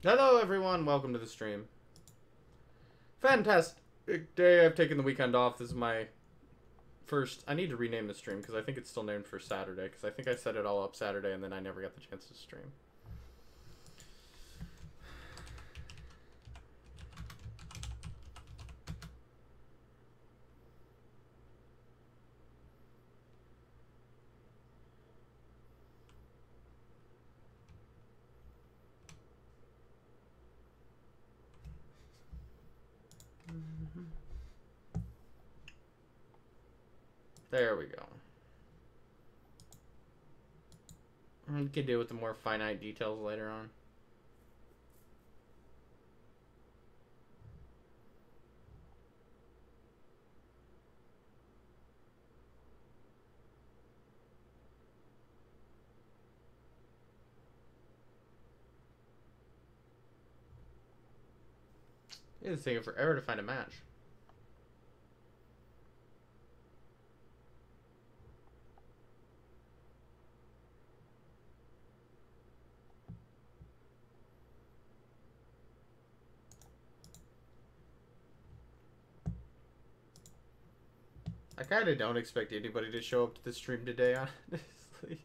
Hello everyone, welcome to the stream. Fantastic day, I've taken the weekend off. This is my first... I need to rename the stream because I think it's still named for Saturday, because I think I set it all up Saturday and then I never got the chance to stream. There we go. We can deal with the more finite details later on. It's taking forever to find a match. I kind of don't expect anybody to show up to the stream today, honestly.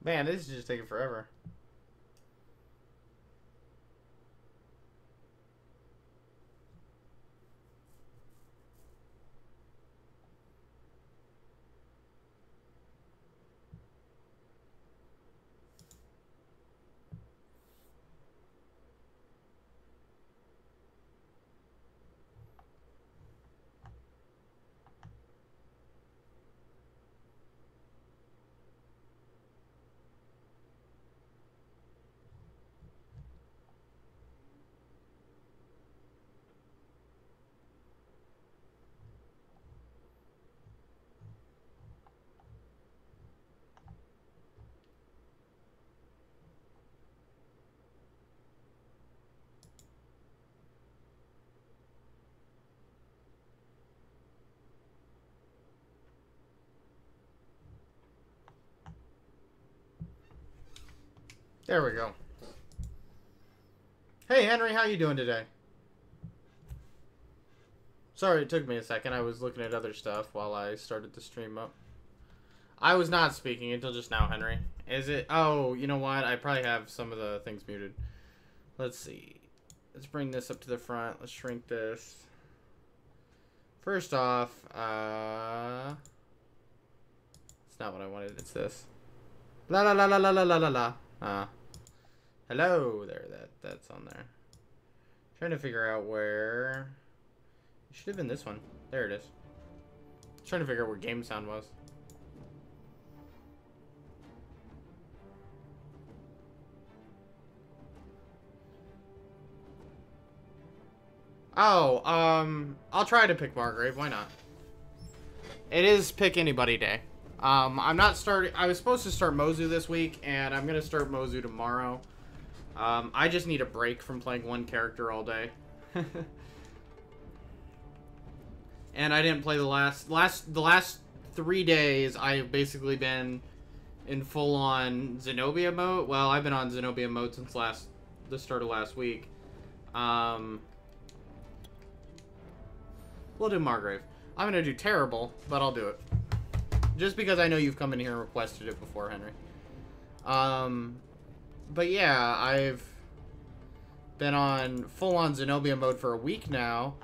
Man, this is just taking forever. There we go. Hey Henry, how you doing today? Sorry it took me a second. I was looking at other stuff while I started the stream up. I was not speaking until just now, Henry. Is it? Oh, you know what? I probably have some of the things muted. Let's see. Let's bring this up to the front. Let's shrink this. First off, it's not what I wanted. It's this. La la la la la la la la la. Hello there. That's on there. Trying to figure out where. It should have been this one. There it is. Trying to figure out where game sound was. Oh, I'll try to pick Margrave. Why not? It is pick anybody day. I'm not starting. I was supposed to start Mozu this week, and I'm gonna start Mozu tomorrow. I just need a break from playing one character all day. And I didn't play the last 3 days. I've basically been in full-on Xenobia mode. Well, I've been on Xenobia mode since the start of last week. We'll do Margrave. I'm gonna do terrible, but I'll do it. Just because I know you've come in here and requested it before, Henry. But yeah, I've been on full-on Xenobia mode for a week now,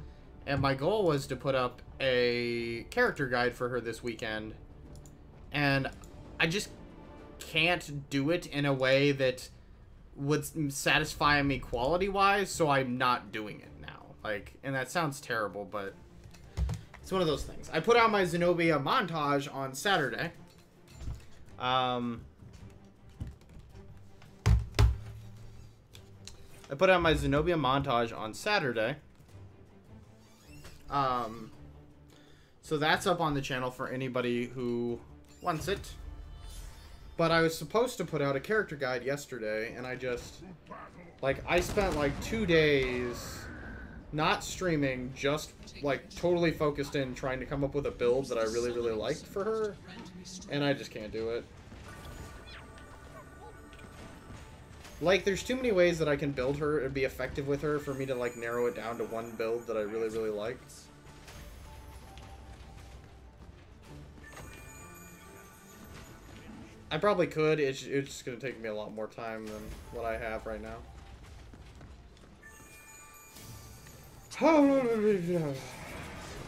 and my goal was to put up a character guide for her this weekend. And I just can't do it in a way that would satisfy me quality-wise, so I'm not doing it now. Like, and that sounds terrible, but it's one of those things. I put out my Xenobia montage on Saturday. I put out my Xenobia montage on Saturday. So that's up on the channel for anybody who wants it. But I was supposed to put out a character guide yesterday, and I just, like, I spent like 2 days not streaming, just like totally focused in trying to come up with a build that I really, really liked for her, and I just can't do it. Like, there's too many ways that I can build her and be effective with her for me to, like, narrow it down to one build that I really, really like. I probably could, it's just going to take me a lot more time than what I have right now.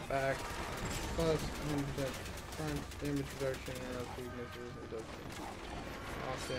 Back. Plus, 100% front damage reduction, weaknesses, reduction. Austin.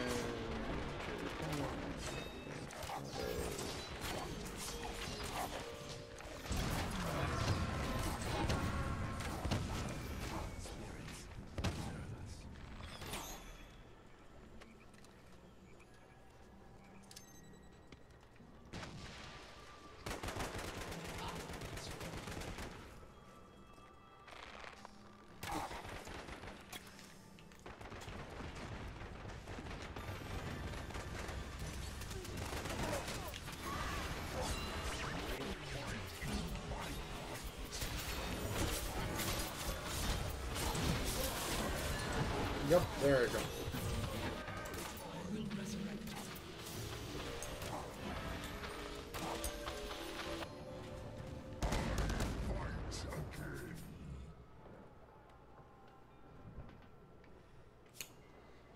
Yep, there we go.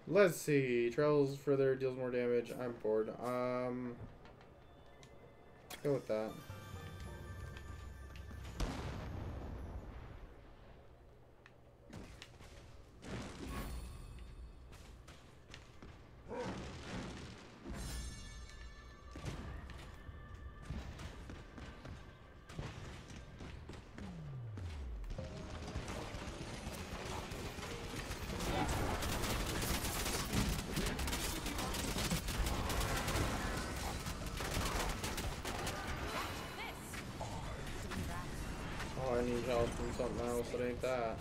Let's see. Travels further, deals more damage. I'm bored. Go with that. I need help from something else that ain't that.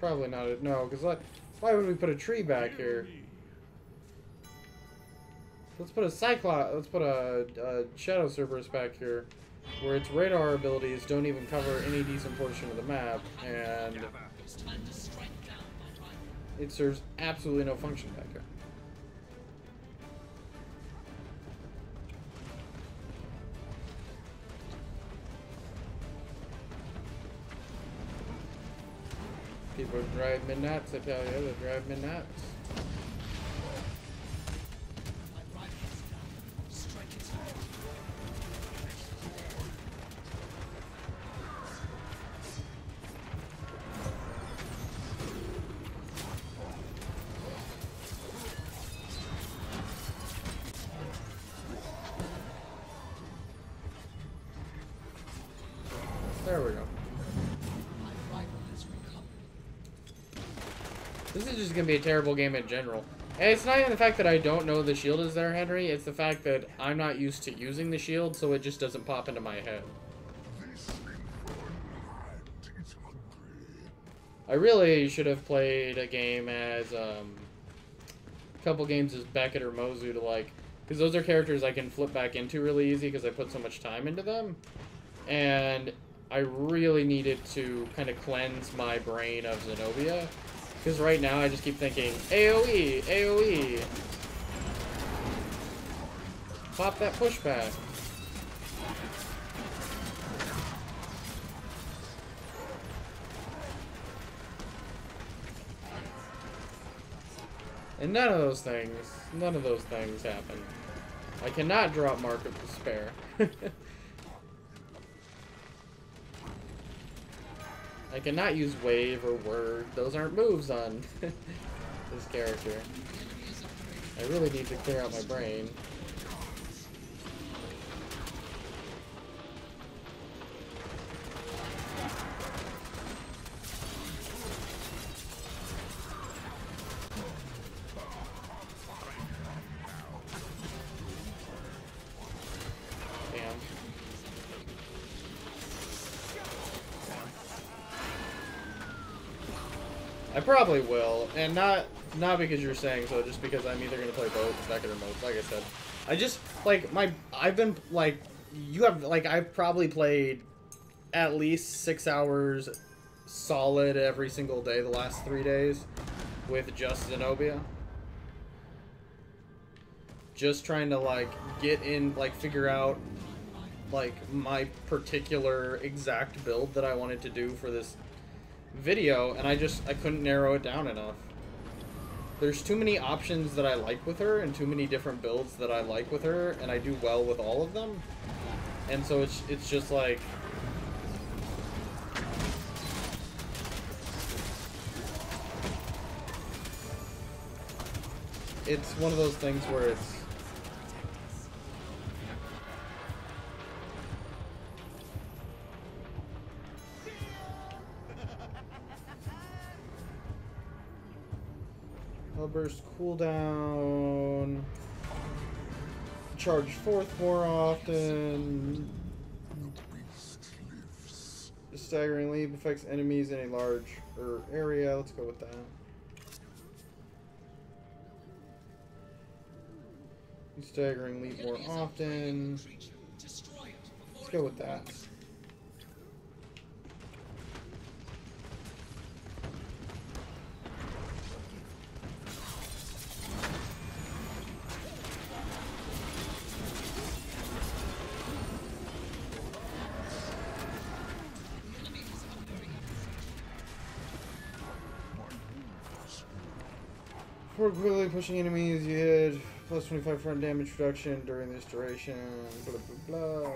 Probably not a, no, because why would we put a tree back here? Let's put a Cyclops, let's put a Shadow Cerberus back here, where its radar abilities don't even cover any decent portion of the map, and it serves absolutely no function back here. People drive me nuts, I tell you, they drive me nuts. There we go. This is just going to be a terrible game in general. And it's not even the fact that I don't know the shield is there, Henry. It's the fact that I'm not used to using the shield, so it just doesn't pop into my head. I really should have played a game as, a couple games as Beckett or Mozu to, like, because those are characters I can flip back into really easy because I put so much time into them. And I really needed to kind of cleanse my brain of Xenobia. Because right now I just keep thinking, AoE, AoE. Pop that pushback. And none of those things happen. I cannot drop Mark of Despair. I cannot use wave or word. Those aren't moves on this character. I really need to clear out my brain. I probably will, and not because you're saying so, just because I'm either gonna play both Beckett or Mozu. Like I said, I just like I've been like I've probably played at least 6 hours solid every single day the last 3 days with just Xenobia. Just trying to like get in, like figure out like my particular exact build that I wanted to do for this video, and I couldn't narrow it down enough. There's too many options that I like with her, and too many different builds that I like with her, and I do well with all of them. And so it's just like it's one of those things where it's burst cooldown, charge forth more often, the staggering leap affects enemies in a larger area. Let's go with that. Staggering leap more often. Let's go with that. Before quickly pushing enemies, you hit plus 25 front damage reduction during this duration. Blah, blah, blah.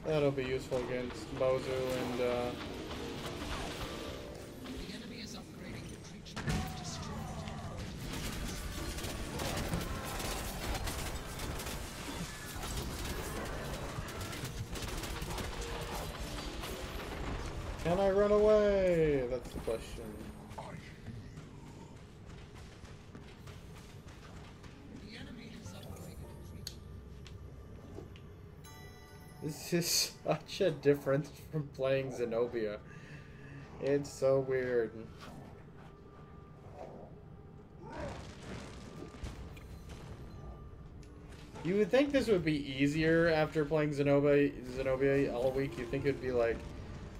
That'll be useful against Mozu and can I run away? That's the question. This is such a difference from playing Xenobia. It's so weird. You would think this would be easier after playing Xenobia all week. You'd think it would be like,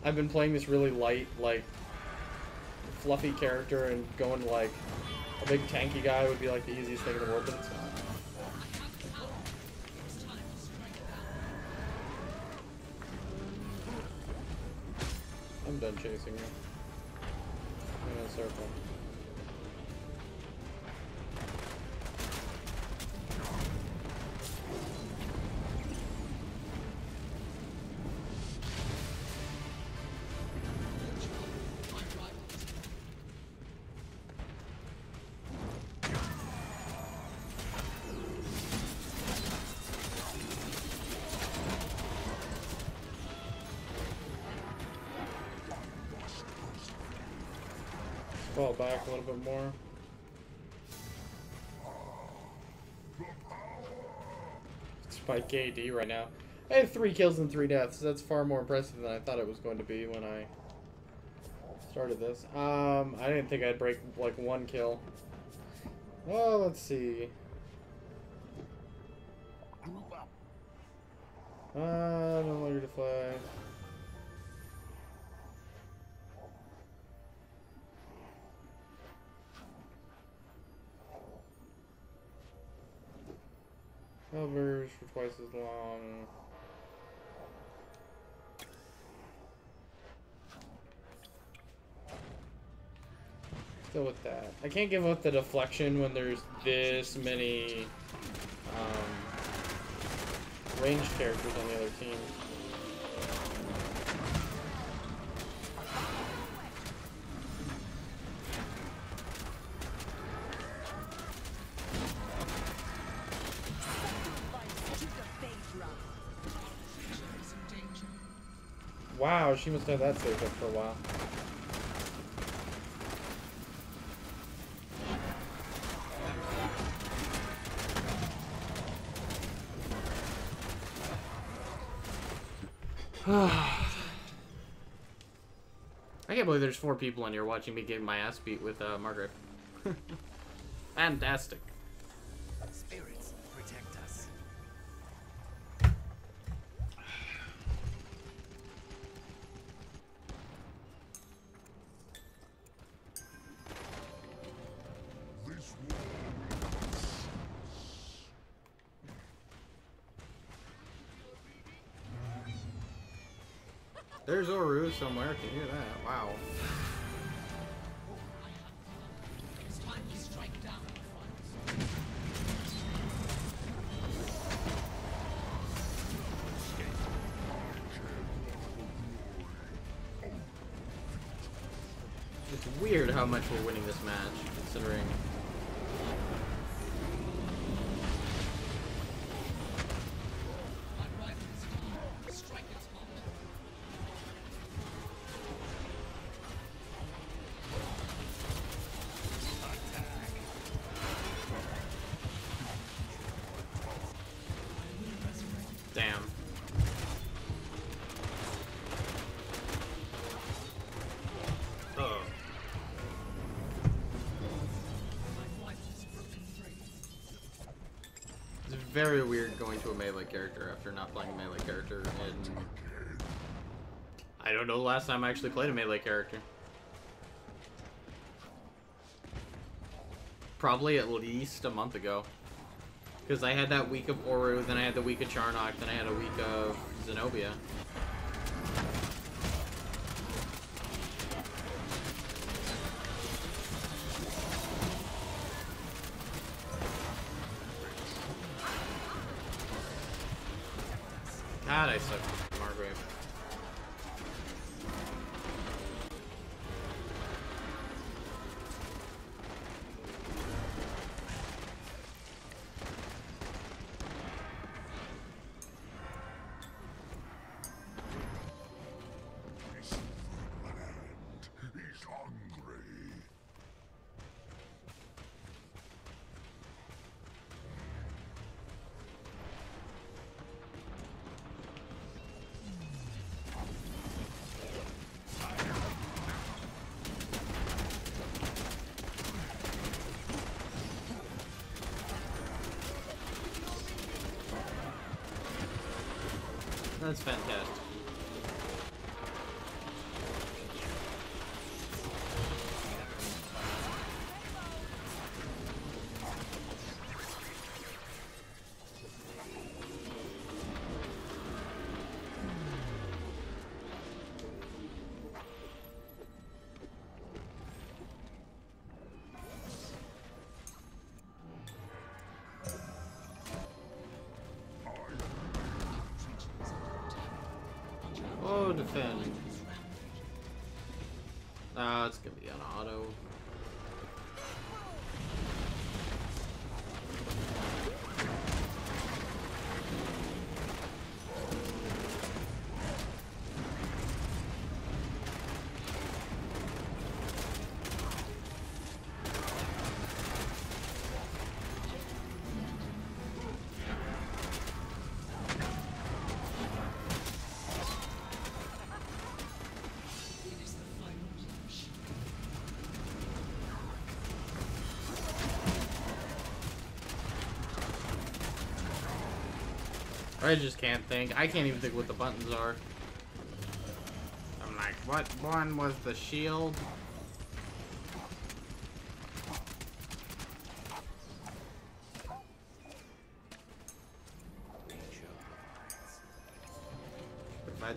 I've been playing this really light, like, fluffy character, and going to, like, a big tanky guy would be, like, the easiest thing in the world, but it's not. I'm done chasing you. I'm in a circle. Fall back a little bit more. It's my KD right now. I have 3 kills and 3 deaths. That's far more impressive than I thought it was going to be when I started this. I didn't think I'd break like 1 kill. Well, let's see. No longer to fly. Hovers for twice as long. go with that. I can't give up the deflection when there's this many ranged characters on the other team. Wow, she must have that saved up for a while. I can't believe there's 4 people in here watching me get my ass beat with Margrave. Fantastic. Spirits protect us. There's Oru somewhere. Can you hear that? Wow. It's time to strike down. It's weird how much we're winning this match, considering. Damn. It's very weird going to a melee character after not playing a melee character in... I don't know the last time I actually played a melee character. Probably at least a month ago. Because I had that week of Oru, then I had the week of Charnok, then I had a week of Xenobia. God, I suck at Margrave. That's fantastic. Oh, defend. It's gonna be an auto. I just can't think. I can't even think what the buttons are. I'm like, what one was the shield?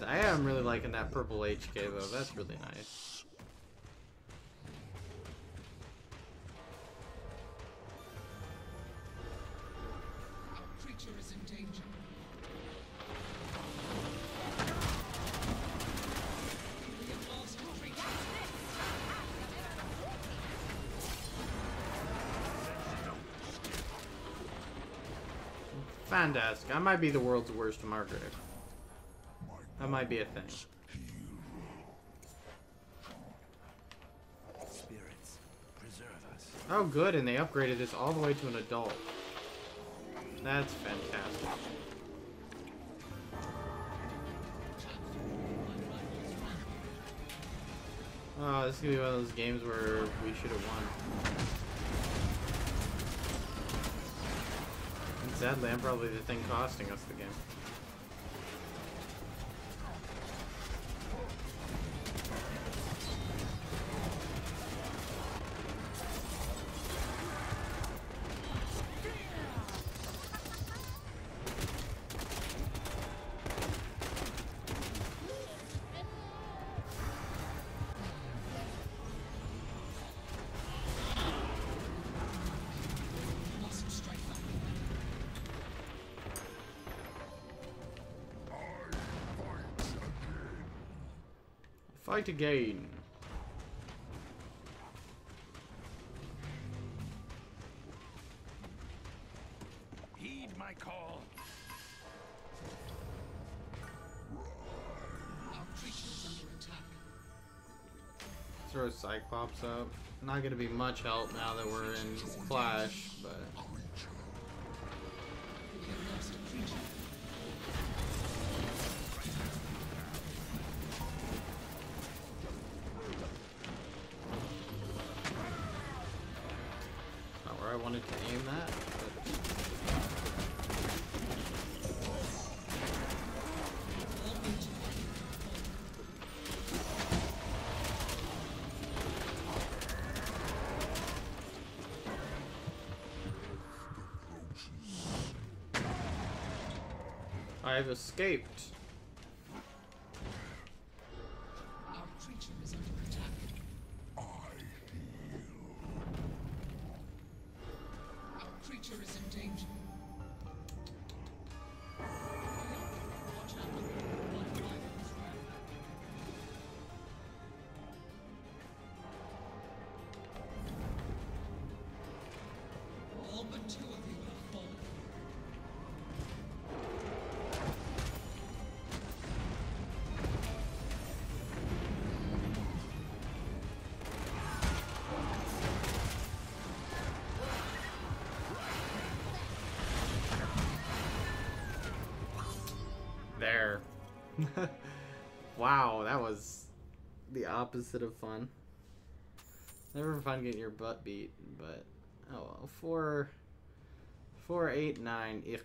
I am really liking that purple HK though. That's really nice. creature is in danger. We have lost a creature. Fantastic. I might be the world's worst Margrave. That might be a thing. Spirits, preserve us. Oh, good, and they upgraded this all the way to an adult. That's fantastic. Oh, this is gonna be one of those games where we should have won. And sadly, I'm probably the thing costing us the game. Fight again. Heed my call. Our creature is under attack. Throw Cyclops up. Not gonna be much help now that we're in Clash, but We have lost a creature. not where I wanted to aim that. But I've escaped. Our creature is under attack. Our creature is in danger. Watch out. Margrave is ready. All but two of you have fallen. There. Wow, that was the opposite of fun. Never fun getting your butt beat, but oh well. 4, 8, 9. Ich.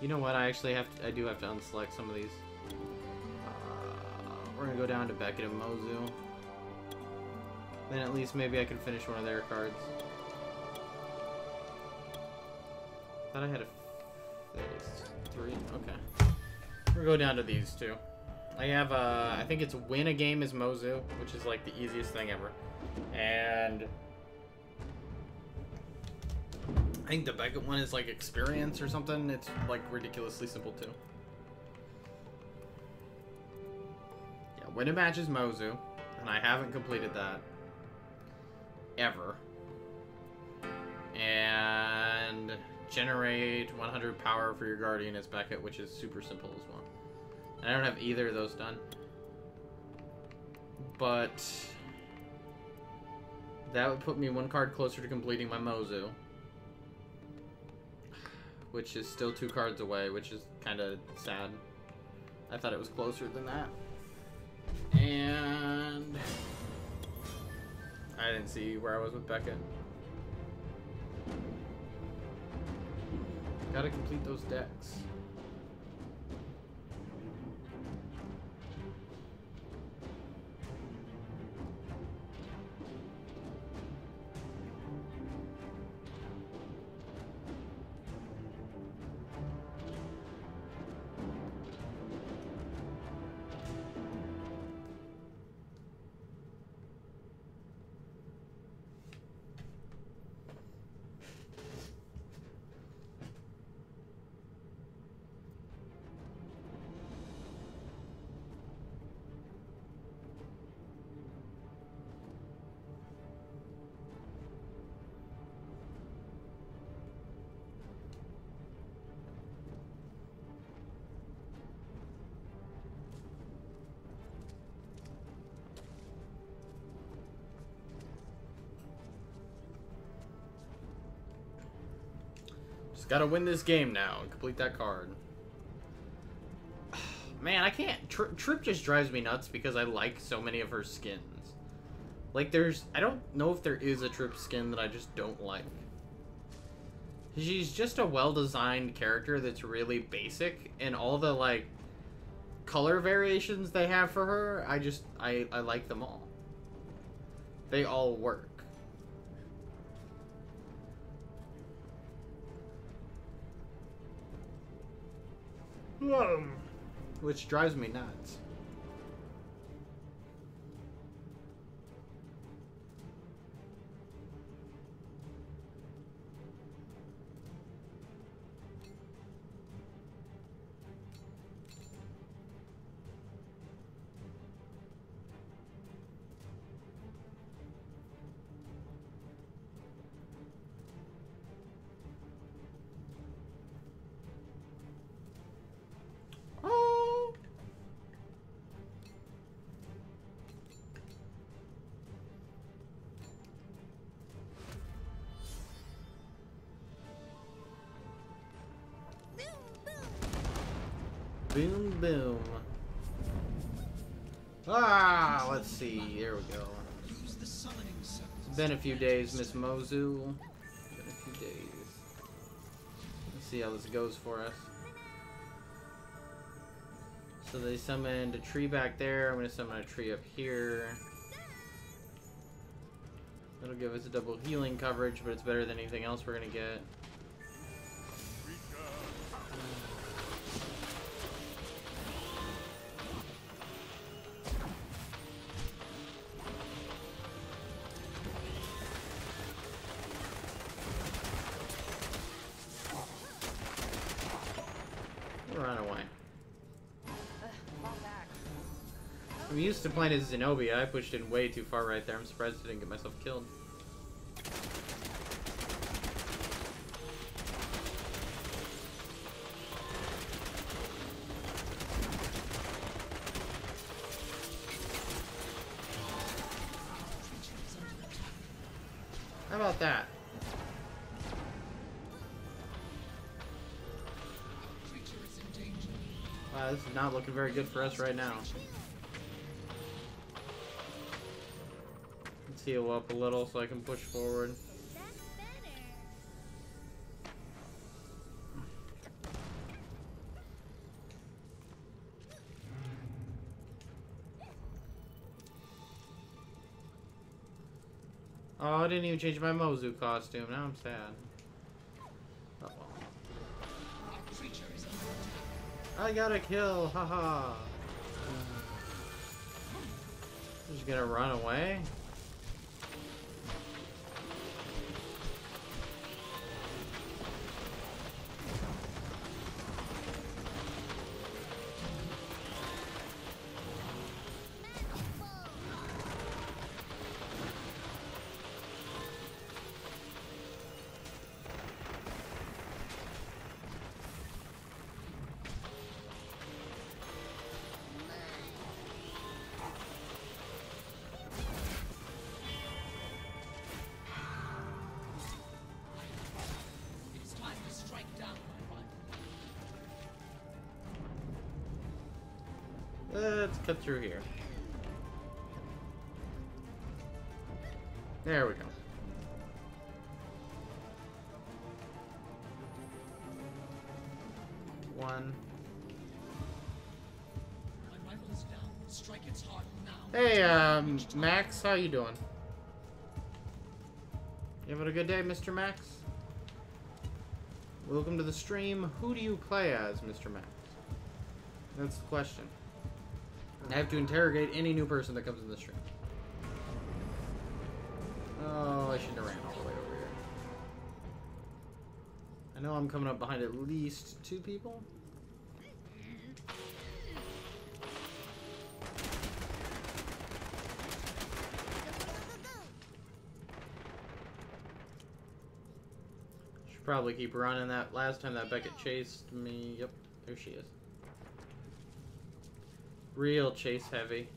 You know what? I actually have to. I do have to unselect some of these. We're gonna go down to Beckett and Mozu. Then at least maybe I can finish one of their cards. Thought I had a three. Okay. We'll go down to these two. I have I think it's win a game is Mozu, which is like the easiest thing ever. And I think the Beckett one is like experience or something. It's like ridiculously simple too. Yeah, win a match is Mozu, and I haven't completed that ever. And generate 100 power for your guardian is Beckett, which is super simple as well. And I don't have either of those done. But that would put me one card closer to completing my Mozu, which is still 2 cards away, which is kind of sad. I thought it was closer than that. And I didn't see where I was with Beckett. Gotta complete those decks. Just gotta win this game now and complete that card. Man, I can't. Trip just drives me nuts because I like so many of her skins. Like, I don't know if there is a Trip skin that I just don't like. She's just a well-designed character that's really basic, and all the, like, color variations they have for her, I like them all. They all work. Which drives me nuts. Boom, boom. Ah, let's see. Here we go. It's been a few days, Miss Mozu. Been a few days. Let's see how this goes for us. So they summoned a tree back there. I'm going to summon a tree up here. That'll give us a double healing coverage, but it's better than anything else we're going to get. Run away. I'm used to playing as Xenobia. I pushed in way too far right there. I'm surprised I didn't get myself killed. How about that? Wow, this is not looking very good for us right now. Let's heal up a little so I can push forward. Oh, I didn't even change my Mozu costume. Now I'm sad. Uh-oh. I got a kill, haha. Just gonna run away? Let's cut through here. There we go. One. My rifle is down. Strike its heart now. Hey, Max, how you doing? You having a good day, Mr. Max? Welcome to the stream. Who do you play as, Mr. Max? That's the question. I have to interrogate any new person that comes in the stream. Oh, I shouldn't have ran all the way over here. I know I'm coming up behind at least 2 people. Should probably keep running. That last time that Beckett chased me. Yep, there she is. Real chase heavy.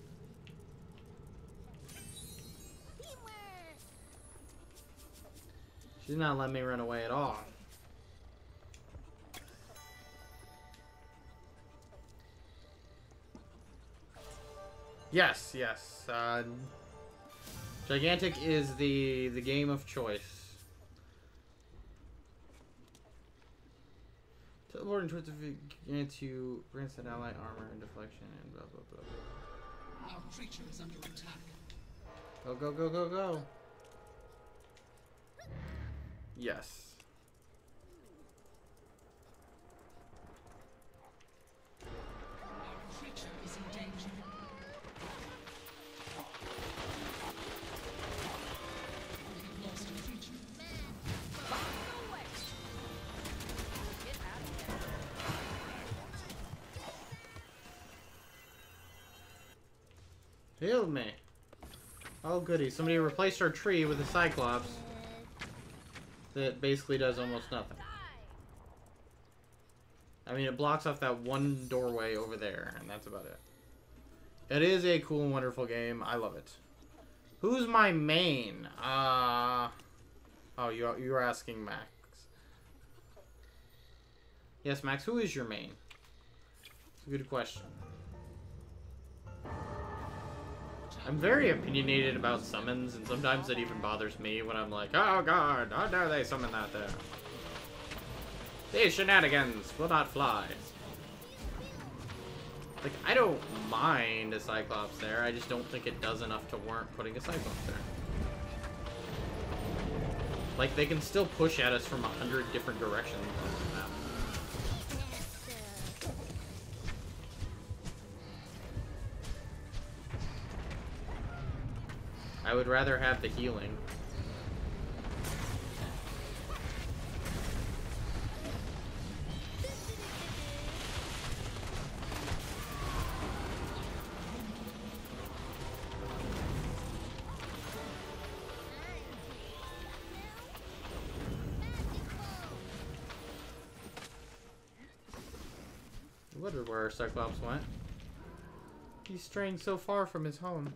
She's not letting me run away at all. Yes, yes. Gigantic is the game of choice. Teleporting towards the grants you grants an ally armor and deflection and blah blah blah. Our creature is under attack. Go go go go go. Yes. Our creature is in danger. We've lost a creature. Heal me. Oh goody, somebody replaced our tree with a Cyclops that basically does almost nothing. I mean, it blocks off that one doorway over there, and that's about it. It is a cool and wonderful game. I love it. Who's my main? Oh, you were asking Max. Yes, Max, who is your main? It's a good question. I'm very opinionated about summons, and sometimes it even bothers me when I'm like, oh god, how dare they summon that there? These shenanigans will not fly. Like, I don't mind a Cyclops there, I just don't think it does enough to warrant putting a Cyclops there. Like, they can still push at us from 100 different directions on the map. I would rather have the healing. I wondered where our Cyclops went. He's straying so far from his home.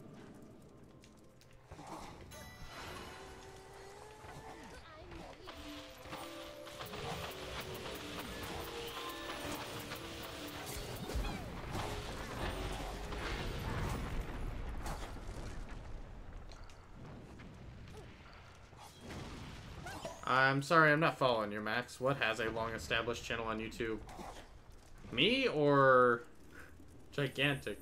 I'm sorry, I'm not following you, Max. What has a long-established channel on YouTube? Me or Gigantic?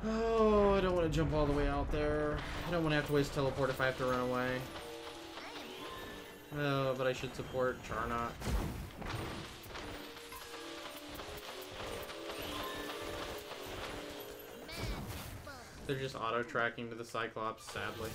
Oh, I don't want to jump all the way out there. I don't want to have to waste teleport if I have to run away. Oh, but I should support Charnok. They're just auto-tracking to the Cyclops, sadly.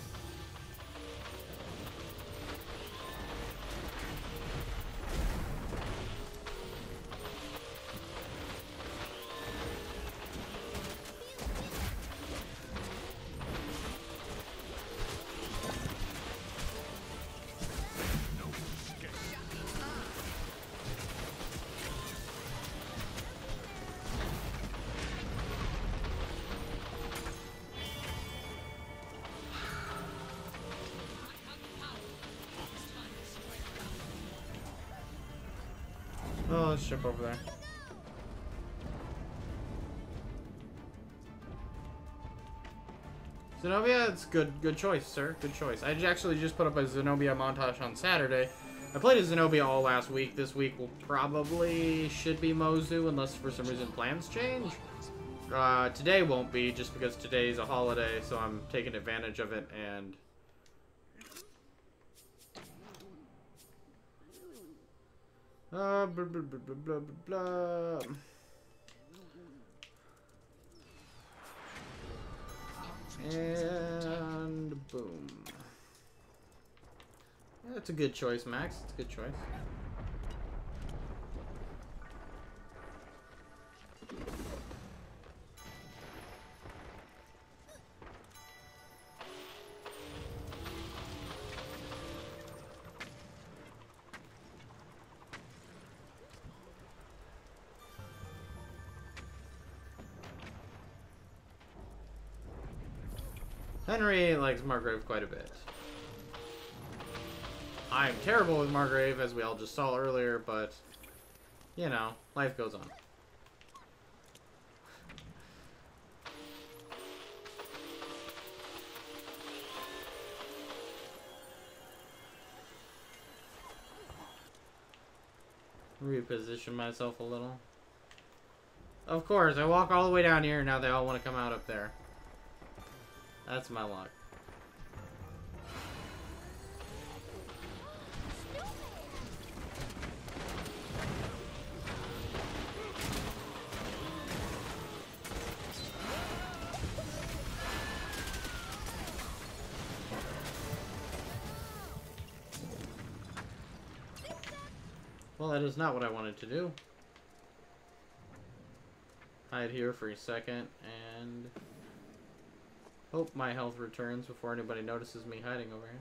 Oh, let's jump over there. Xenobia, it's good choice, sir. Good choice. I actually just put up a Xenobia montage on Saturday. I played a Xenobia all last week. This week will probably should be Mozu, unless for some reason plans change. Today won't be, just because today's a holiday, so I'm taking advantage of it, and... blah, blah, blah, blah, blah, blah. And boom. Yeah, that's a good choice, Max. It's a good choice. Henry likes Margrave quite a bit. I'm terrible with Margrave, as we all just saw earlier, but, you know, life goes on. Reposition myself a little. Of course, I walk all the way down here, and now they all want to come out up there. That's my luck. Well, that is not what I wanted to do. Hide here for a second and hope my health returns before anybody notices me hiding over here.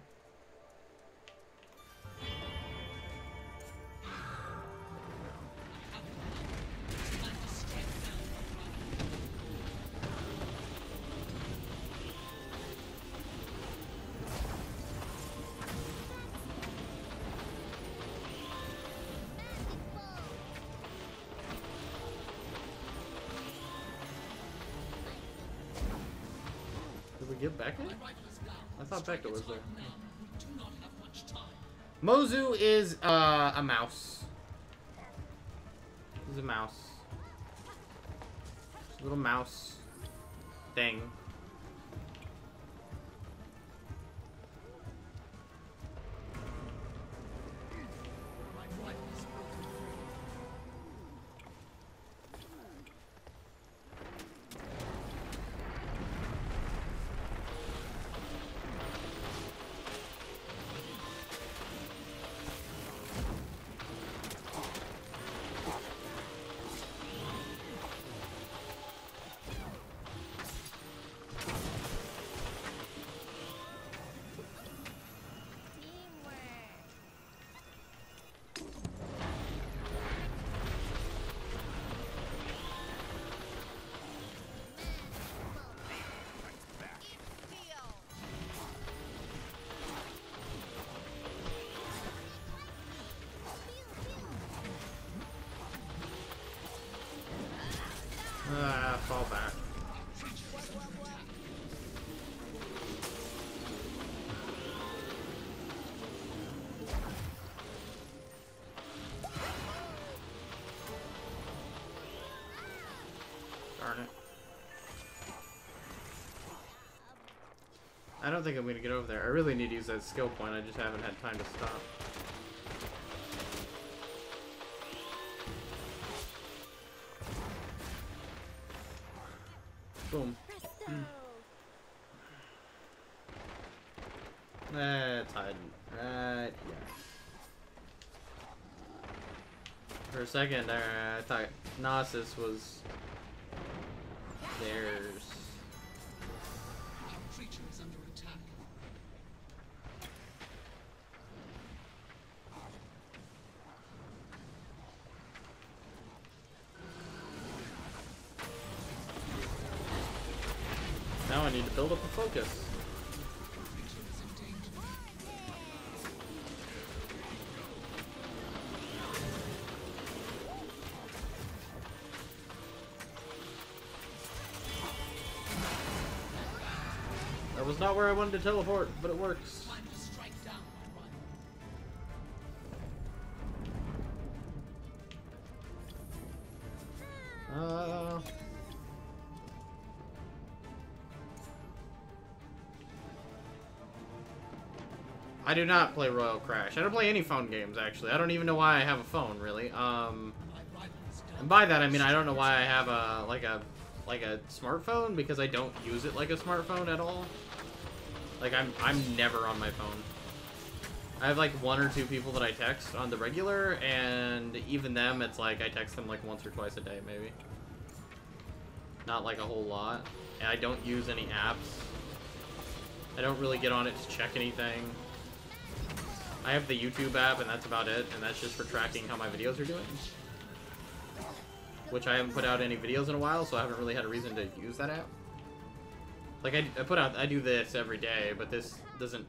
Give Beckett? I thought Beckett was there. Mozu is a mouse. He's a mouse. A little mouse thing. Fall back. Darn it. I don't think I'm gonna get over there. I really need to use that skill point. I just haven't had time to stop. Boom. That's hiding. Right, yeah. For a second there, I thought Knossos was theirs. Our creature is under attack. Now I need to build up a focus. That was not where I wanted to teleport, but it works. Time to strike down my rival. I do not play Royal Crash. I don't play any phone games, actually. I don't even know why I have a phone, really. And by that, I mean I don't know why I have a like a smartphone, because I don't use it like a smartphone at all. Like I'm never on my phone. I have like 1 or 2 people that I text on the regular, and even them, it's like I text them like once or twice a day, maybe. Not like a whole lot. And I don't use any apps. I don't really get on it to check anything. I have the YouTube app, and that's about it, and that's just for tracking how my videos are doing. Which I haven't put out any videos in a while, so I haven't really had a reason to use that app. Like, I do this every day, but this doesn't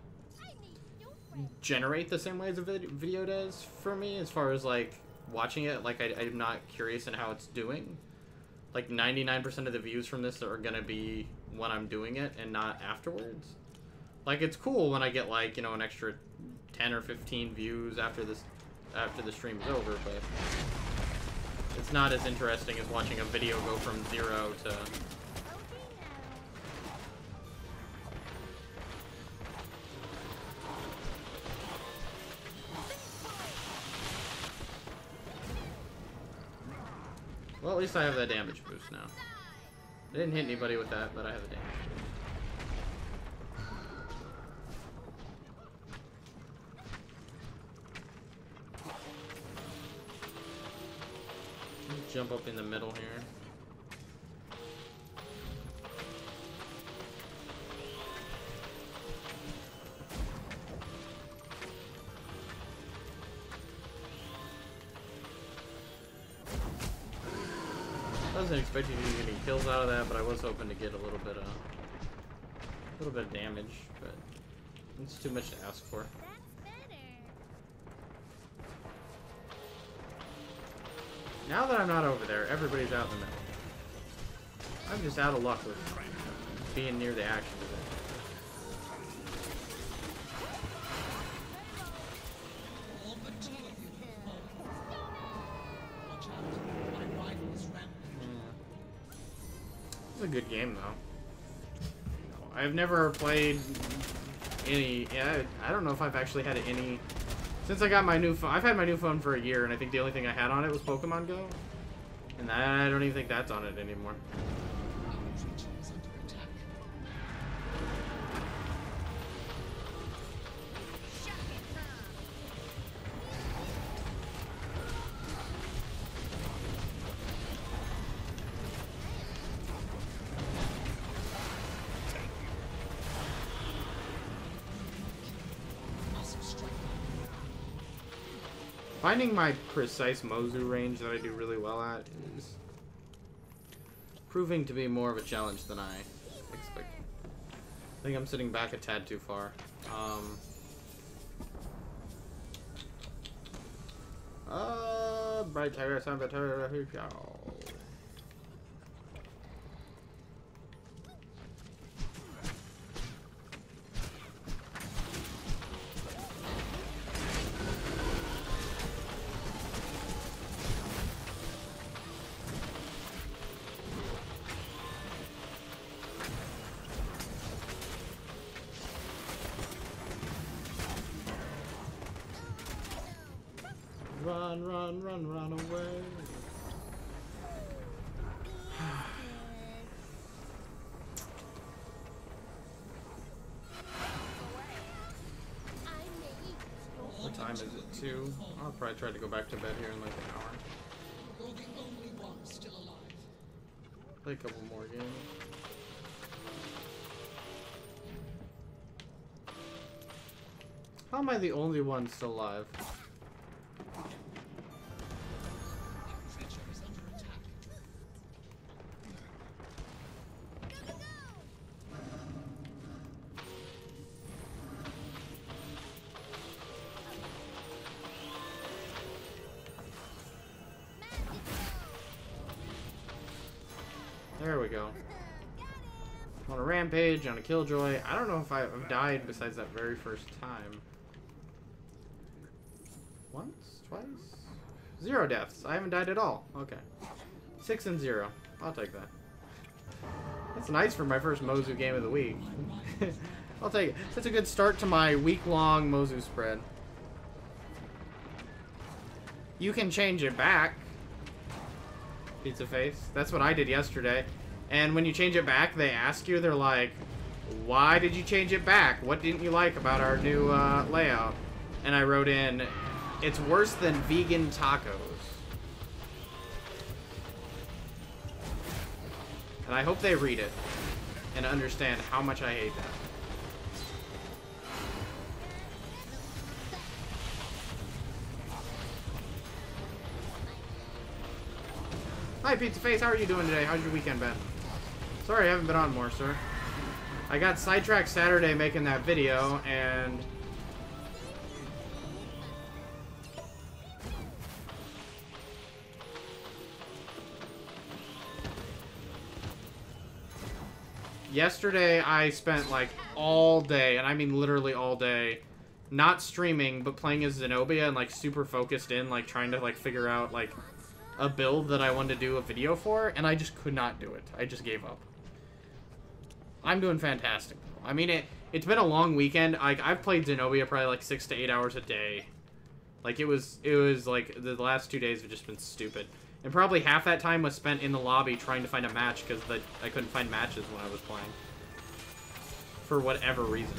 generate the same way as a video does for me, as far as, like, watching it. Like, I'm not curious in how it's doing. Like, 99% of the views from this are gonna be when I'm doing it and not afterwards. Like, it's cool when I get, like, you know, an extra 10 or 15 views after the stream is over, but it's not as interesting as watching a video go from 0 to... Well, at least I have that damage boost now. I didn't hit anybody with that, but I have a damage boost. Jump up in the middle here. I wasn't expecting to get any kills out of that, but I was hoping to get a little bit of damage, but it's too much to ask for. Now that I'm not over there, everybody's out in the middle. I'm just out of luck with being near the action of it. It's a good game, though. I've never played any... Yeah, I don't know if I've actually had any... Since I got my new phone... I've had my new phone for a year, and I think the only thing I had on it was Pokemon Go. And I don't even think that's on it anymore. Finding my precise Mozu range that I do really well at is proving to be more of a challenge than I expected. I think I'm sitting back a tad too far. Bright Tiger, Samba Tiger, run away. What time is it? 2? I'll probably try to go back to bed here in like an hour. You're the only one still alive. Play a couple more games. How am I the only one still alive? There we go. On a rampage, on a killjoy. I don't know if I've died besides that very first time. Once? Twice? 0 deaths. I haven't died at all. Okay. 6 and 0. I'll take that. That's nice for my first Mozu game of the week. I'll take it. That's a good start to my week-long Mozu spread. You can change it back. Pizza face. That's what I did yesterday. And when you change it back, they ask you, they're like, why did you change it back? What didn't you like about our new layout? And I wrote in, it's worse than vegan tacos. And I hope they read it and understand how much I hate that. Hi, Pizza Face. How are you doing today? How's your weekend been? Sorry, I haven't been on more, sir. I got sidetracked Saturday making that video, and yesterday I spent like all day, and I mean literally all day, not streaming, but playing as Xenobia and like super focused in, like trying to like figure out like a build that I wanted to do a video for, and I just could not do it. I just gave up. I'm doing fantastic. I mean, it's been a long weekend. I've played Xenobia probably like 6 to 8 hours a day. Like it was like the last 2 days have just been stupid. And probably half that time was spent in the lobby trying to find a match because I couldn't find matches when I was playing. For whatever reason.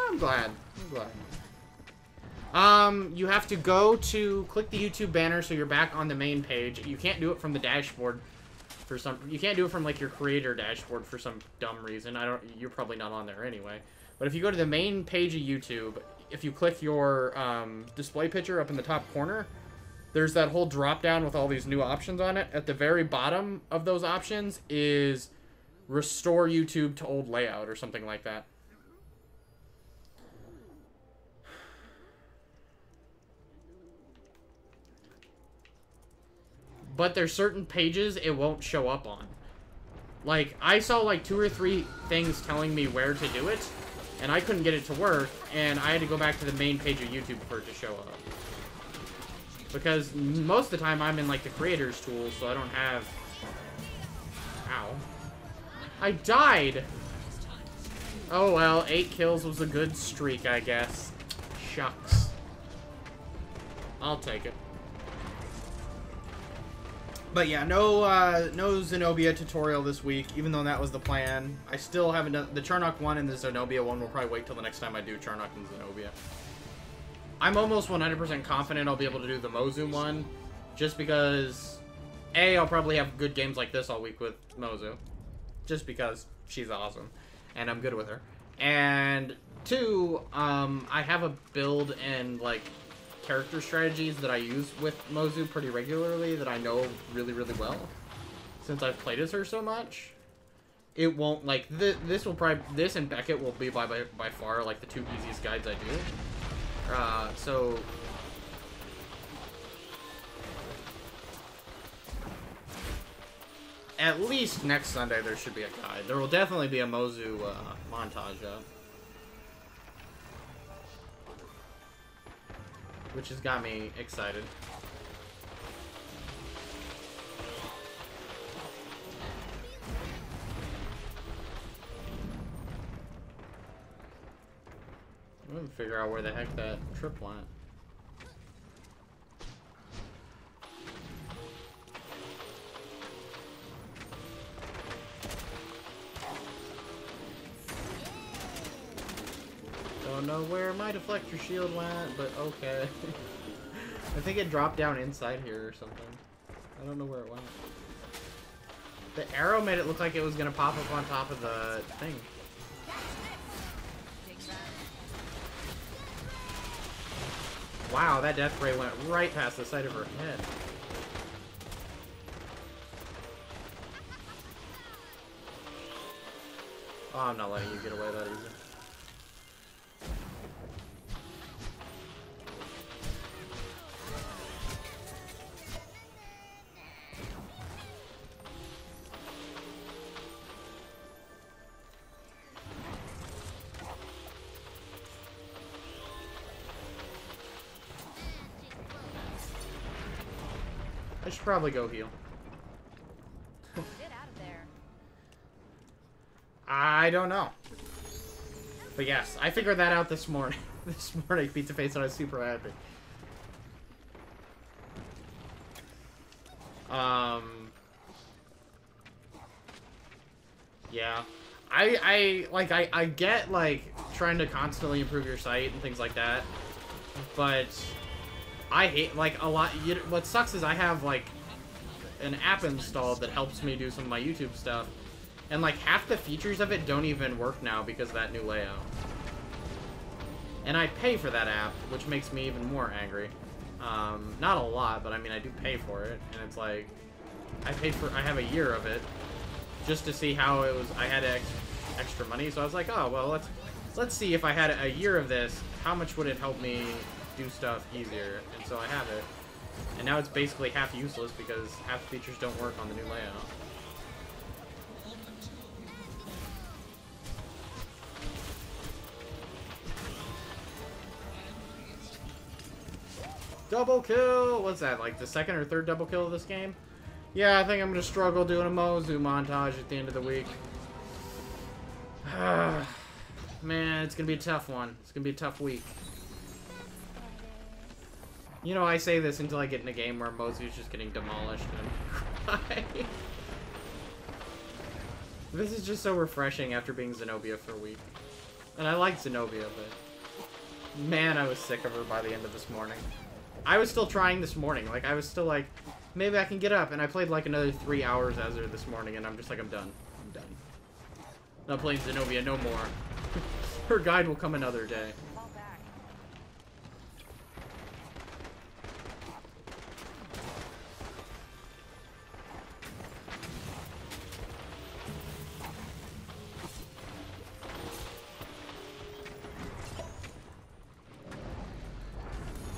I'm glad. You have to click the YouTube banner so you're back on the main page. You can't do it from the dashboard you can't do it from like your creator dashboard for some dumb reason. You're probably not on there anyway. But if you go to the main page of YouTube, if you click your display picture up in the top corner, there's that whole drop down with all these new options on it. At the very bottom of those options is restore YouTube to old layout or something like that. But there's certain pages it won't show up on. Like, I saw like 2 or 3 things telling me where to do it, and I couldn't get it to work, and I had to go back to the main page of YouTube for it to show up. Because most of the time I'm in like the creators tool, so I don't have... Ow. I died! Oh well, 8 kills was a good streak, I guess. Shucks. I'll take it. But yeah, no Xenobia tutorial this week, even though that was the plan. I still haven't done... The Charnok one and the Xenobia one will probably wait till the next time I do Charnok and Xenobia. I'm almost 100% confident I'll be able to do the Mozu one, just because, A, I'll probably have good games like this all week with Mozu, just because she's awesome, and I'm good with her. And 2, I have a build and, like, character strategies that I use with Mozu pretty regularly that I know really, really well, since I've played as her so much. It won't, like, this and Beckett will be by far, like, the 2 easiest guides I do. So... At least next Sunday there should be a guide. There will definitely be a Mozu, montage up. Which has got me excited. I'm gonna figure out where the heck that trip went. Don't know where my deflector shield went, but okay. I think it dropped down inside here or something. I don't know where it went. The arrow made it look like it was gonna pop up on top of the thing. Wow, that death ray went right past the side of her head. Oh, I'm not letting you get away that easy. I should probably go heal. Get out of there. I don't know. But yes, I figured that out this morning. This morning, Pizza Face, and I was super happy. Yeah. I get, like, trying to constantly improve your site and things like that. But I hate, like, a lot. What sucks is I have, like, an app installed that helps me do some of my YouTube stuff. And like half the features of it don't even work now because of that new layout. And I pay for that app, which makes me even more angry. Not a lot, but I mean I do pay for it, and it's like I have a year of it just to see how it was. I had extra money, so I was like, oh well, let's see if I had a year of this, how much would it help me do stuff easier? And so I have it, and now it's basically half useless because half the features don't work on the new layout. Double kill! What's that, like the second or third double kill of this game? Yeah, I think I'm gonna struggle doing a Mozu montage at the end of the week. Man, it's gonna be a tough one. It's gonna be a tough week. You know, I say this until I get in a game where Mozu's just getting demolished and I'm crying. This is just so refreshing after being Xenobia for a week. And I like Xenobia, but man, I was sick of her by the end of this morning. I was still trying this morning. Like, I was still like, maybe I can get up. And I played like another 3 hours as her this morning, and I'm just like, I'm done. I'm done. Not playing Xenobia no more. Her guide will come another day. Fall back.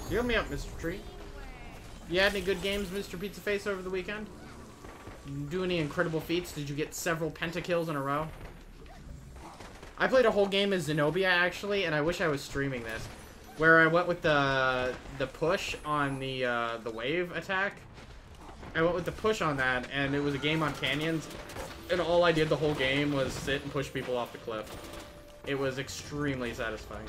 Heal me up, Mr. Tree. You had any good games, Mr. Pizza Face, over the weekend? Do any incredible feats? Did you get several pentakills in a row? I played a whole game as Xenobia, actually, and I wish I was streaming this. Where I went with the push on the wave attack. I went with the push on that, and it was a game on canyons. And all I did the whole game was sit and push people off the cliff. It was extremely satisfying.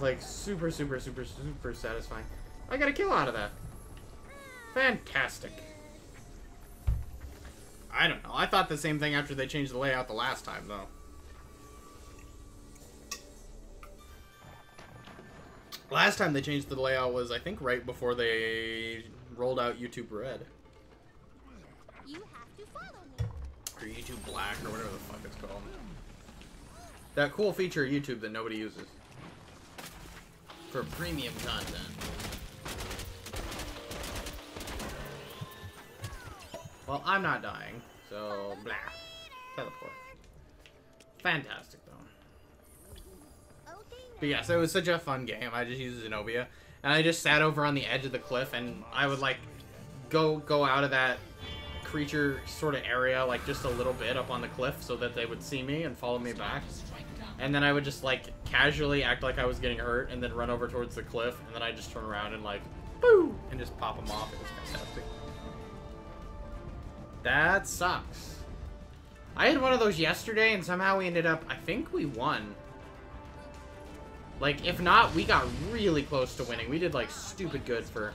Like, super satisfying. I got a kill out of that. Fantastic. I don't know. I thought the same thing after they changed the layout the last time, though. Last time they changed the layout was, I think, right before they rolled out YouTube Red. You have to follow me. Or YouTube Black, or whatever the fuck it's called. That cool feature of YouTube that nobody uses. For premium content. Well, I'm not dying, so blah. Teleport. Fantastic, though. But yes, it was such a fun game. I just used Xenobia, and I just sat over on the edge of the cliff, and I would like go out of that creature sort of area, like just a little bit up on the cliff, so that they would see me and follow me back. And then I would just, like, casually act like I was getting hurt and then run over towards the cliff. And then I'd just turn around and, like, boo! And just pop them off. It was fantastic. That sucks. I had one of those yesterday and somehow we ended up... I think we won. Like, if not, we got really close to winning. We did, like, stupid good for...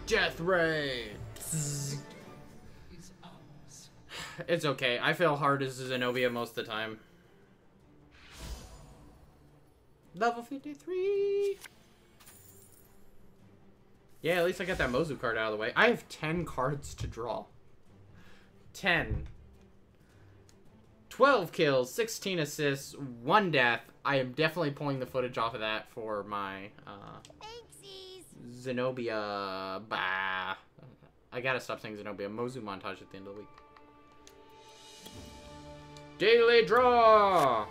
Death Ray! It's okay. I fail hard as Xenobia most of the time. Level 53! Yeah, at least I got that Mozu card out of the way. I have 10 cards to draw. 10. 12 kills, 16 assists, 1 death. I am definitely pulling the footage off of that for my Xenobia. Bah. I gotta stop saying Xenobia. Mozu montage at the end of the week. Daily draw!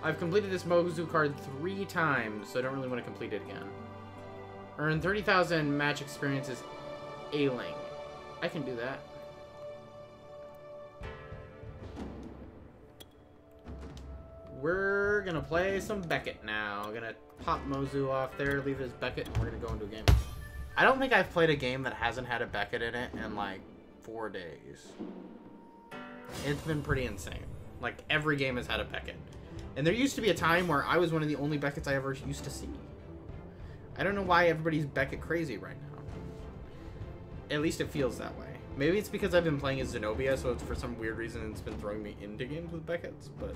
I've completed this Mozu card 3 times, so I don't really want to complete it again. Earn 30,000 match experiences ailing. I can do that. We're gonna play some Beckett now. Gonna pop Mozu off there, leave his Beckett, and we're gonna go into a game. I don't think I've played a game that hasn't had a Beckett in it in like 4 days. It's been pretty insane. Like, every game has had a Beckett. And there used to be a time where I was one of the only Becketts I ever used to see. I don't know why everybody's Beckett crazy right now. At least it feels that way. Maybe it's because I've been playing as Xenobia, so it's for some weird reason it's been throwing me into games with Beckett's, but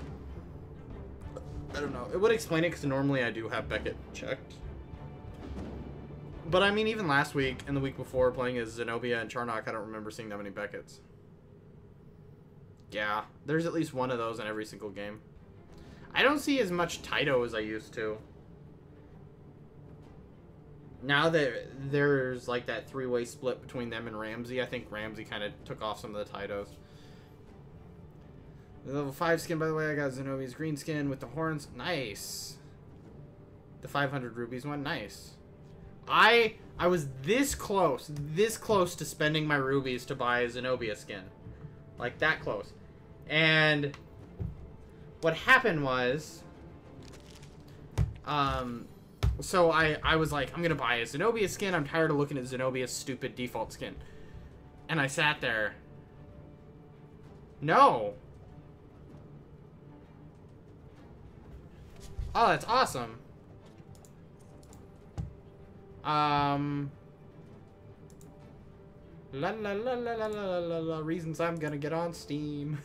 I don't know. It would explain it because normally I do have Beckett checked. But I mean, even last week and the week before playing as Xenobia and Charnok, I don't remember seeing that many Beckett's. Yeah, there's at least one of those in every single game. I don't see as much Taito as I used to. Now that there's like that three-way split between them and Ramsey, I think Ramsey kind of took off some of the Taitos. The level 5 skin, by the way, I got Xenobia's green skin with the horns. Nice. The 500 rubies one, nice. I was this close to spending my rubies to buy a Xenobia skin. Like, that close. And what happened was, so I was like, I'm gonna buy a Xenobia skin. I'm tired of looking at Xenobia's stupid default skin. And I sat there. No. Oh, that's awesome. La la la la la la la la la. Reasons I'm gonna get on Steam.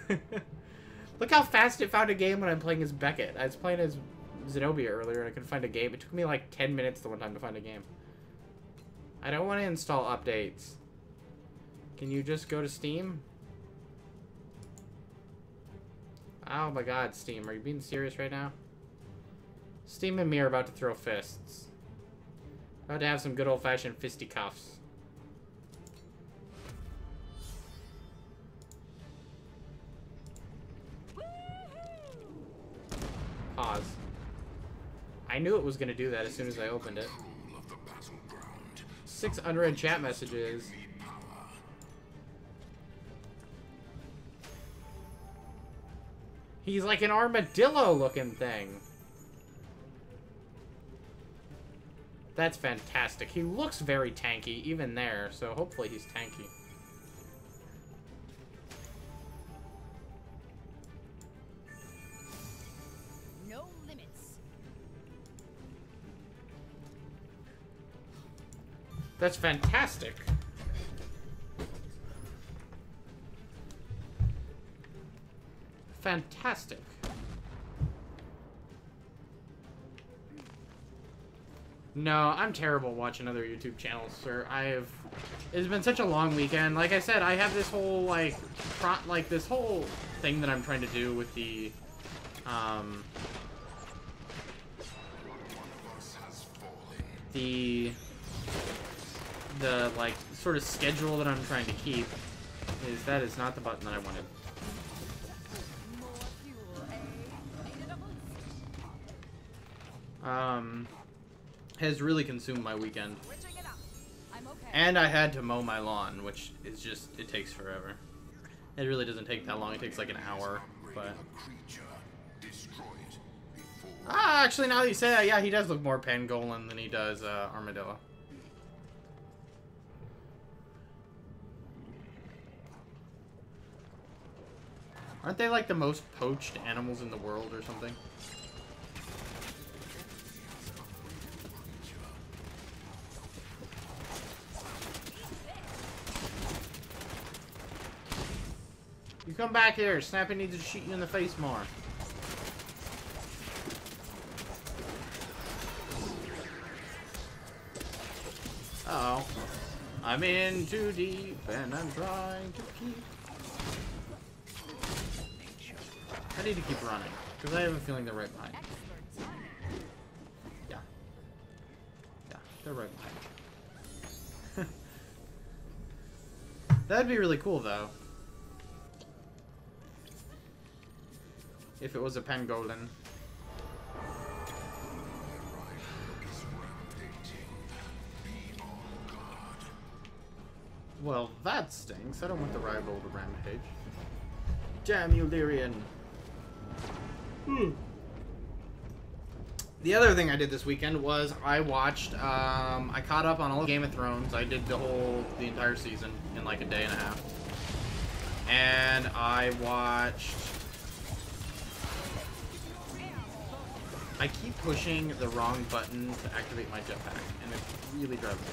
Look how fast it found a game when I'm playing as Beckett. I was playing as Xenobia earlier and I couldn't find a game. It took me like 10 minutes the one time to find a game. I don't want to install updates. Can you just go to Steam? Oh my god, Steam. Are you being serious right now? Steam and me are about to throw fists. About to have some good old-fashioned fisticuffs. Pause. I knew it was going to do that as soon as I opened it. 6 unread chat messages. He's like an armadillo-looking thing. That's fantastic. He looks very tanky, even there, so hopefully he's tanky. No limits. That's fantastic. Fantastic. No, I'm terrible watching other YouTube channels, sir. It's been such a long weekend. Like I said, I have this whole, like, this whole thing that I'm trying to do with the, like, sort of schedule that I'm trying to keep. That is not the button that I wanted. Has really consumed my weekend. And I had to mow my lawn, which is just, it takes forever. It really doesn't take that long, it takes like an hour, but... Ah, actually now that you say that, yeah, he does look more pangolin than he does, armadillo. Aren't they like the most poached animals in the world or something? You come back here. Snappy needs to shoot you in the face more. Uh-oh. I'm in too deep and I'm trying to keep... I need to keep running, because I have a feeling they're right behind me. Yeah. Yeah, they're right behind me. That'd be really cool, though. If it was a pangolin. Well, that stinks. I don't want the rival to rampage. Damn you, Lyrian. The other thing I did this weekend was I watched, I caught up on all of Game of Thrones. I did the entire season in like a day and a half. And I watched... I keep pushing the wrong button to activate my jetpack, and it's really driving me.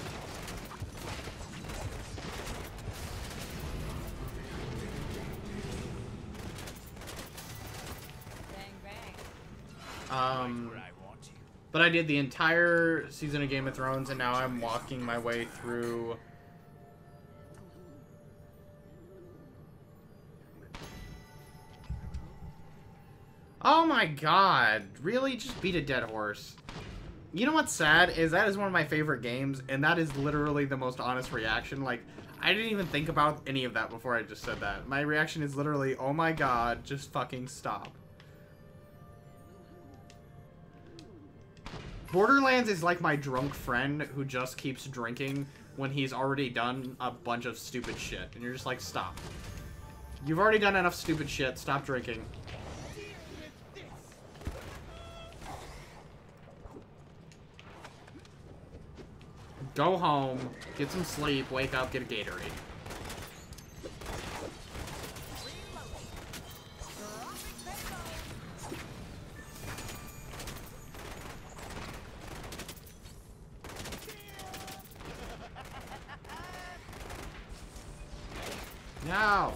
But I did the entire season of Game of Thrones, and now I'm walking my way through... Oh my god. Really? Just beat a dead horse. You know what's sad? Is that is one of my favorite games, and that is literally the most honest reaction. Like, I didn't even think about any of that before I just said that. My reaction is literally, oh my god, just fucking stop. Borderlands is like my drunk friend who just keeps drinking when he's already done a bunch of stupid shit. And you're just like, stop. You've already done enough stupid shit. Stop drinking. Go home, get some sleep, wake up, get a Gatorade. No!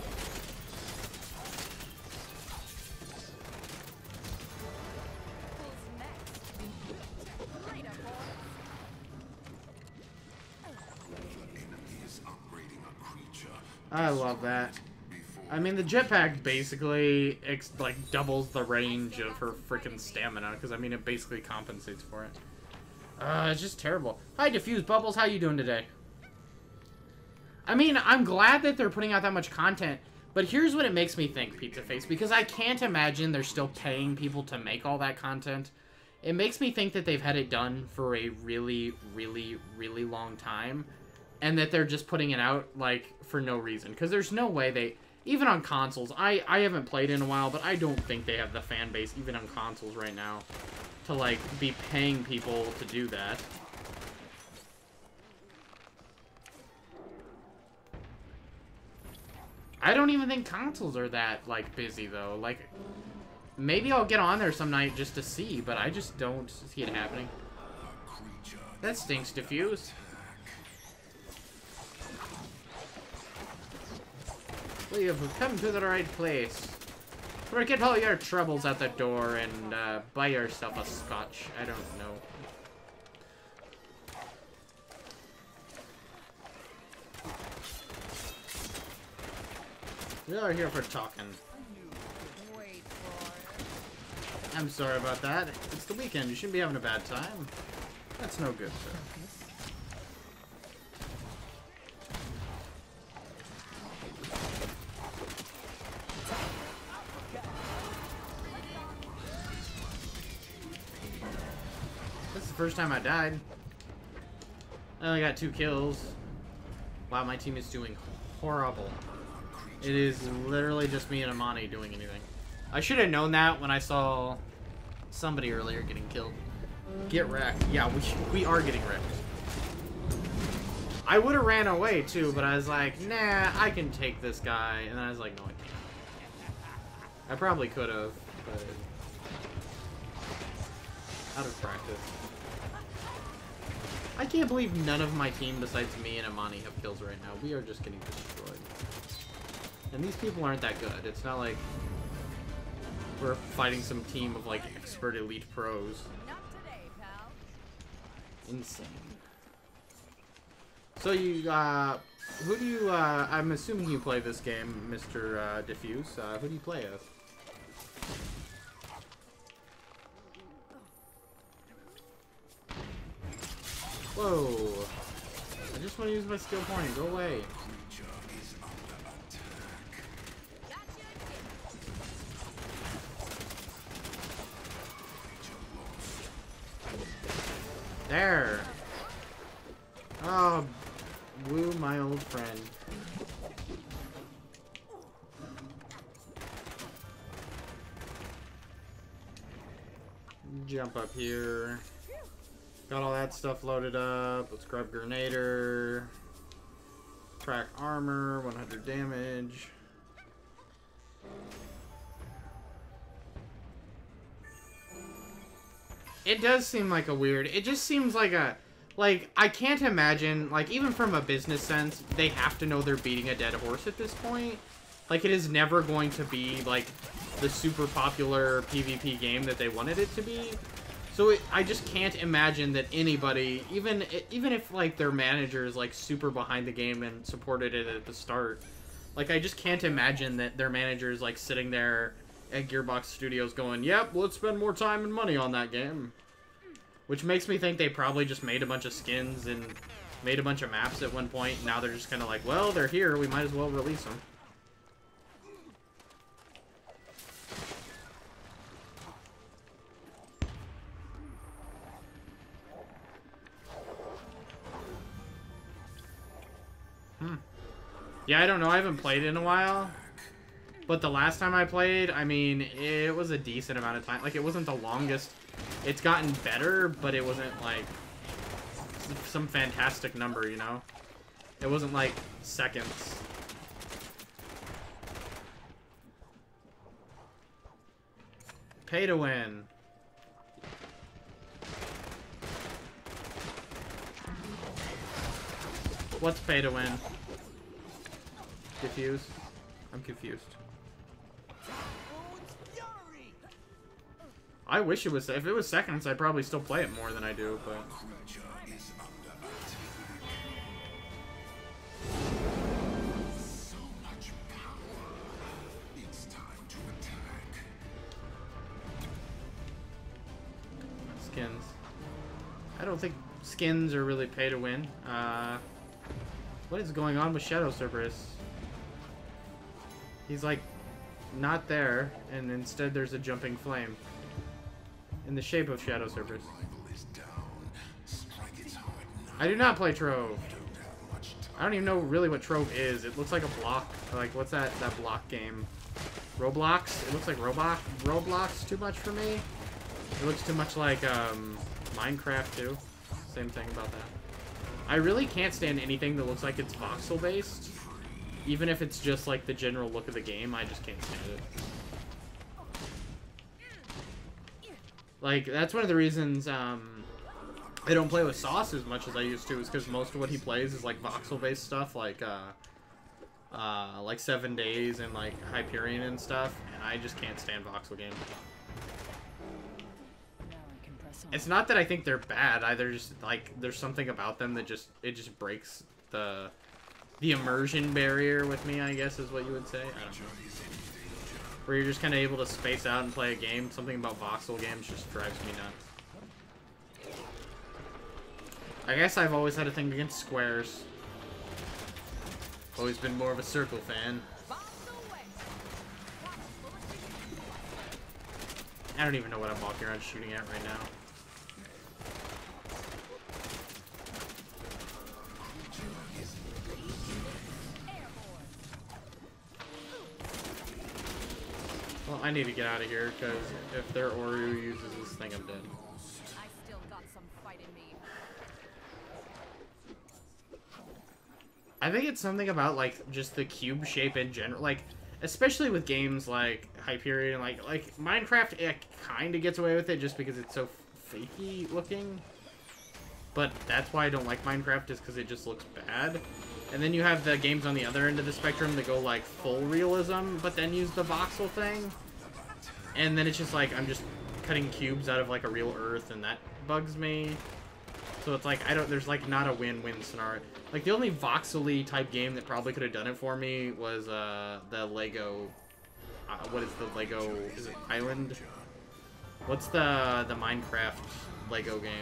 I love that. I mean, the jetpack basically, like, doubles the range of her freaking stamina, because, I mean, it basically compensates for it. It's just terrible. Hi, Diffuse Bubbles, how you doing today? I mean, I'm glad that they're putting out that much content, but here's what it makes me think, Pizza Face, because I can't imagine they're still paying people to make all that content. It makes me think that they've had it done for a really, really, really long time, and that they're just putting it out, like, for no reason. Because there's no way they... Even on consoles, I haven't played in a while, but I don't think they have the fan base, even on consoles right now, to, like, be paying people to do that. I don't even think consoles are that, like, busy, though. Like, maybe I'll get on there some night just to see, but I just don't see it happening. That stinks, Diffuse. Well, you've come to the right place. Forget all your troubles at the door and buy yourself a scotch. I don't know. We are here for talking. I'm sorry about that. It's the weekend. You shouldn't be having a bad time. That's no good, sir. First time I died. I only got 2 kills. Wow, my team is doing horrible. It is literally just me and Amani doing anything. I should have known that when I saw somebody earlier getting killed. Get wrecked. Yeah, we are getting wrecked. I would have ran away too, but I was like, nah, I can take this guy. And then I was like, no, I can't. I probably could have, but out of practice. I can't believe none of my team besides me and Amani have kills right now. We are just getting destroyed. And these people aren't that good. It's not like we're fighting some team of, like, expert elite pros. Not today, pal. Insane. So you, who do you, I'm assuming you play this game, Mr. Diffuse. Who do you play as? Whoa. I just want to use my skill point. Go away. There. Oh, woo, my old friend. Jump up here. Got all that stuff loaded up. Let's grab Grenader. Crack armor, 100 damage. It does seem like a weird... It just seems like a... Like, I can't imagine, like, even from a business sense, they have to know they're beating a dead horse at this point. Like, it is never going to be, like, the super popular PvP game that they wanted it to be. So I just can't imagine that anybody, even if like their manager is like super behind the game and supported it at the start, like I just can't imagine that their manager is like sitting there at Gearbox Studios going, "Yep, let's spend more time and money on that game." Which makes me think they probably just made a bunch of skins and made a bunch of maps at one point. Now they're just kind of like, well, they're here, we might as well release them. Yeah, I don't know. I haven't played in a while. But the last time I played, I mean, it was a decent amount of time. Like, it wasn't the longest. It's gotten better, but it wasn't, like, some fantastic number, you know? It wasn't, like, seconds. Pay to win. What's pay to win? Confused? I'm confused. I wish it was. If it was seconds, I'd probably still play it more than I do, but. Skins. I don't think skins are really pay to win. What is going on with Shadow Cerberus? He's like not there, and instead there's a jumping flame in the shape of Shadow Cerberus. I do not play Trove. I don't even know really what Trove is. It looks like a block. Like, what's that block game? Roblox? It looks like Roblox too much for me. It looks too much like Minecraft too. Same thing about that. I really can't stand anything that looks like it's voxel based. Even if it's just like the general look of the game, I just can't stand it. Like, that's one of the reasons I don't play with Sauce as much as I used to, is because most of what he plays is like voxel based stuff, like 7 Days and like Hyperion and stuff, and I just can't stand voxel games. It's not that I think they're bad either, just like there's something about them that just breaks the immersion barrier with me, I guess is what you would say. I don't know. Where you're just kind of able to space out and play a game. Something about voxel games just drives me nuts. I guess I've always had a thing against squares. Always been more of a circle fan. I don't even know what I'm walking around shooting at right now. Well, I need to get out of here, because if their Oryu uses this thing, I'm dead. I still got some fight in me. I think it's something about, like, just the cube shape in general. Like, especially with games like Hyperion, like Minecraft, it kind of gets away with it just because it's so fakey looking. But that's why I don't like Minecraft, is because it just looks bad. And then you have the games on the other end of the spectrum that go like full realism, but then use the voxel thing. And then it's just like, I'm just cutting cubes out of like a real earth, and that bugs me. So it's like, there's like not a win-win scenario. Like the only voxel-y type game that probably could have done it for me was the Lego, what is the Lego, is it Island? What's the Minecraft Lego game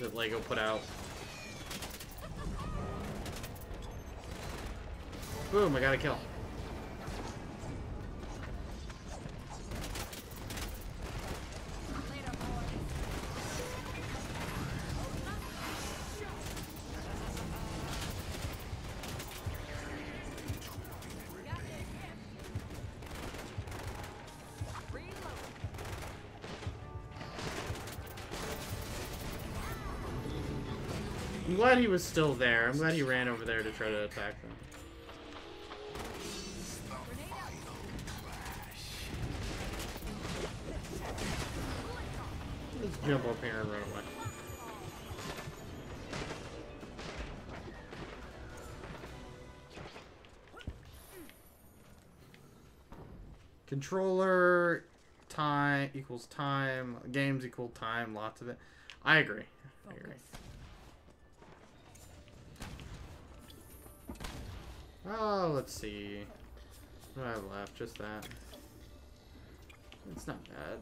that Lego put out? Boom, I got a kill. I'm glad he was still there. I'm glad he ran over there to try to attack them. Let's jump up here and run away. Controller time equals time. Games equal time. Lots of it. I agree. I agree. Oh, let's see. What do I have left? Just that. It's not bad.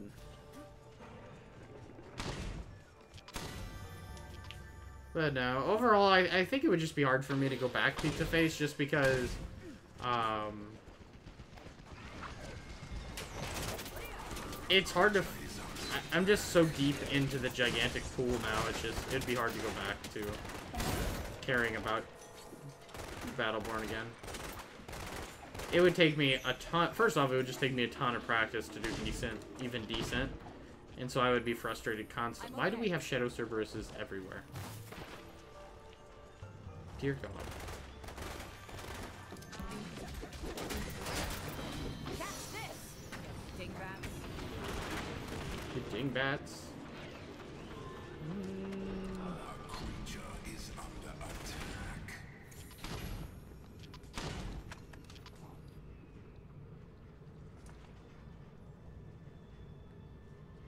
But no, overall, I think it would just be hard for me to go back to face just because, it's hard to, I'm just so deep into the gigantic pool now, it'd be hard to go back to caring about Battleborn again. It would take me a ton, first off, it would just take me a ton of practice to do decent, even decent, and so I would be frustrated constantly. Why do we have Shadow Cerberuses everywhere? Dear God. The dingbats. Our creature is under attack.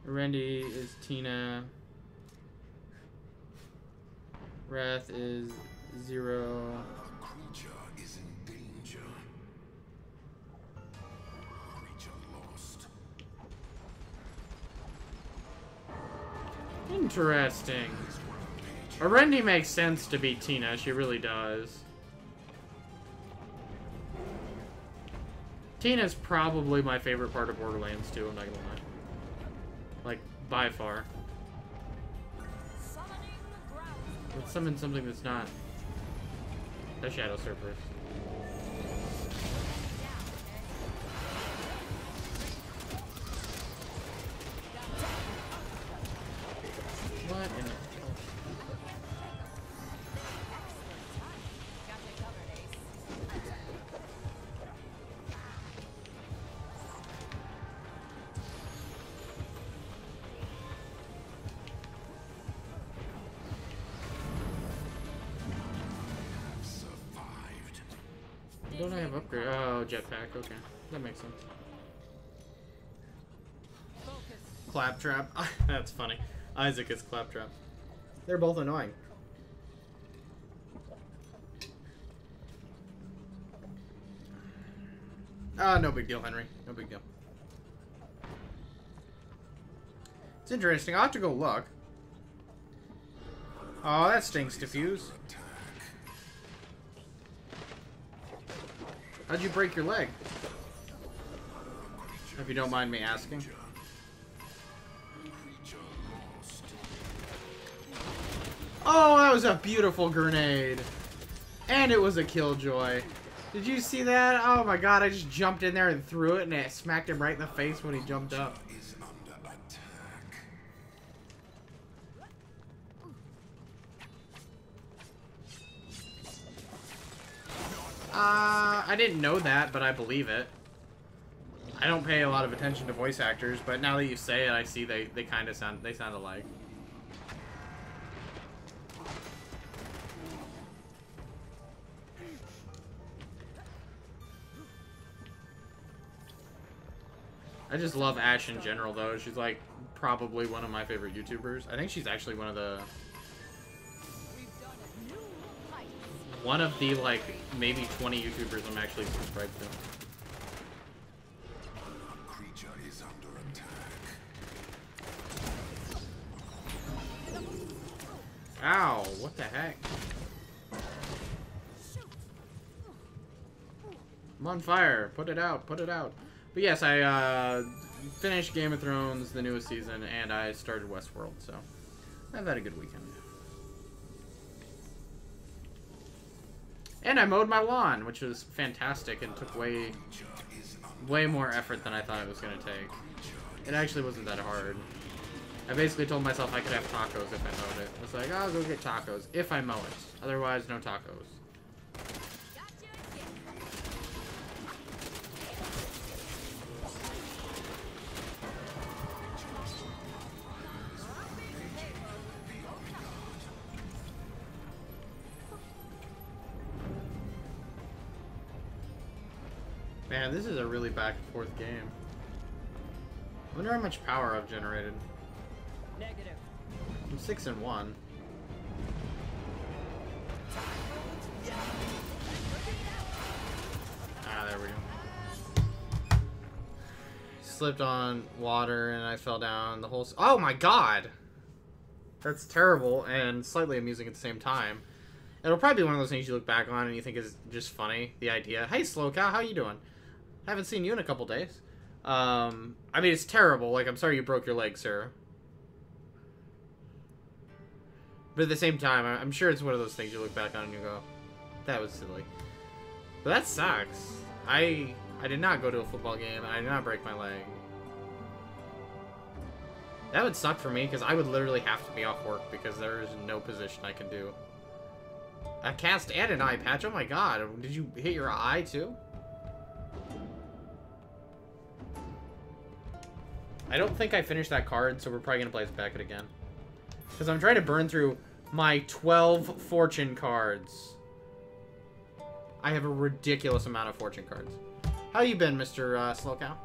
Randy is Tina. Wrath is 0. Our creature is in danger. Creature lost. Interesting. Arendi makes sense to be Tina. She really does. Tina's probably my favorite part of Borderlands 2, I'm not gonna lie. Like, by far. Let's summon something that's not the Shadow Cerberus. What in the... Don't I have upgrade? Oh, jetpack. Okay, that makes sense. Claptrap. That's funny. Isaac is Claptrap. They're both annoying. No big deal, Henry. No big deal. It's interesting. I'll have to go look. Oh, that stinks, Diffuse. How'd you break your leg? If you don't mind me asking. Oh, that was a beautiful grenade. And it was a killjoy. Did you see that? Oh my god, I just jumped in there and threw it and it smacked him right in the face when he jumped up. I didn't know that, but I believe it. I don't pay a lot of attention to voice actors, but now that you say it, I see they kind of sound alike. I just love Ash in general, though. She's like probably one of my favorite YouTubers. I think she's actually one of the like maybe 20 YouTubers I'm actually subscribed to. Creature is under attack. Ow, what the heck? I'm on fire. Put it out, put it out. But yes, I finished Game of Thrones, the newest season, and I started Westworld, so I've had a good weekend. And I mowed my lawn, which was fantastic and took way more effort than I thought it was going to take. It actually wasn't that hard. I basically told myself I could have tacos if I mowed it. It's like, I'll go get tacos if I mow it. Otherwise, no tacos. Man, this is a really back and forth game. I wonder how much power I've generated. Negative. I'm 6 and 1. Ah, there we go. Slipped on water and I fell down the whole... Oh my god! That's terrible and slightly amusing at the same time. It'll probably be one of those things you look back on and you think is just funny. The idea. Hey, Slow Cow, how you doing? Haven't seen you in a couple days. I mean, it's terrible. Like, I'm sorry you broke your leg, sir. But at the same time, I'm sure it's one of those things you look back on and you go, that was silly. But that sucks. I did not go to a football game and I did not break my leg. That would suck for me because I would literally have to be off work because there is no position I can do. A cast and an eye patch? Oh my god. Did you hit your eye too? I don't think I finished that card, so we're probably going to play as Beckett again. Because I'm trying to burn through my 12 fortune cards. I have a ridiculous amount of fortune cards. How you been, Mr. Slowcow?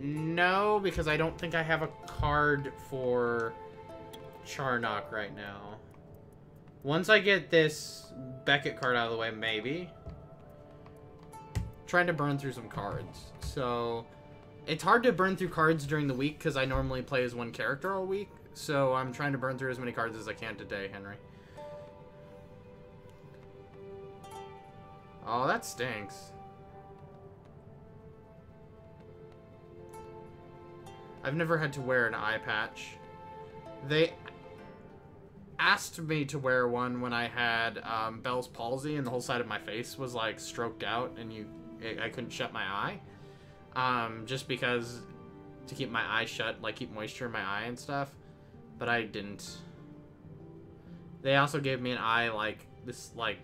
No, because I don't think I have a card for Charnok right now. Once I get this Beckett card out of the way, maybe. Trying to burn through some cards. So, it's hard to burn through cards during the week because I normally play as one character all week. So, I'm trying to burn through as many cards as I can today, Henry. Oh, that stinks. I've never had to wear an eye patch. They asked me to wear one when I had Bell's palsy and the whole side of my face was like stroked out and I couldn't shut my eye. Just because to keep my eye shut, like keep moisture in my eye and stuff. But I didn't. They also gave me an eye like this, like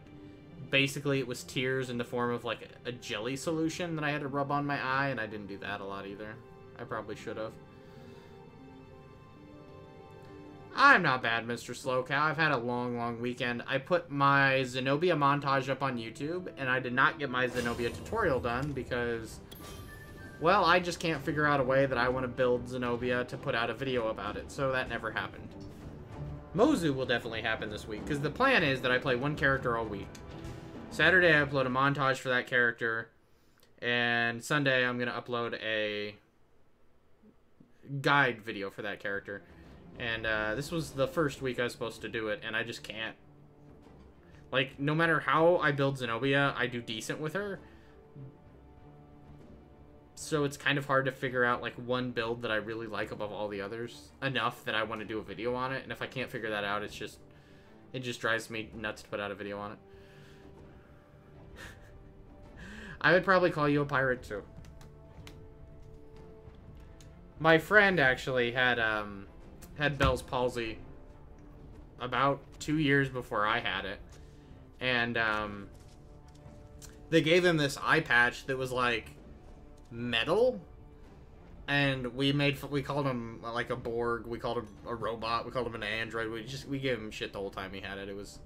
basically it was tears in the form of like a jelly solution that I had to rub on my eye, and I didn't do that a lot either. I probably should have. I'm not bad, Mr. Slowcow. I've had a long weekend. I put my Xenobia montage up on YouTube, and I did not get my Xenobia tutorial done because, well, I just can't figure out a way that I want to build Xenobia to put out a video about it, so that never happened. Mozu will definitely happen this week, because the plan is that I play one character all week. Saturday, I upload a montage for that character, and Sunday, I'm going to upload a guide video for that character. And this was the first week I was supposed to do it, and I just can't. Like, no matter how I build Xenobia, I do decent with her. So it's kind of hard to figure out, like, one build that I really like above all the others. Enough that I want to do a video on it, and if I can't figure that out, it just drives me nuts to put out a video on it. I would probably call you a pirate, too. My friend, actually, had Bell's palsy about 2 years before I had it. And, they gave him this eye patch that was, like, metal. And we called him, like, a Borg. We called him a robot. We called him an android. We gave him shit the whole time he had it. It was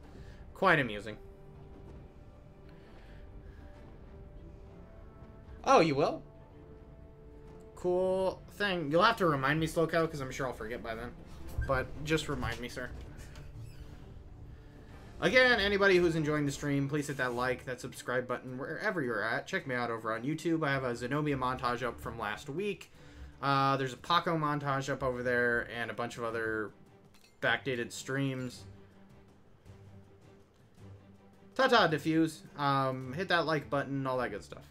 quite amusing. Oh, you will? Cool thing. You'll have to remind me, Slowcow, because I'm sure I'll forget by then. But just remind me, sir. Again, anybody who's enjoying the stream, please hit that like, that subscribe button, wherever you're at. Check me out over on YouTube. I have a Xenobia montage up from last week. There's a Paco montage up over there, and a bunch of other backdated streams. Ta-ta, Diffuse. Hit that like button, all that good stuff.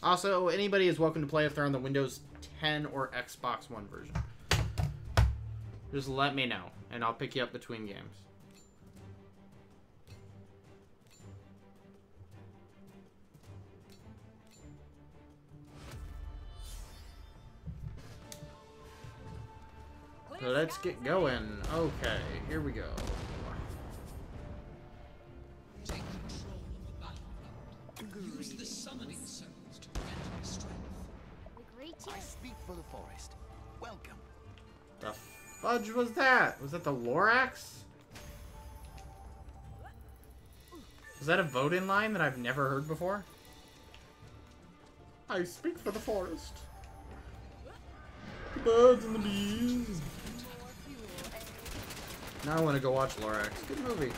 Also, anybody is welcome to play if they're on the Windows 10 or Xbox One version. Just let me know, and I'll pick you up between games. So let's get going. Okay, here we go. Take control of the battlefield. Use the summoning souls to grant me strength. I speak for the forest. Welcome. The fudge was that? Was that the Lorax? Was that a vote-in line that I've never heard before? I speak for the forest. The birds and the bees. Now I want to go watch Lorax. Good movie.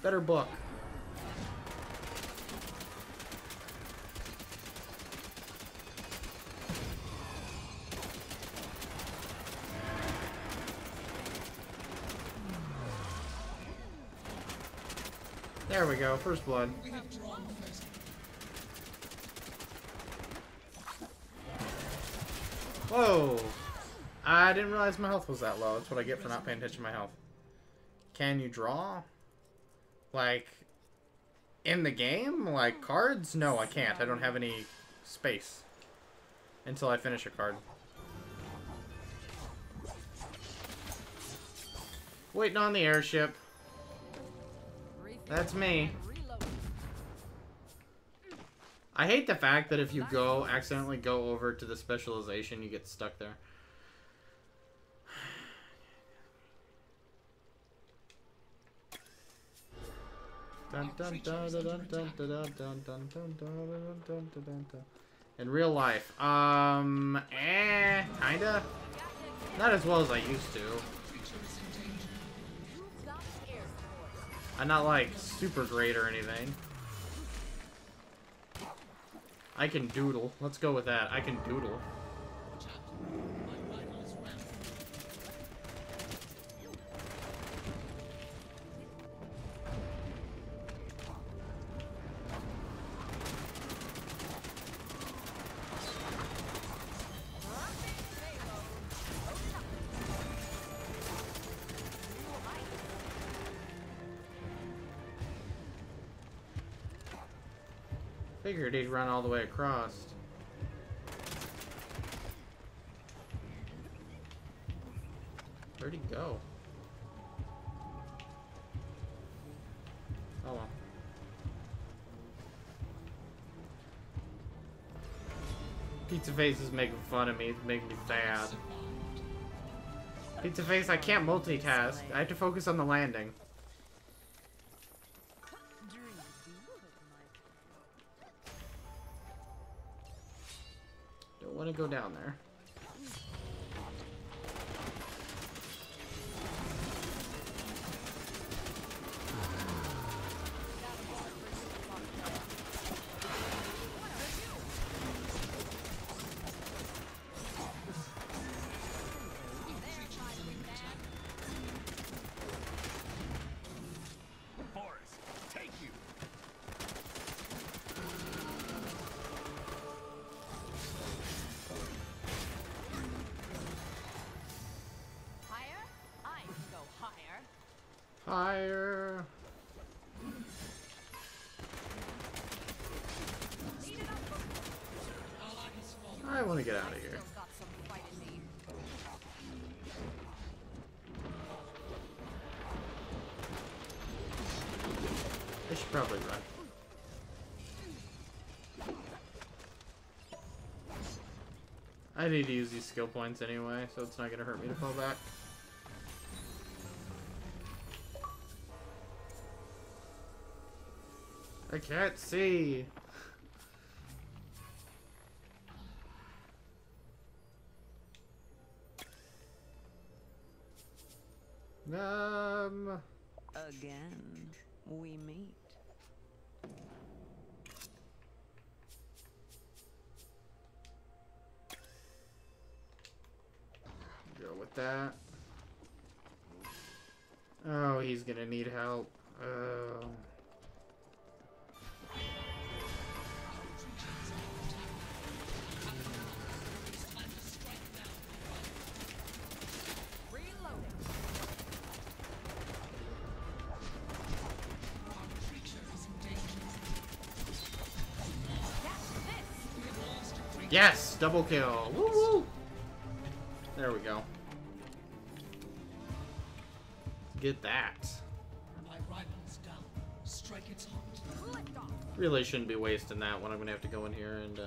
Better book. There we go. First blood. Whoa! I didn't realize my health was that low. That's what I get for not paying attention to my health. Can you draw? Like, in the game? Like, cards? No, I can't. I don't have any space until I finish a card. Waiting on the airship. That's me. I hate the fact that if you accidentally go over to the specialization, you get stuck there. In real life, kinda. Not as well as I used to. I'm not like super great or anything. I can doodle. Let's go with that. I can doodle. Figured he'd run all the way across. Where'd he go? Oh well. Pizza Face is making fun of me. It's making me sad. Pizza Face, I can't multitask. I have to focus on the landing. Don't want to go down there. Higher. I want to get out of here. I should probably run. I need to use these skill points anyway, so it's not going to hurt me to fall back. I can't see. Again, we meet. Go with that. Oh, he's gonna need help. Oh. Yes! Double kill! Woo woo! There we go. Get that. Really shouldn't be wasting that one. I'm gonna have to go in here and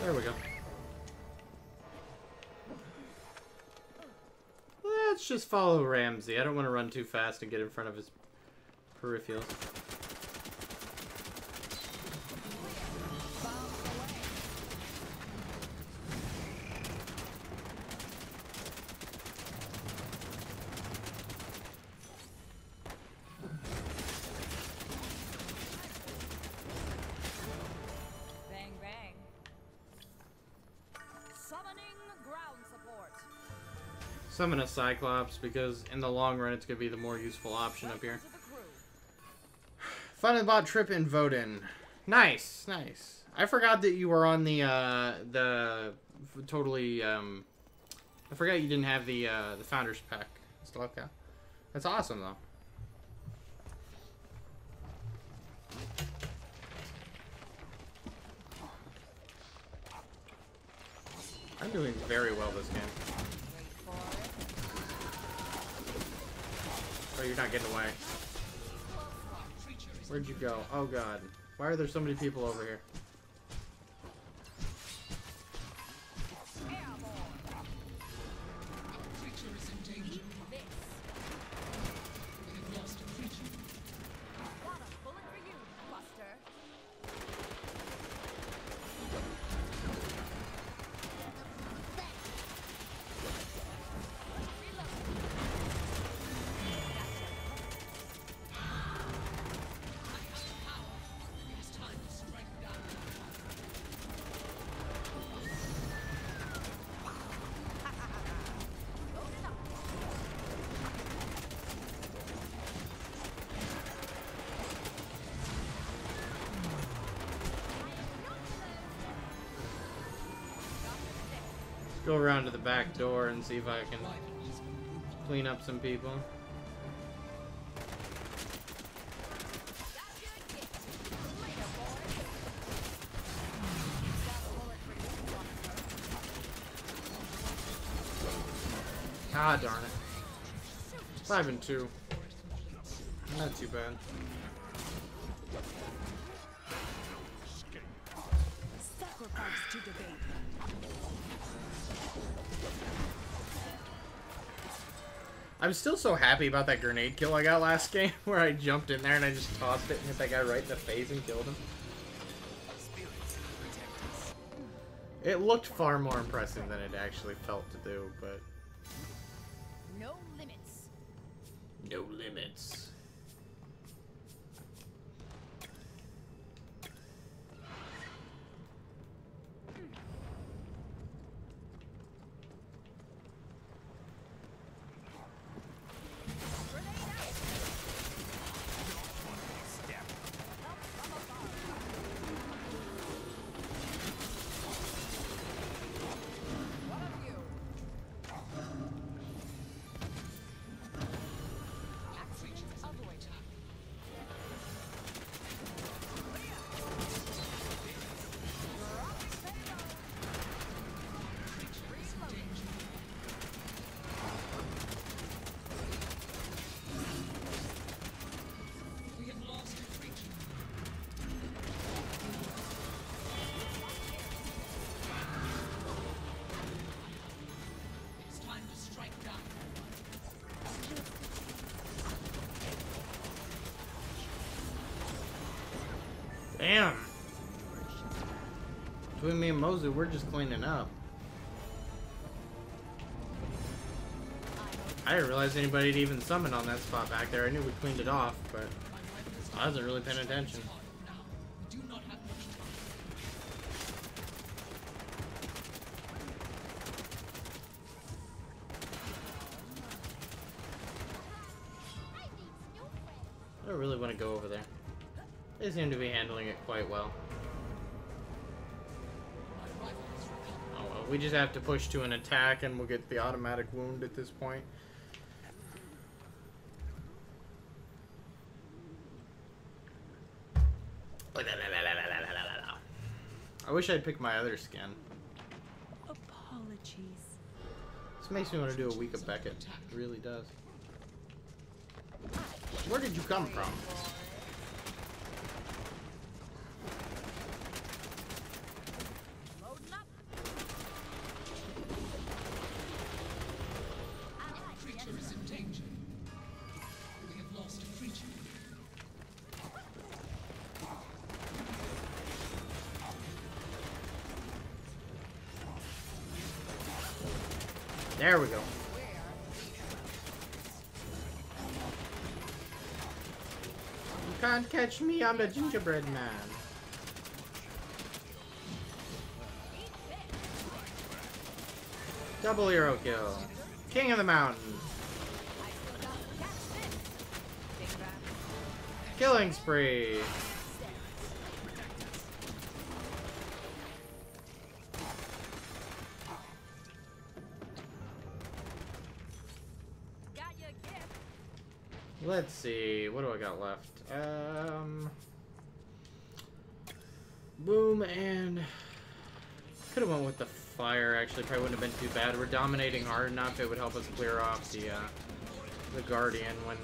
There we go. Let's just follow Ramsey. I don't want to run too fast and get in front of his peripherals. Bang bang. Summoning ground support. Summon a Cyclops because in the long run it's going to be the more useful option up here. Fun and bot trip and vote in. Nice, nice. I forgot that you were on the totally I forgot you didn't have the founders pack. Still okay. That's awesome though. I'm doing very well this game. Oh, you're not getting away. Where'd you go? Oh god. Why are there so many people over here? Go around to the back door and see if I can clean up some people. Ah, darn it. 5 and 2. Not too bad. Sacrifice to debate. I'm still so happy about that grenade kill I got last game, where I jumped in there and I just tossed it and hit that guy right in the face and killed him. It looked far more impressive than it actually felt to do, but... No limits. No limits. Damn. Between me and Mozu, we're just cleaning up. I didn't realize anybody had even summoned on that spot back there. I knew we cleaned it off, but I wasn't really paying attention. I don't really want to go over there. They seem to be handling it quite well. Oh well, we just have to push to an attack and we'll get the automatic wound at this point. I wish I'd picked my other skin. Apologies. This makes me want to do a week of Beckett. It really does. Where did you come from? Loading up. There we go. You can't catch me, I'm the gingerbread man. Double hero kill. King of the mountain. Killing spree. Let's see, what do I got left? Boom, and could have went with the fire. Actually, probably wouldn't have been too bad. We're dominating hard enough; it would help us clear off the guardian when.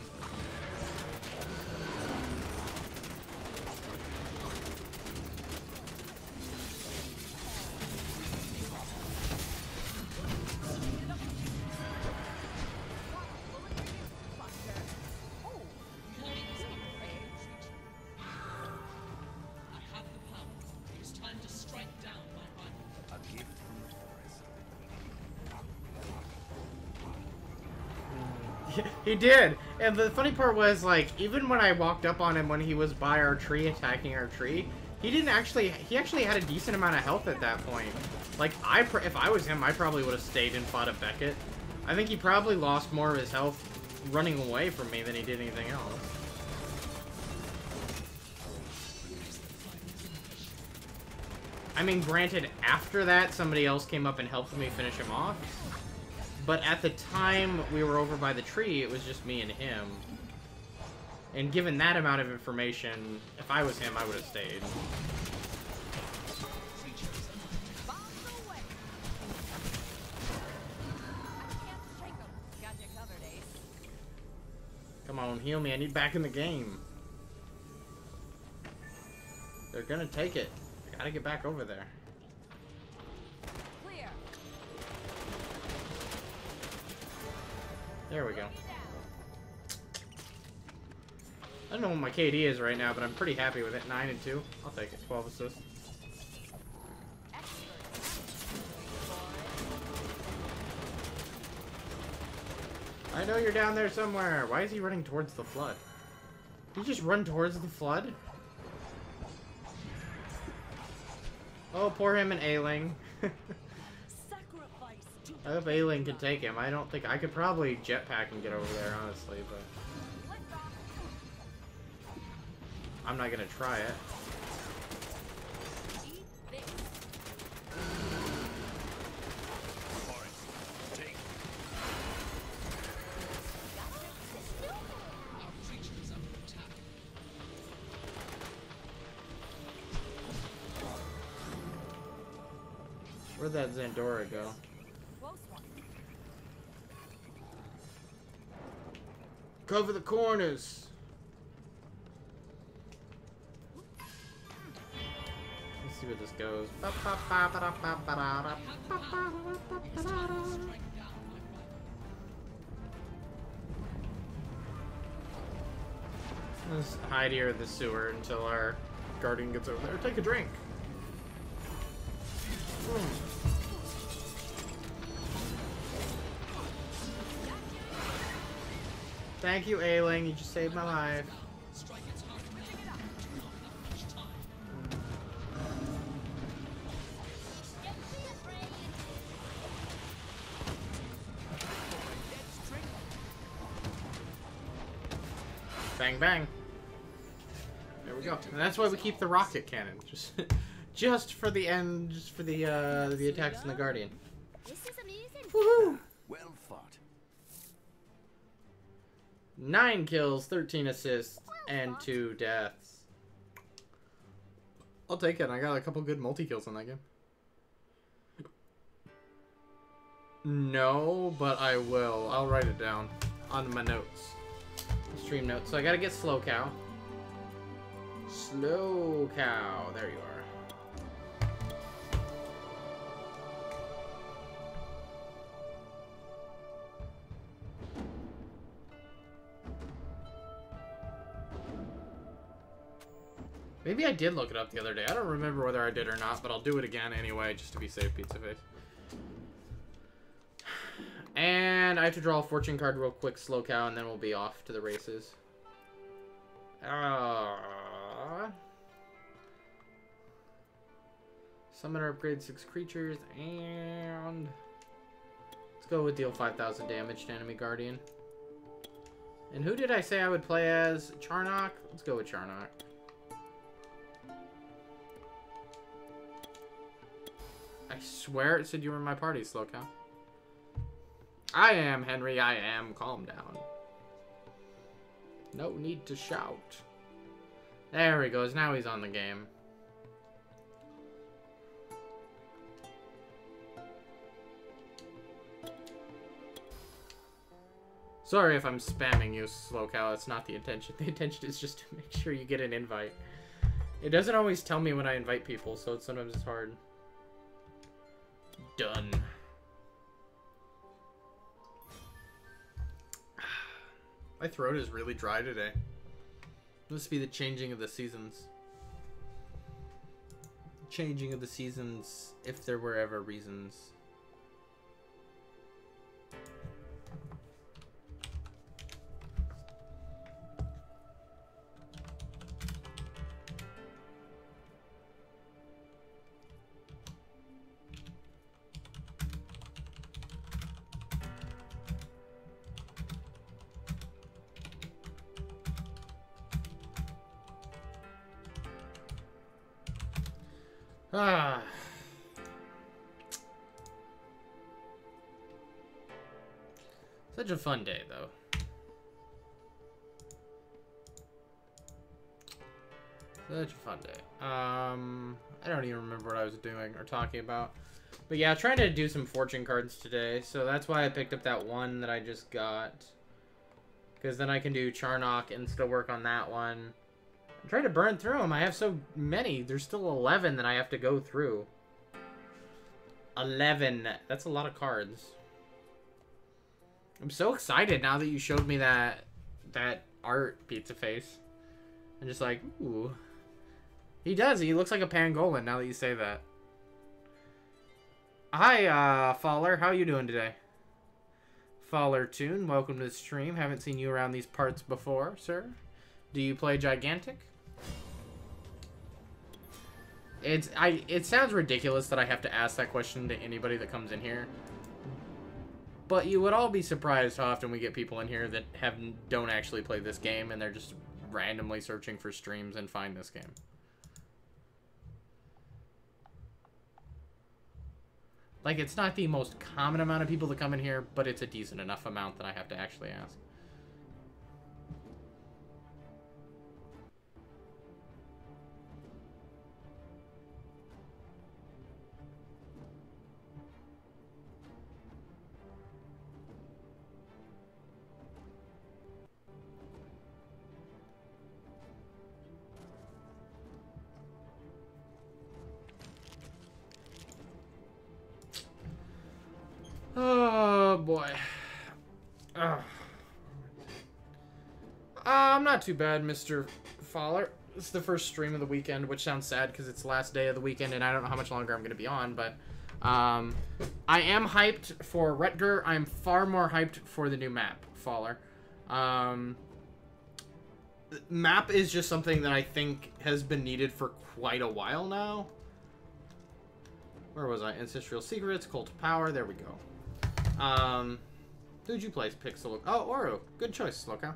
He did, and the funny part was, like, even when I walked up on him when he was by our tree, attacking our tree, he actually had a decent amount of health at that point. Like, if I was him, I probably would have stayed and fought a Beckett. I think he probably lost more of his health running away from me than he did anything else. I mean, granted, after that, somebody else came up and helped me finish him off. But at the time we were over by the tree, it was just me and him. And given that amount of information, if I was him, I would have stayed. Come on, heal me. I need back in the game. They're gonna take it. I gotta get back over there. There we go. I don't know what my KD is right now, but I'm pretty happy with it. 9 and 2. I'll take it. 12 assists. I know you're down there somewhere. Why is he running towards the flood? Did he just run towards the flood? Oh, poor him and Ailing. I hope Ailing can take him. I don't think I could probably jetpack and get over there, honestly, but I'm not gonna try it. Where'd that Zandora go? Cover the corners. Let's see where this goes. Let's hide here in the sewer until our guardian gets over there. Take a drink. Thank you, Ailing. You just saved my life. Bang, bang. There we go. And that's why we keep the rocket cannon. Just for the end, just for the attacks in the Guardian. This is amusing. Woohoo! Well fought. 9 kills, 13 assists, and 2 deaths. I'll take it. I got a couple good multi-kills in that game. No, but I will. I'll write it down on my notes. Stream notes. So I gotta get Slow Cow. Slow Cow. There you are. Maybe I did look it up the other day. I don't remember whether I did or not, but I'll do it again anyway, just to be safe, Pizza Face. And I have to draw a fortune card real quick, Slow Cow, and then we'll be off to the races. Summoner upgrade 6 creatures, and let's go with deal 5,000 damage to enemy guardian. And who did I say I would play as? Charnok? Let's go with Charnok. I swear it said you were in my party, Slowcow. I am, Henry, I am. Calm down. No need to shout. There he goes. Now he's on the game. Sorry if I'm spamming you, Slowcow. That's not the intention. The intention is just to make sure you get an invite. It doesn't always tell me when I invite people, so sometimes it's hard. Done. My throat is really dry today. Must be the changing of the seasons. Changing of the seasons, if there were ever reasons. Ah. Such a fun day, though. Such a fun day. I don't even remember what I was doing or talking about. But yeah, trying to do some fortune cards today. So that's why I picked up that one that I just got. Because then I can do Charnok and still work on that one. I'm trying to burn through them. I have so many. There's still 11 that I have to go through. 11. That's a lot of cards. I'm so excited now that you showed me that art Pizza Face. I'm just like, ooh. He does. He looks like a pangolin now that you say that. Hi, Faller. How you doing today? Faller Toon, welcome to the stream. Haven't seen you around these parts before, sir. Do you play Gigantic? It sounds ridiculous that I have to ask that question to anybody that comes in here. But you would all be surprised how often we get people in here that don't actually play this game and they're just randomly searching for streams and find this game. Like, it's not the most common amount of people that come in here, but it's a decent enough amount that I have to actually ask. Oh, boy. Oh. I'm not too bad, Mr. Faller. It's the first stream of the weekend, which sounds sad because it's the last day of the weekend and I don't know how much longer I'm going to be on, but I am hyped for Rutger. I'm far more hyped for the new map, Faller. Map is just something that I think has been needed for quite a while now. Where was I? Ancestral Secrets, Cult of Power, there we go. Who'd you play? Pixel. Oh, Oro. Good choice, Slowcow.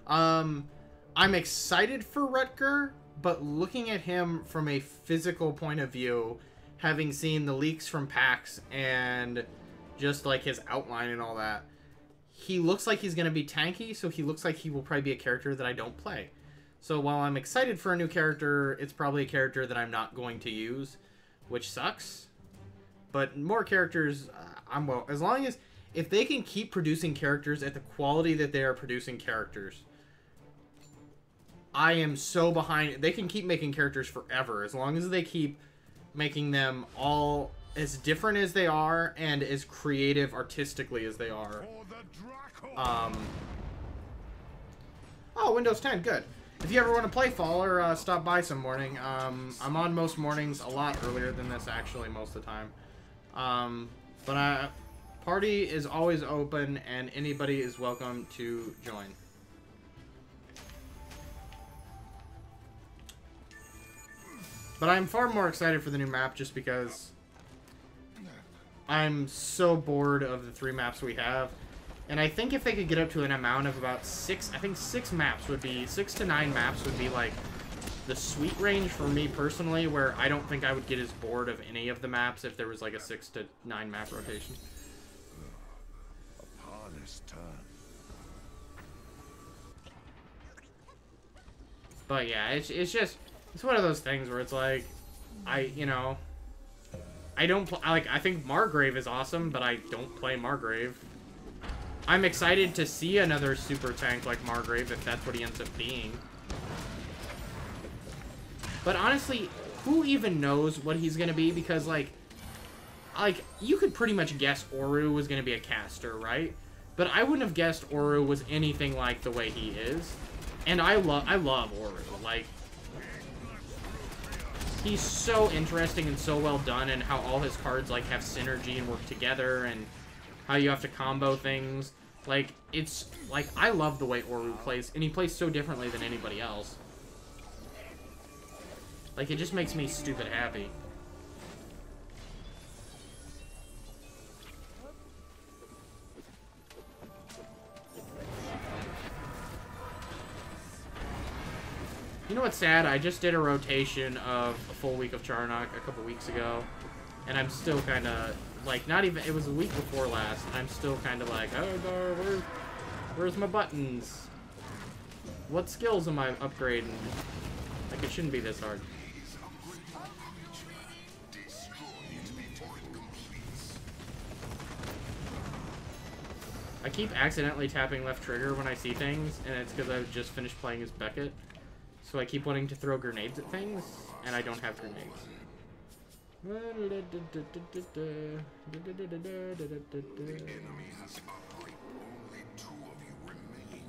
I'm excited for Rutger, but looking at him from a physical point of view, having seen the leaks from PAX and just like his outline and all that, he looks like he's going to be tanky, so he looks like he will probably be a character that I don't play. So while I'm excited for a new character, it's probably a character that I'm not going to use, which sucks. But more characters, I'm well. As long as, if they can keep producing characters at the quality that they are producing characters, I am so behind. They can keep making characters forever. As long as they keep making them all as different as they are and as creative artistically as they are. Oh, Windows 10, good. If you ever want to play Faller, stop by some morning. I'm on most mornings a lot earlier than this, actually, most of the time. But Party is always open, and anybody is welcome to join. But I'm far more excited for the new map just because I'm so bored of the 3 maps we have. And I think if they could get up to an amount of about 6, I think 6 maps would be, 6 to 9 maps would be like the sweet range for me personally, where I don't think I would get as bored of any of the maps if there was like a 6 to 9 map rotation. Upon his turn. But yeah, it's just, it's one of those things where it's like, I don't like, I think Margrave is awesome, but I don't play Margrave. I'm excited to see another super tank like Margrave if that's what he ends up being. But honestly, who even knows what he's gonna be? Because like you could pretty much guess Oru was gonna be a caster, right? But I wouldn't have guessed Oru was anything like the way he is. And I love Oru. Like, he's so interesting and so well done, and how all his cards like have synergy and work together, and how you have to combo things. Like, it's like, I love the way Oru plays, and he plays so differently than anybody else. Like, it just makes me stupid happy. You know what's sad? I just did a rotation of a full week of Charnok a couple weeks ago, and I'm still kind of, like, not even, it was a week before last, and I'm still kind of like, oh, no, where's my buttons? What skills am I upgrading? Like, it shouldn't be this hard. I keep accidentally tapping left trigger when I see things, and it's because I've just finished playing as Beckett. So I keep wanting to throw grenades at things, and I don't have grenades. The enemy has upgraded. Only 2 of you remain.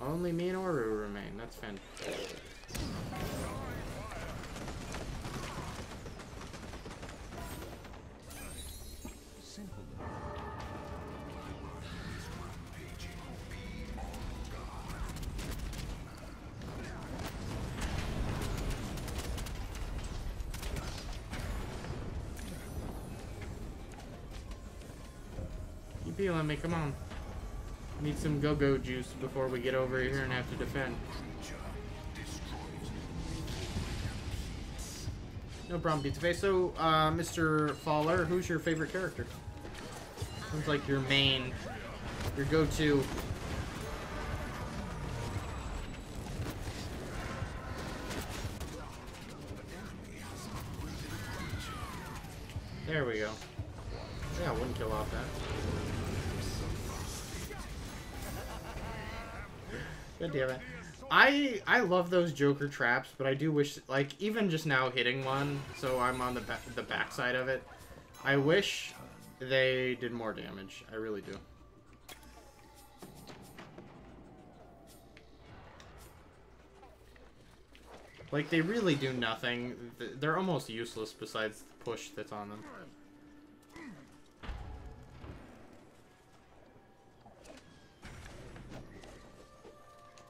Only me and Oru remain. That's fantastic. Simple. Keep healing me, come on. Need some go-go juice before we get over here and have to defend. No problem, Pizza Face. So, Mr. Faller, who's your favorite character? Sounds like your main, your go-to. There we go. Yeah, I wouldn't kill off that. God damn it. I love those Joker traps, but I do wish, like, even just now hitting one, so I'm on the backside of it, I wish they did more damage. I really do. Like, they really do nothing. They're almost useless besides the push that's on them.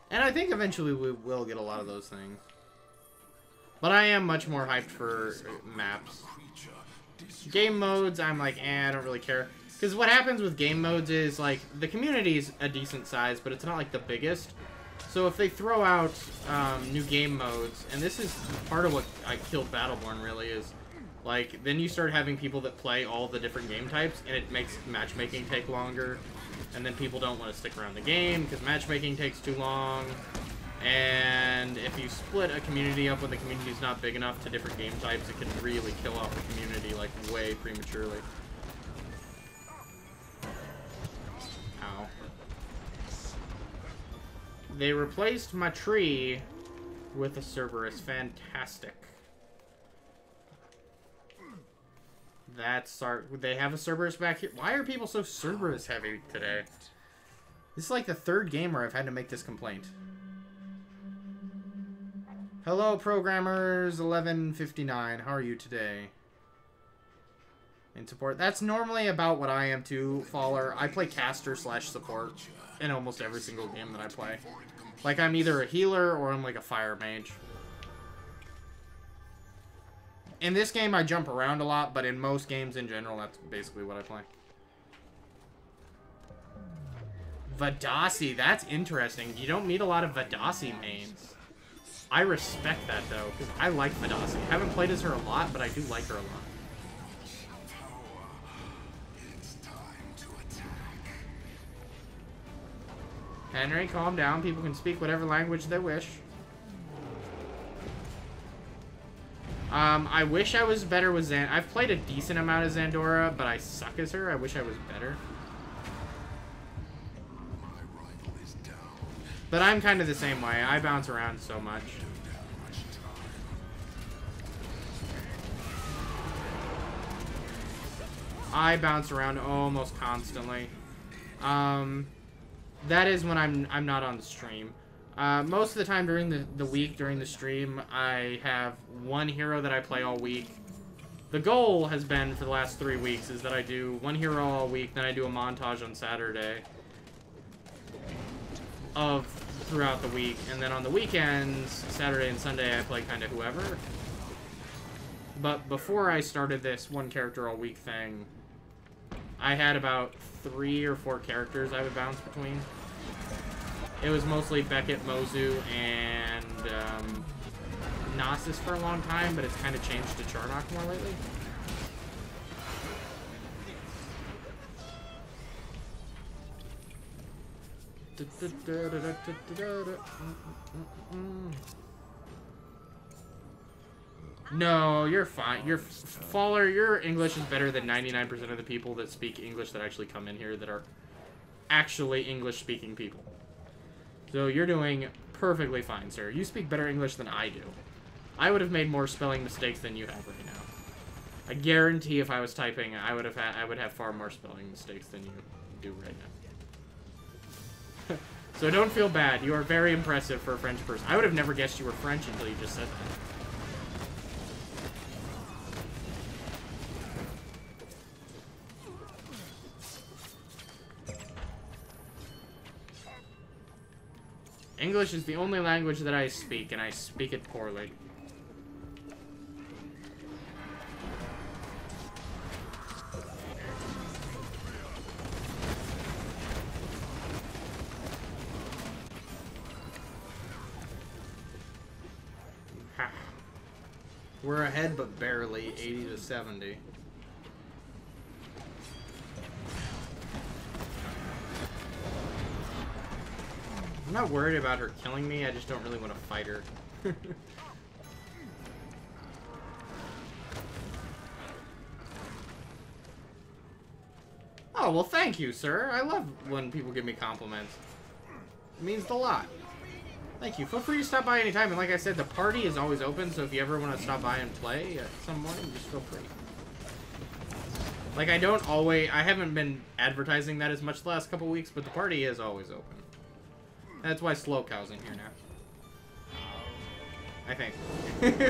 And I think eventually we will get a lot of those things. But I am much more hyped for maps. Game modes, I'm like, I don't really care. Because what happens with game modes is, like, the community's a decent size, but it's not, like, the biggest. So if they throw out new game modes, and this is part of what I killed Battleborn, really, is, like, then you start having people that play all the different game types, and it makes matchmaking take longer. And then people don't want to stick around the game because matchmaking takes too long. And if you split a community up when the community's not big enough to different game types, it can really kill off the community, like, way prematurely. Ow. They replaced my tree with a Cerberus. Fantastic. That's our... They have a Cerberus back here. Why are people so Cerberus heavy today? This is like the 3rd game where I've had to make this complaint. Hello, programmers. 1159. How are you today? in support. That's normally about what I am too, Faller. I play caster / support in almost every single game that I play. Like, I'm either a healer or I'm like a fire mage. In this game, I jump around a lot, but in most games in general, that's basically what I play. Vadasi, that's interesting. You don't meet a lot of Vadasi mains. I respect that, though, because I like Vadasi. I haven't played as her a lot, but I do like her a lot. Henry, calm down. People can speak whatever language they wish. I wish I was better with Zan. I've played a decent amount of Zandora, but I suck as her. I wish I was better. But I'm kind of the same way. I bounce around so much. I bounce around almost constantly. That is when I'm not on the stream. Most of the time during the week, during the stream, I have one hero that I play all week. The goal has been, for the last 3 weeks, is that I do one hero all week, then I do a montage on Saturday of throughout the week, and then on the weekends, Saturday and Sunday, I play kind of whoever. But before I started this one character all week thing, I had about 3 or 4 characters I would bounce between. It was mostly Beckett, Mozu, and Knossos for a long time, but it's kind of changed to Charnok more lately. No, you're fine. You're Faller. Your English is better than 99% of the people that speak English that actually come in here that are actually English-speaking people. So you're doing perfectly fine, sir. You speak better English than I do. I would have made more spelling mistakes than you have right now. I guarantee if I was typing, I would have far more spelling mistakes than you do right now. So don't feel bad. You are very impressive for a French person. I would have never guessed you were French until you just said that. English is the only language that I speak, and I speak it poorly. We're ahead, but barely, 80 to 70. I'm not worried about her killing me, I just don't really want to fight her. Oh, well thank you, sir. I love when people give me compliments. It means a lot. Thank you. Feel free to stop by anytime, and like I said, the party is always open, so if you ever want to stop by and play at some point, just feel free. Like, I haven't been advertising that as much the last couple weeks, but the party is always open. That's why Slow Cow's in here now. I think.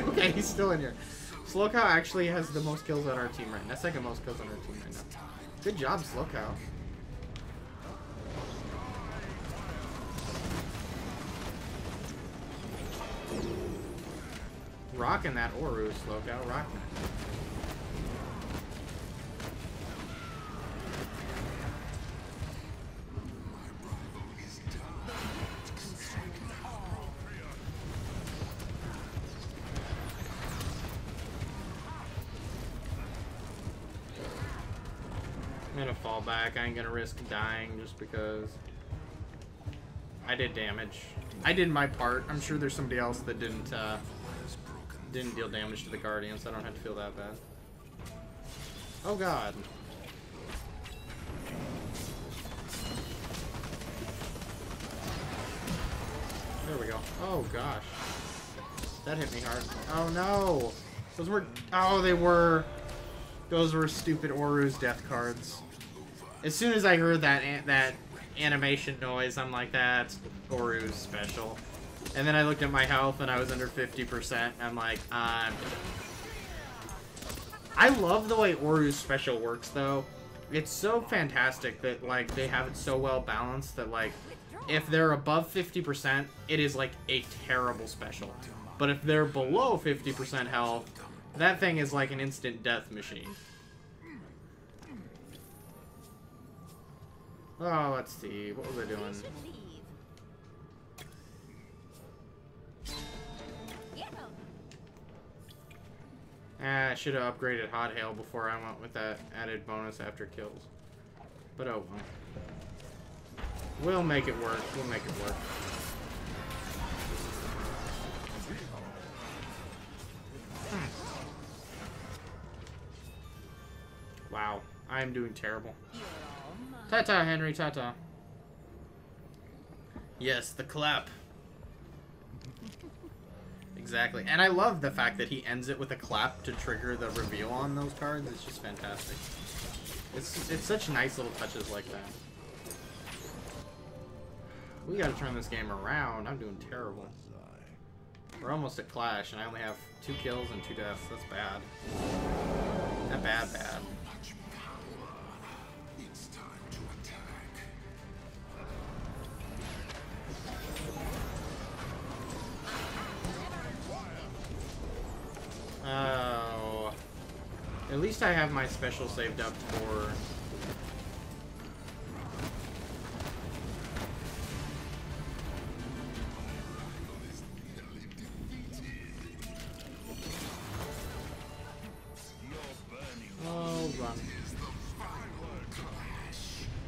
Okay, he's still in here. Slow Cow actually has the most kills on our team right now. Second most kills on our team right now. Good job, Slow Cow. Rocking that Oru, Slow Cow. Rocking it. I'm gonna fall back. I ain't gonna risk dying just because I did damage. I did my part. I'm sure there's somebody else that didn't deal damage to the Guardian, so I don't have to feel that bad. Oh god. There we go. Oh gosh. That hit me hard. Oh no! Those were... Oh, they were... Those were stupid Oru's death cards. As soon as I heard that animation noise, I'm like, that's Oru's special. And then I looked at my health and I was under 50%. I'm like, I'm dead. I love the way Oru's special works, though. It's so fantastic that, like, they have it so well balanced that, like, if they're above 50%, it is, like, a terrible special. But if they're below 50% health, that thing is like an instant death machine. Oh, let's see. What was I doing? I should have upgraded Hot Hail before I went with that added bonus after kills. But oh well. We'll make it work. We'll make it work. Wow. I'm doing terrible. Ta-ta, Henry, ta-ta. Yes, the clap. Exactly. And I love the fact that he ends it with a clap to trigger the reveal on those cards. It's just fantastic. It's such nice little touches like that. We gotta turn this game around. I'm doing terrible. We're almost at Clash, and I only have 2 kills and 2 deaths. That's bad. Not bad, bad. It's time to attack. Oh. At least I have my special saved up for... Oh, run.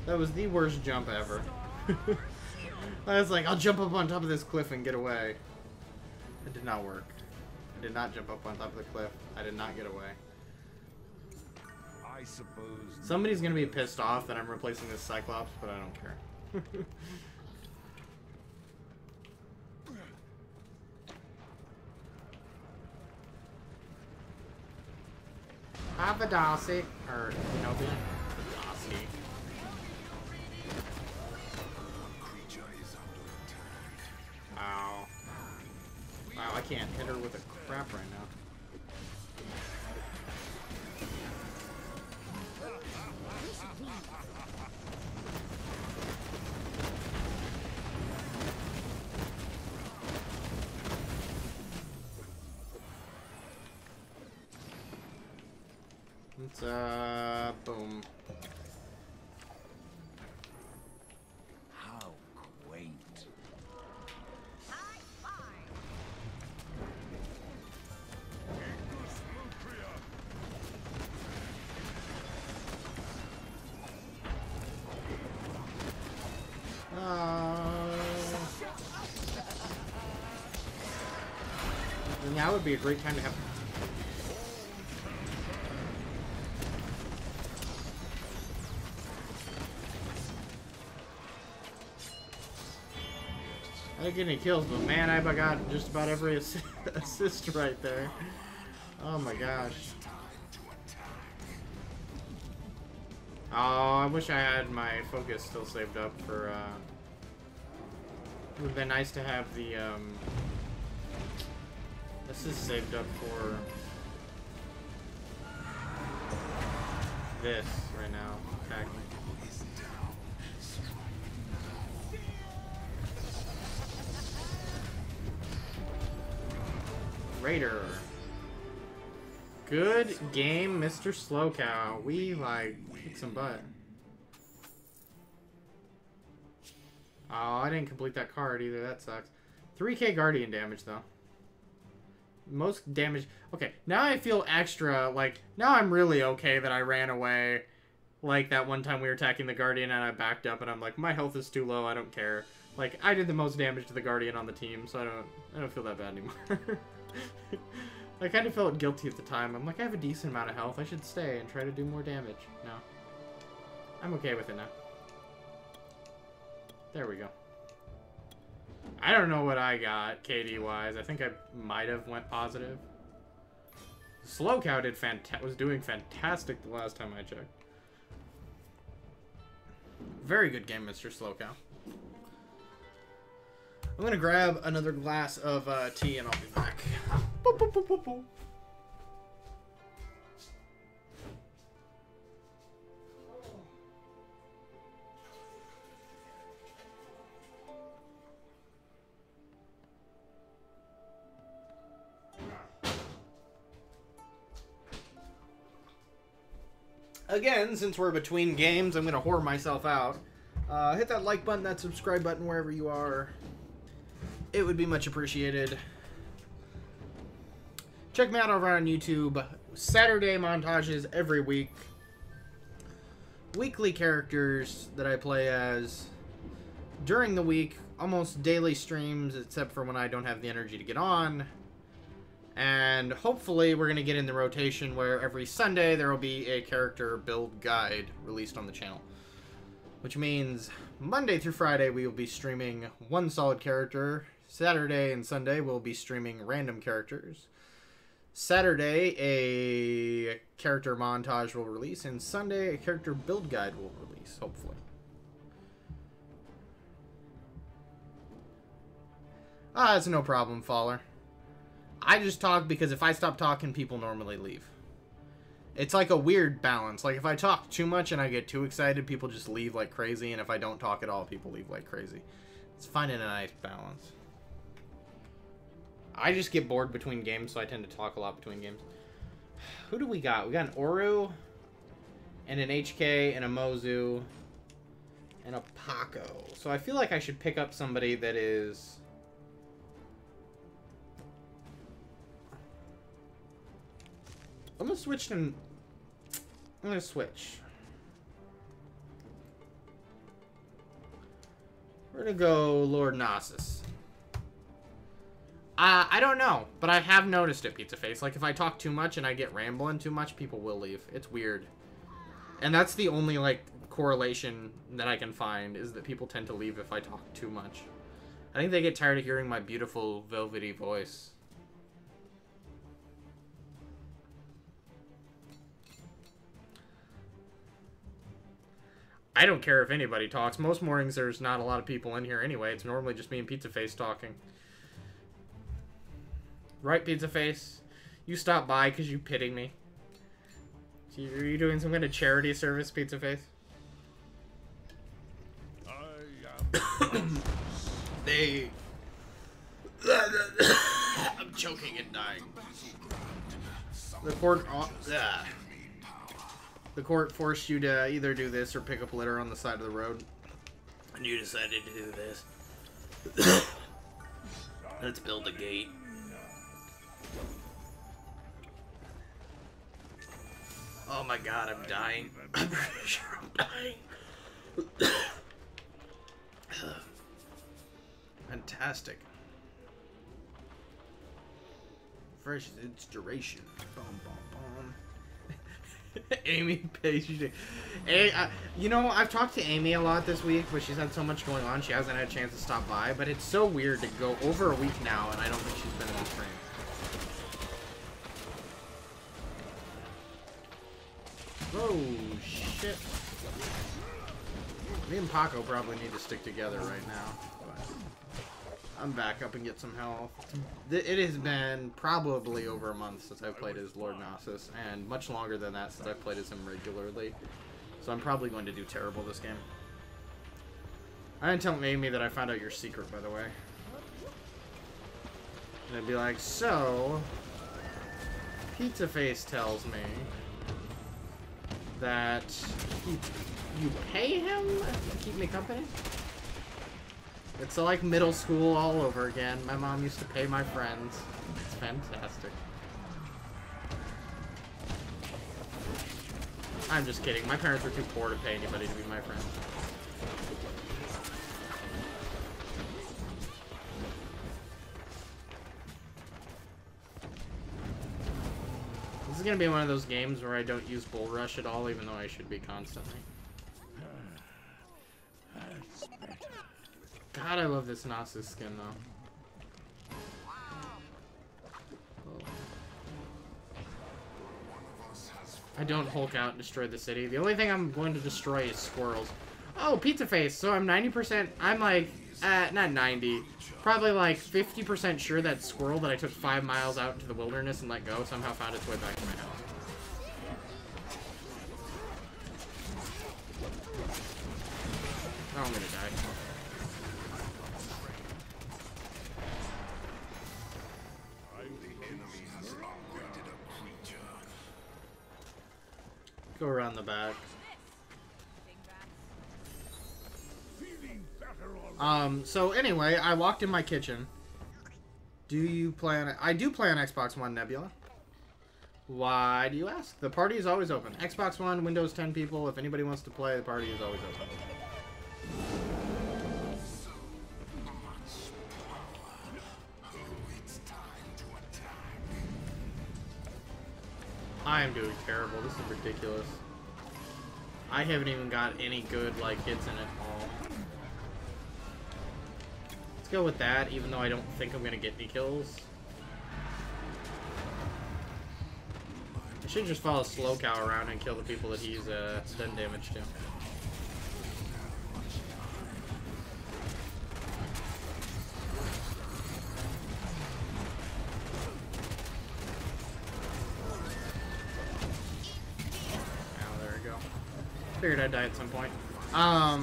That was the worst jump ever. I was like, I'll jump up on top of this cliff and get away. It did not work. I did not jump up on top of the cliff. I did not get away. I suppose Somebody's gonna be pissed off that I'm replacing this Cyclops, but I don't care. Avadasi, or Xenobia. Avadasi. creature is under attack. Ow. Wow, I can't hit her with a crap right now. It's, boom. How quaint. Now would be a great time to have... I didn't get any kills, but man, I got just about every assist right there. Oh my gosh. Oh, I wish I had my focus still saved up for, it would have been nice to have the, assist saved up for this right now, attacking. Raider. Good game, Mr. Slowcow. We, like, kicked some butt. Oh, I didn't complete that card either. That sucks. 3k Guardian damage, though. Most damage. Okay, now I feel extra, like, now I'm really okay that I ran away. Like that one time we were attacking the Guardian and I backed up and I'm like, my health is too low, I don't care. Like, I did the most damage to the Guardian on the team, so I don't feel that bad anymore. I kind of felt guilty at the time. I'm like, I have a decent amount of health. I should stay and try to do more damage. No. I'm okay with it now. There we go. I don't know what I got, KD-wise. I think I might have went positive. Slowcow was doing fantastic the last time I checked. Very good game, Mr. Slowcow. I'm gonna grab another glass of tea and I'll be back. Boop, boop, boop, boop, boop. Again, since we're between games, I'm going to whore myself out. Hit that like button, that subscribe button, wherever you are. It would be much appreciated. Check me out over on YouTube. Saturday montages every week. Weekly characters that I play as during the week. Almost daily streams, except for when I don't have the energy to get on. And hopefully we're going to get in the rotation where every Sunday there will be a character build guide released on the channel. Which means Monday through Friday we will be streaming one solid character. Saturday and Sunday we'll be streaming random characters. Saturday a character montage will release, and Sunday a character build guide will release, hopefully. It's no problem, Faller. I just talk because if I stop talking, people normally leave. It's like a weird balance. Like, if I talk too much and I get too excited, people just leave like crazy. And if I don't talk at all, people leave like crazy. It's finding a nice balance. I just get bored between games, so I tend to talk a lot between games. Who do we got? We got an Oru, and an HK, and a Mozu, and a Paco. So I feel like I should pick up somebody that is... I'm gonna switch and... I'm gonna switch. We're gonna go Lord Knossos. I don't know, but I have noticed it, Pizza Face. Like, if I talk too much and I get rambling too much, people will leave. It's weird. And that's the only, like, correlation that I can find, is that people tend to leave if I talk too much. I think they get tired of hearing my beautiful, velvety voice. I don't care if anybody talks. Most mornings there's not a lot of people in here anyway. It's normally just me and Pizza Face talking. Right, Pizza Face? You stopped by because you pitied me. Are you doing some kind of charity service, Pizza Face? They... I'm choking and dying. The court... The court forced you to either do this or pick up litter on the side of the road. And you decided to do this. Let's build a gate. Oh my god, I'm dying. I'm pretty sure I'm dying. Fantastic. Fresh inspiration. Bum, bum, bum. Amy pays you. You know, I've talked to Amy a lot this week, but she's had so much going on, she hasn't had a chance to stop by. But it's so weird to go over a week now, and I don't think she's been in the stream. Oh, shit. Me and Paco probably need to stick together right now. But I'm back up and get some health. It has been probably over a month since I played as Lord Knossos, and much longer than that since I've played as him regularly. So I'm probably going to do terrible this game. I didn't tell Amy that I found out your secret, by the way. And I'd be like, so... Pizza Face tells me that you pay him to keep me company? It's like middle school all over again. My mom used to pay my friends. It's fantastic. I'm just kidding. My parents were too poor to pay anybody to be my friend. This is gonna be one of those games where I don't use Bull Rush at all, even though I should be constantly. God, I love this Knossos skin, though. Oh. I don't Hulk out and destroy the city. The only thing I'm going to destroy is squirrels. Oh, Pizza Face. So I'm 90%... I'm like... not 90. Probably like 50% sure that squirrel that I took 5 miles out into the wilderness and let go somehow found its way back to my house. Oh, I'm gonna die. Go run. around the back. So anyway, I walked in my kitchen. Do you play on... I do play on Xbox One, Nebula. Why do you ask? The party is always open. Xbox One, Windows 10 people. If anybody wants to play, the party is always open. I am doing terrible. This is ridiculous. I haven't even got any good, like, hits in it all. Let's go with that, even though I don't think I'm gonna get any kills. I should just follow Slow Cow around and kill the people that he's done damage to. Figured I'd die at some point. What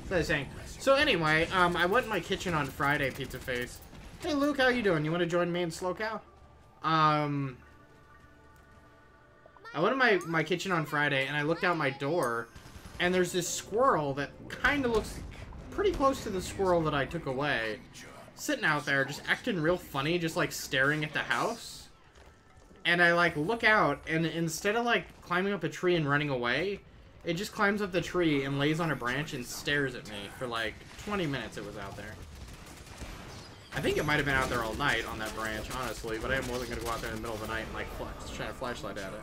was I saying? So anyway, I went in my kitchen on Friday, Pizza Face. Hey Luke, how you doing? You want to join me in Slow Cow? I went in my kitchen on Friday and I looked out my door and there's this squirrel that kind of looks pretty close to the squirrel that I took away. Sitting out there, just acting real funny, just like staring at the house. And I, like, look out, and instead of, like, climbing up a tree and running away, it just climbs up the tree and lays on a branch and stares at me for, like, 20 minutes it was out there. I think it might have been out there all night on that branch, honestly, but I wasn't going to go out there in the middle of the night and, like, shine a flashlight at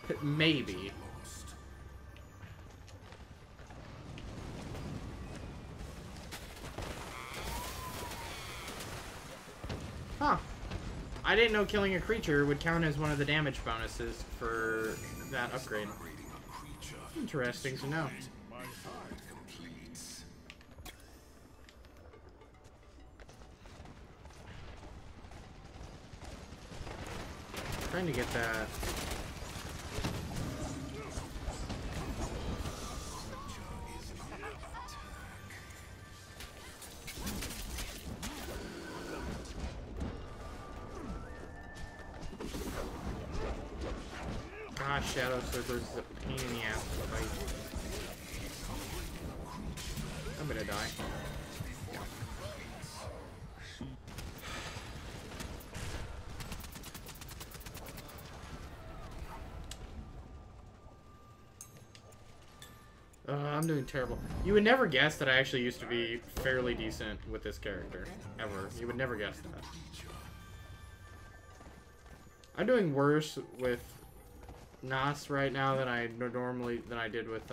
it. Maybe. Huh. I didn't know killing a creature would count as one of the damage bonuses for that upgrade. Interesting to know. Trying to get that. Gosh, Shadow Surfers is a pain in the ass to fight. I'm gonna die. I'm doing terrible. You would never guess that I actually used to be fairly decent with this character. Ever. You would never guess that. I'm doing worse with Knossos right now than I did with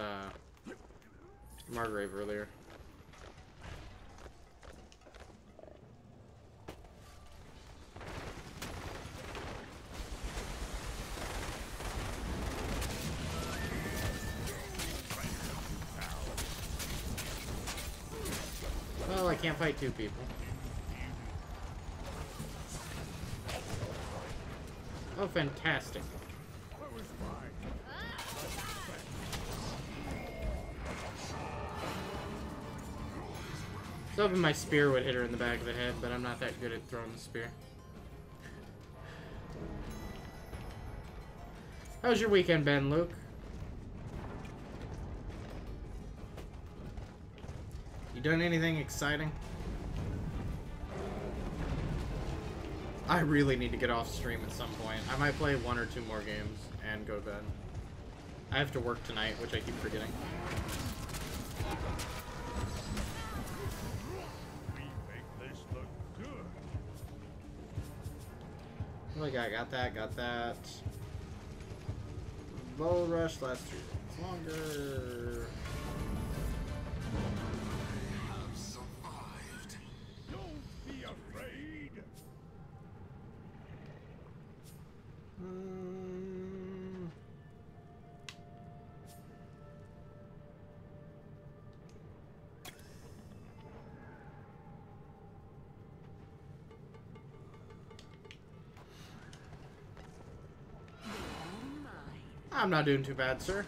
Margrave earlier. Well, I can't fight two people. Oh, fantastic. I was hoping my spear would hit her in the back of the head, but I'm not that good at throwing the spear. How was your weekend, Ben, Luke? You done anything exciting? I really need to get off stream at some point. I might play 1 or 2 more games and go to bed. I have to work tonight, which I keep forgetting. What do I got? Got that. Bow rush lasts 3 days longer. Have survived. Don't be afraid. I'm not doing too bad, sir.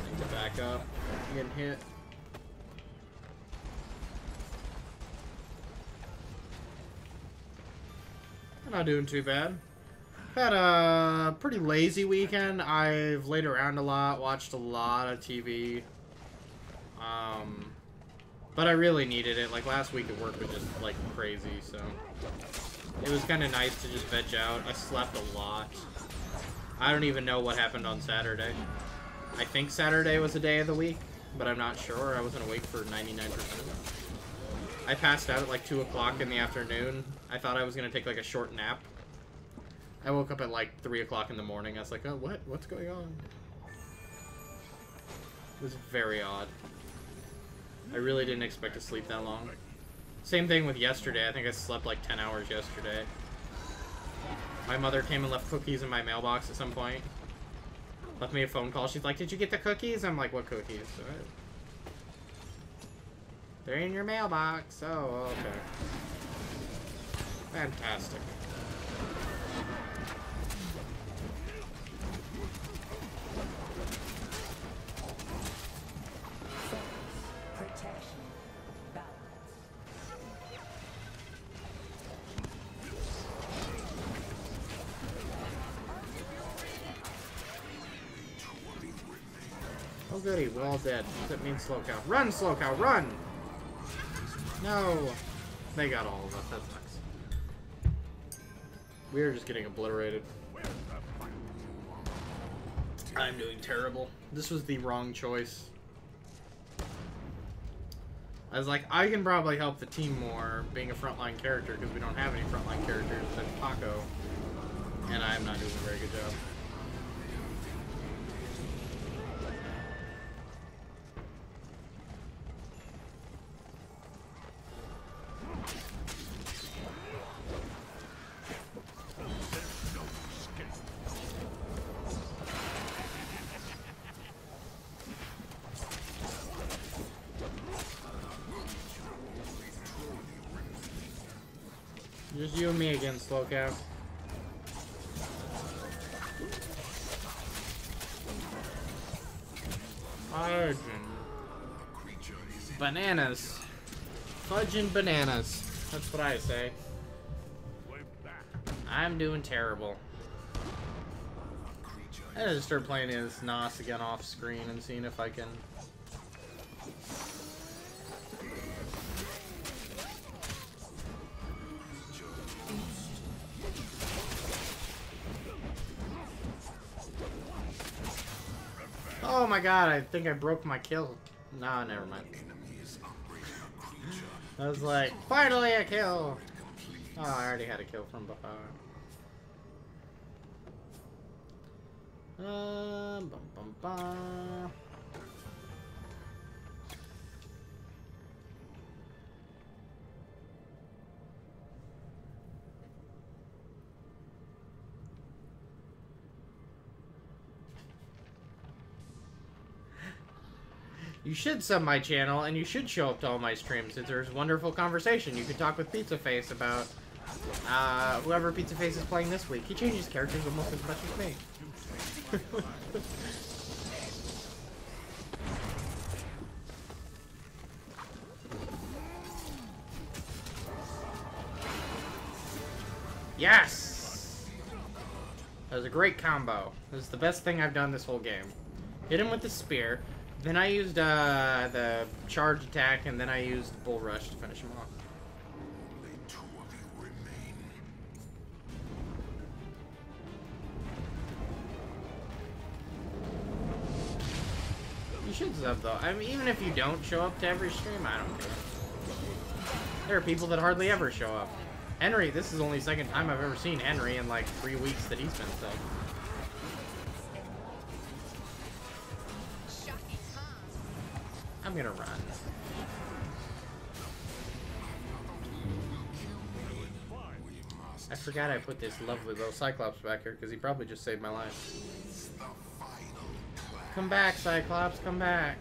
Need to back up. I'm getting hit. I'm not doing too bad. Had a pretty lazy weekend. I've laid around a lot, watched a lot of TV. But I really needed it. Like, last week at work was just, like, crazy, so... It was kind of nice to just veg out. I slept a lot. I don't even know what happened on Saturday. I think Saturday was a day of the week, but I'm not sure. I wasn't awake for 99% of it. I passed out at, like, 2 o'clock in the afternoon. I thought I was going to take, like, a short nap. I woke up at, like, 3 o'clock in the morning. I was like, oh, what? What's going on? It was very odd. I really didn't expect to sleep that long. Same thing with yesterday. I think I slept like 10 hours yesterday. My mother came and left cookies in my mailbox at some point. Left me a phone call. She's like, did you get the cookies? I'm like, what cookies? They're in your mailbox. Oh, okay. Fantastic. Oh goody, we're all dead. What does that mean, slow cow? Run, slow cow, run! No! They got all of us, that sucks. We are just getting obliterated. I'm doing terrible. This was the wrong choice. I was like, I can probably help the team more being a frontline character because we don't have any frontline characters than Paco. And I'm not doing a very good job. Just you and me again, Slowcap. Fudge and bananas. Fudge and bananas. That's what I say. I'm doing terrible. I gotta just start playing as Knossos again off screen and seeing if I can. Oh my god, I think I broke my kill. Nah, never mind. I was like, finally a kill! Oh, I already had a kill from before. Bum, bum, bum. You should sub my channel, and you should show up to all my streams. There's wonderful conversation. You can talk with Pizza Face about whoever Pizza Face is playing this week. He changes characters almost as much as me. Yes! That was a great combo. This is the best thing I've done this whole game. Hit him with the spear. Then I used the charge attack, and then I used Bull Rush to finish him off. Only 2 of you remain. You should sub, though. I mean, even if you don't show up to every stream, I don't care. There are people that hardly ever show up. Henry, this is only the second time I've ever seen Henry in like 3 weeks that he's been subbed. I'm gonna run. I forgot I put this lovely little Cyclops back here because he probably just saved my life. Come back, Cyclops, come back.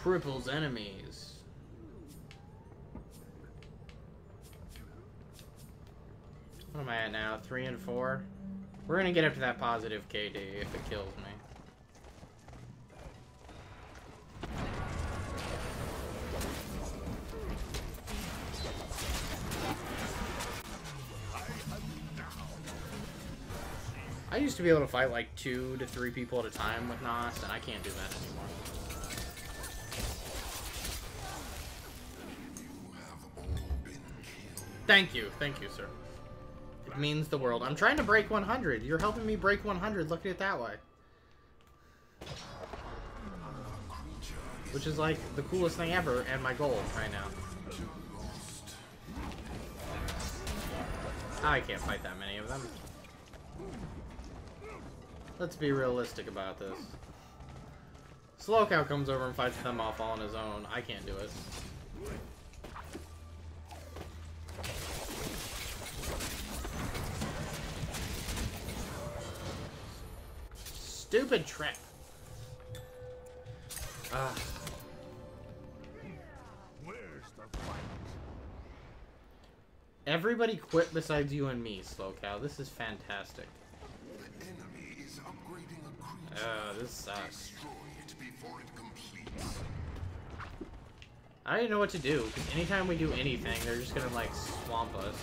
Cripples enemies. What am I at now? now? 3 and 4? We're gonna get up to that positive KD if it kills me. I used to be able to fight like 2 to 3 people at a time with Knossos, and I can't do that anymore. Thank you, sir. It means the world. I'm trying to break 100. You're helping me break 100. Look at it that way. Which is like the coolest thing ever, and my goal right now. I can't fight that many of them. Let's be realistic about this. Slowcow comes over and fights them off all on his own. I can't do it. Stupid trip. Where's the fight? Everybody quit besides you and me, Slowcow. This is fantastic. The enemy is upgrading a creature. This sucks. Destroy it before it completes. I don't even know what to do, because anytime we do anything, they're just gonna, like, swamp us.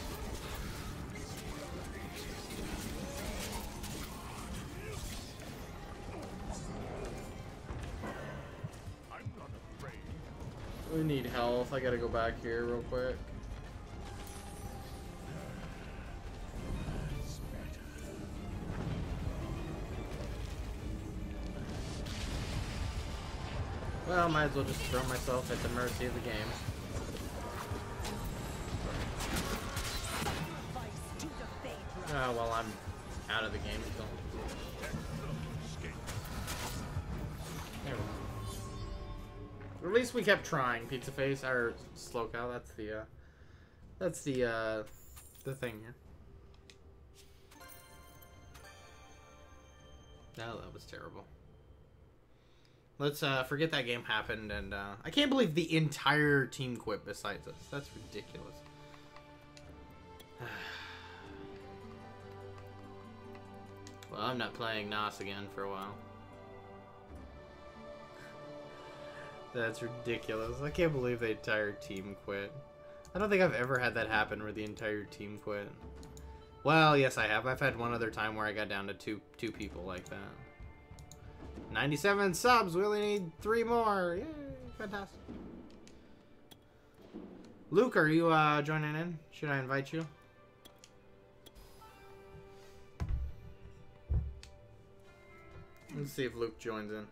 I'm not afraid. We need health. I gotta go back here real quick. Well, might as well just throw myself at the mercy of the game. Oh, well, I'm out of the game until... There we go. At least we kept trying, Pizza Face, or Slowcow. That's the thing here. No, that was terrible. Let's forget that game happened, and I can't believe the entire team quit besides us. That's ridiculous. Well, I'm not playing Nos again for a while. That's ridiculous. I can't believe the entire team quit. I don't think I've ever had that happen where the entire team quit. Well, yes, I have. I've had one other time where I got down to two people like that. 97 subs. We only need 3 more. Yay, fantastic. Luke, are you joining in? Should I invite you? Let's see if Luke joins in.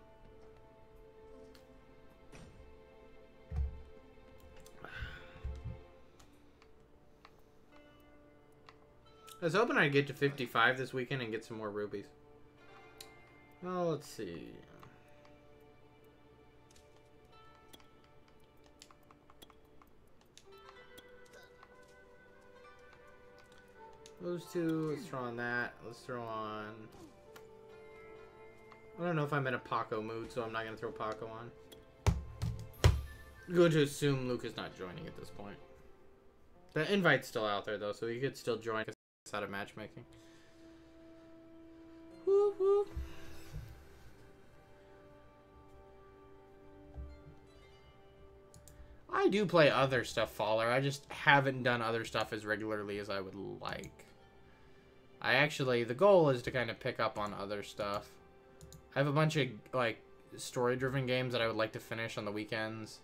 I was hoping I'd get to 55 this weekend and get some more rubies. Well, let's see. Those two, let's throw on that. Let's throw on... I don't know if I'm in a Paco mood, so I'm not going to throw Paco on. I'm going to assume Luke is not joining at this point. The invite's still out there, though, so you could still join us out of matchmaking. Woo woo. I do play other stuff, Faller. I just haven't done other stuff as regularly as I would like. The goal is to kind of pick up on other stuff. I have a bunch of, like, story-driven games that I would like to finish on the weekends.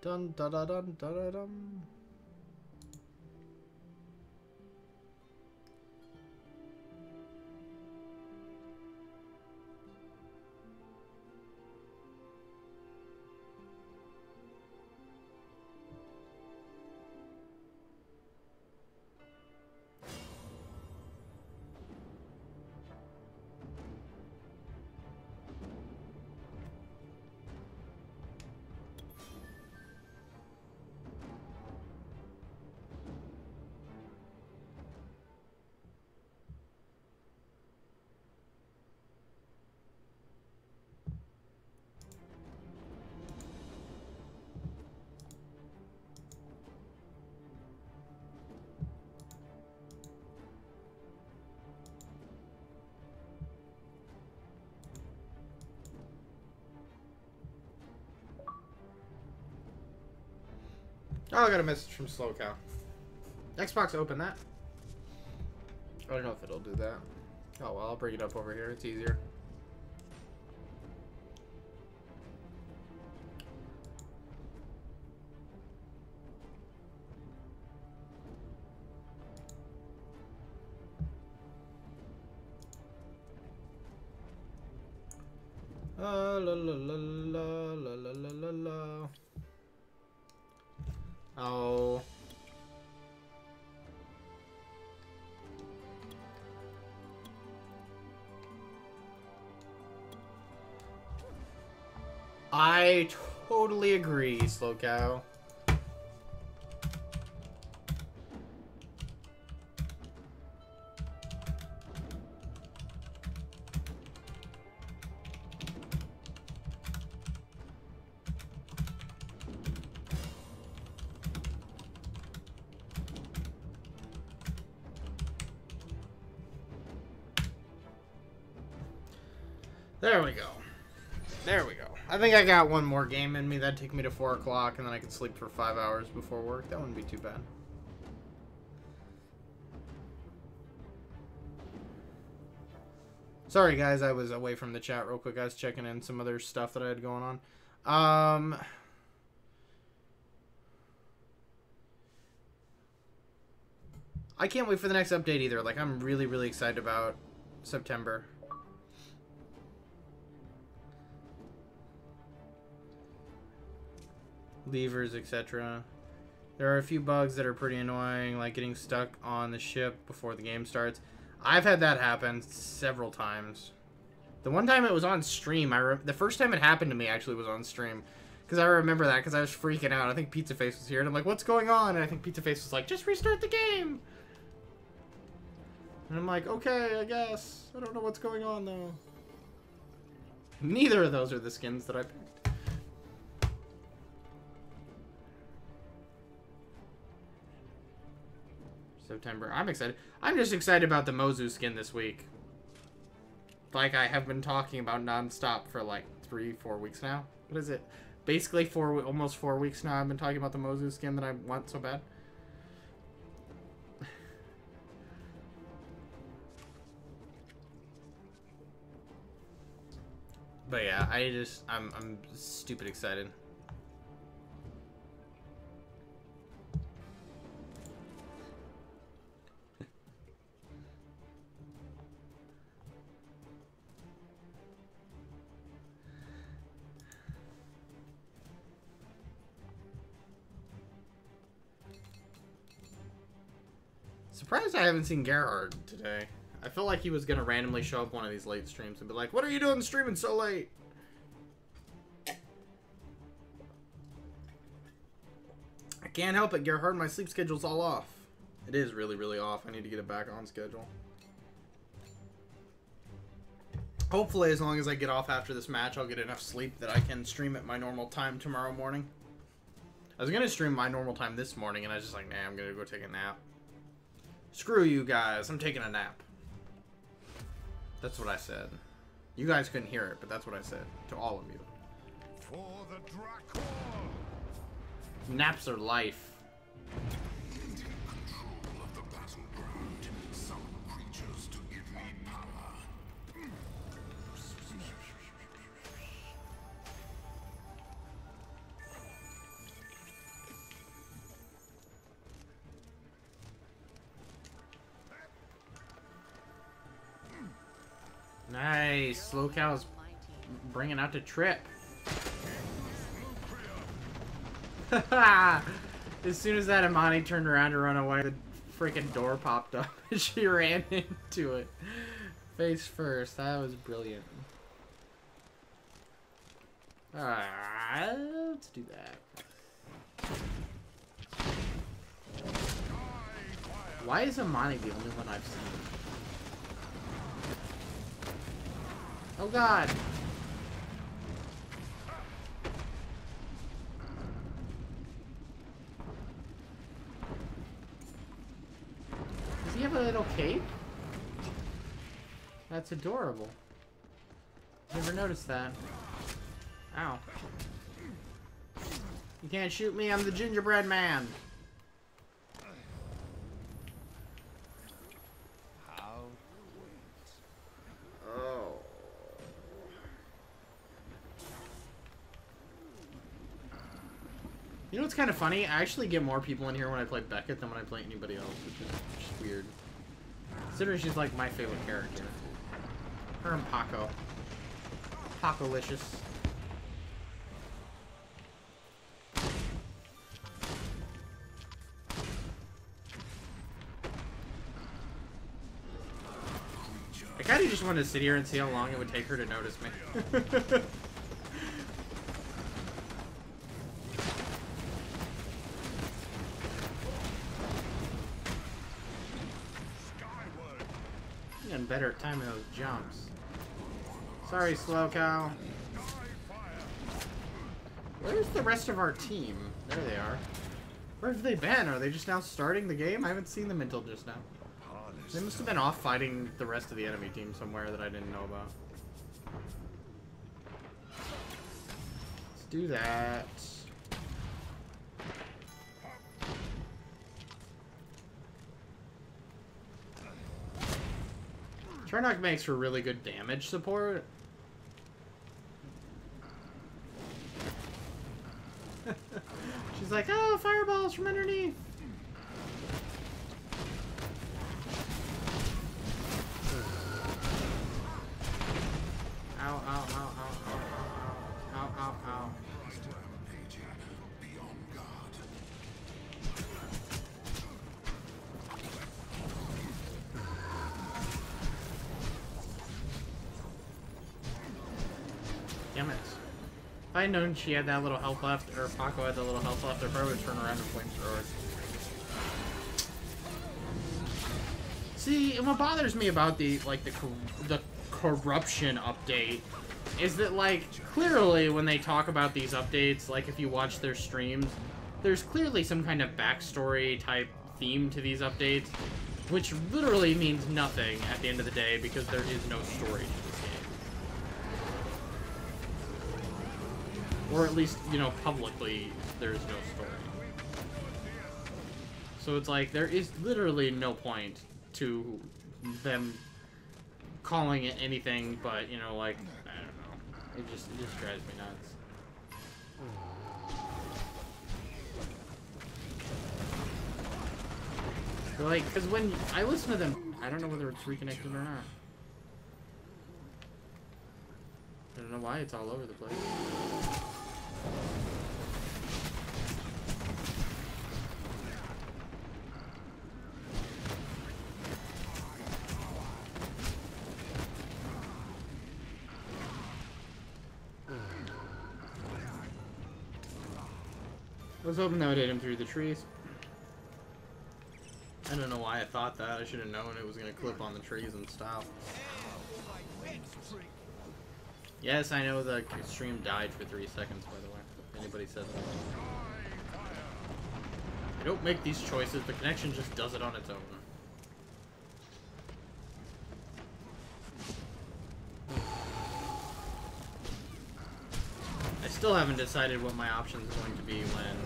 Dun da da dun da da dum. Oh, I got a message from Slow Cow. Xbox, open that. I don't know if it'll do that. Oh well, I'll bring it up over here. It's easier. La la la la la la la la. Oh. I totally agree, Slow Cow. There we go. There we go. I think I got one more game in me. That'd take me to 4 o'clock, and then I could sleep for 5 hours before work. That wouldn't be too bad. Sorry, guys. I was away from the chat real quick. I was checking in some other stuff that I had going on. I can't wait for the next update either. Like, I'm really, really excited about September. Levers, etc. There are a few bugs that are pretty annoying, like getting stuck on the ship before the game starts. I've had that happen several times. The one time it was on stream. The first time it happened to me actually was on stream. Because I remember that because I was freaking out. I think Pizza Face was here and I'm like, what's going on? And I think Pizza Face was like, just restart the game. And I'm like, okay, I guess. I don't know what's going on though. Neither of those are the skins that I picked. September. I'm excited. I'm just excited about the Mozu skin this week. Like I have been talking about non-stop for like 3-4 weeks now. What is it? Basically almost 4 weeks now I've been talking about the Mozu skin that I want so bad. But yeah, I'm stupid excited. Surprised I haven't seen Gerhard today. I felt like he was gonna randomly show up one of these late streams and be like, what are you doing streaming so late? I can't help it, Gerhard. My sleep schedule's all off. It is really, really off. I need to get it back on schedule. Hopefully, as long as I get off after this match, I'll get enough sleep that I can stream at my normal time tomorrow morning. I was gonna stream my normal time this morning, and I was just like, nah, I'm gonna go take a nap. Screw you guys, I'm taking a nap. That's what I said. You guys couldn't hear it, but that's what I said to all of you. For the Dracor! Naps are life. In control of the battleground, some creatures to give me power. Nice. Slow Cow's bringing out the trip. As soon as that Imani turned around to run away, the freaking door popped up and she ran into it. Face first. That was brilliant. Alright, let's do that. Why is Imani the only one I've seen? Oh god! Does he have a little cape? That's adorable. Never noticed that. Ow. You can't shoot me, I'm the gingerbread man. How Oh. You know what's kind of funny? I actually get more people in here when I play Beckett than when I play anybody else, which is just weird. Considering she's like my favorite character. Her and Paco. Paco-licious. I kinda just wanted to sit here and see how long it would take her to notice me. I'm getting better at timing those jumps. Sorry, slow cow. Where's the rest of our team? There they are. Where have they been? Are they just now starting the game? I haven't seen them until just now. They must have been off fighting the rest of the enemy team somewhere that I didn't know about. Let's do that. Charnok makes for really good damage support. She's like, oh, fireballs from underneath. Ow, ow, ow, ow, ow, ow, ow, ow, ow. Damn it. If I had known she had that little health left, or Paco had that little health left, I probably would turn around and flamethrower it. See, and what bothers me about the corruption update is that, like, clearly when they talk about these updates, like if you watch their streams, there's clearly some kind of backstory type theme to these updates, which literally means nothing at the end of the day because there is no story to this game. Or at least, you know, publicly, there's no story. So it's like, there is literally no point to them calling it anything but, you know, like, I don't know. It just drives me nuts. But like, because when I listen to them, I don't know whether it's reconnected or not. I don't know why it's all over the place. I was hoping that would hit him through the trees. I don't know why I thought that. I should have known it was going to clip on the trees and stop. Yes, I know the stream died for 3 seconds, by the way. If anybody said that. I don't make these choices. The connection just does it on its own. I still haven't decided what my options are going to be when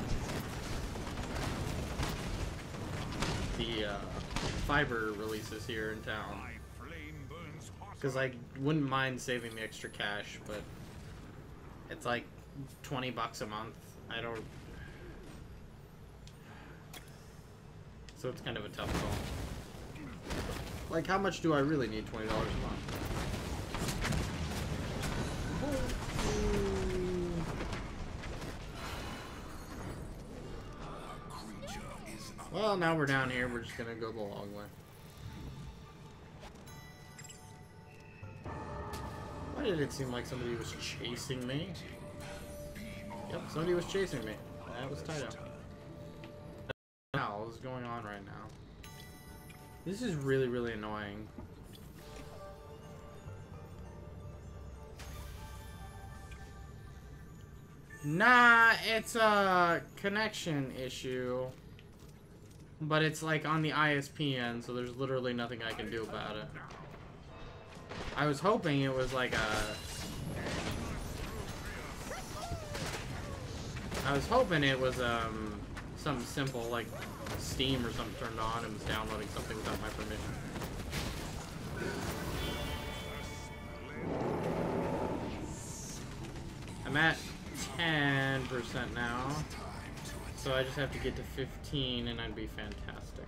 the fiber releases here in town. Because I wouldn't mind saving the extra cash, but it's like 20 bucks a month. I don't... So it's kind of a tough call. Like, how much do I really need $20 a month? Well, now we're down here. We're just gonna go the long way. Why did it seem like somebody was chasing me? Yep, somebody was chasing me. That was Taito. What the hell is going on right now? This is really, really annoying. Nah, it's a connection issue. But it's like on the ISP end, so there's literally nothing I can do about it. I was hoping it was like a... I was hoping it was something simple like Steam or something turned on and was downloading something without my permission. I'm at 10% now, so I just have to get to 15 and I'd be fantastic.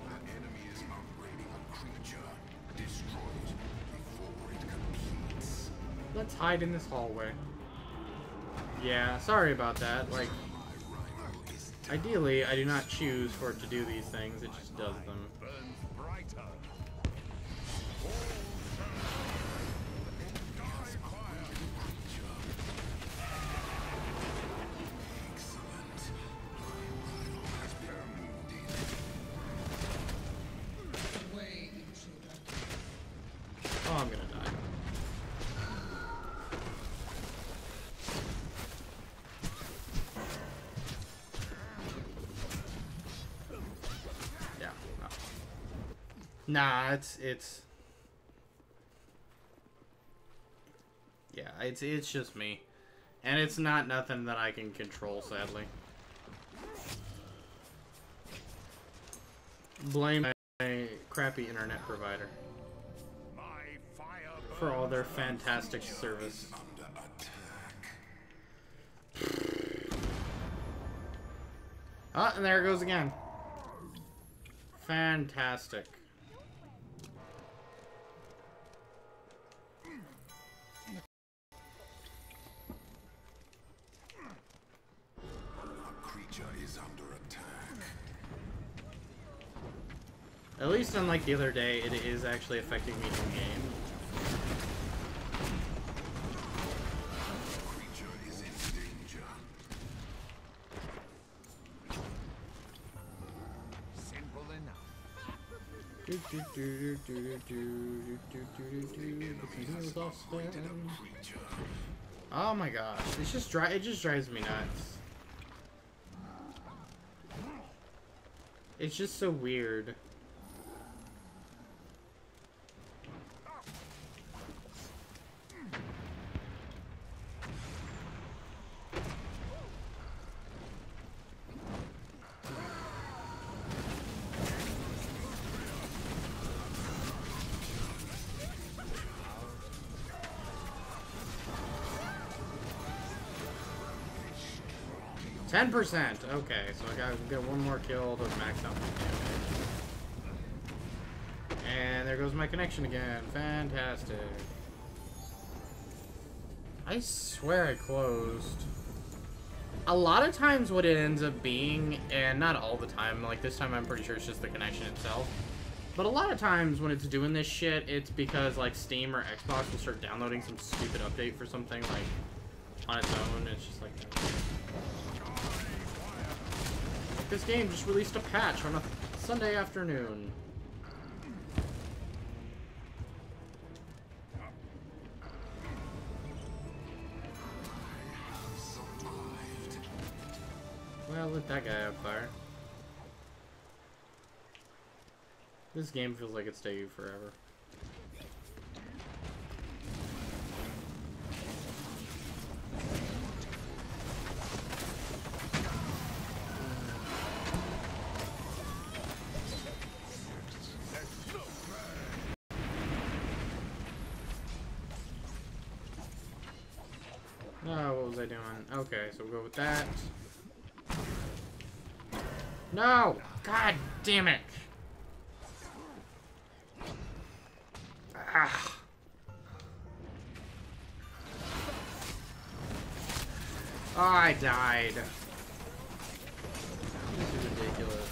An enemy is upgrading a creature. Destroy it before it completes. Let's hide in this hallway. Yeah, sorry about that. Like, ideally, I do not choose for it to do these things, it just does them. Oh, I'm gonna die. Yeah. No. Nah, it's yeah, it's just me. And it's not nothing that I can control, sadly. Blame a crappy internet provider for all their fantastic service. Ah, and there it goes again. Fantastic. A creature is under attack. At least unlike the other day, it is actually affecting me in game. Creature is in danger. Simple enough. Oh my gosh, it just drives me nuts. It's just so weird. Ten 10%. Okay, so I gotta get one more kill to max out my damage. And there goes my connection again. Fantastic. I swear I closed. A lot of times what it ends up being, and not all the time, like this time I'm pretty sure it's just the connection itself. But a lot of times when it's doing this shit, it's because like Steam or Xbox will start downloading some stupid update for something like on its own. It's just like this game just released a patch on a Sunday afternoon. Well, lit that guy on fire. This game feels like it's taking forever. Oh, what was I doing? Okay, so we'll go with that. No! God damn it! Ah. Oh, I died. This is ridiculous.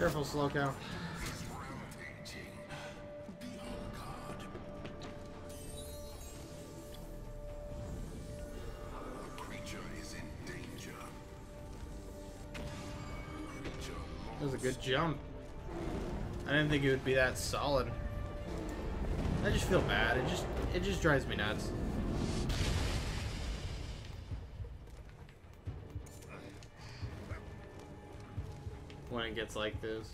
Careful, slow cow. That was a good jump. I didn't think it would be that solid. I just feel bad. It just drives me nuts. When it gets like this.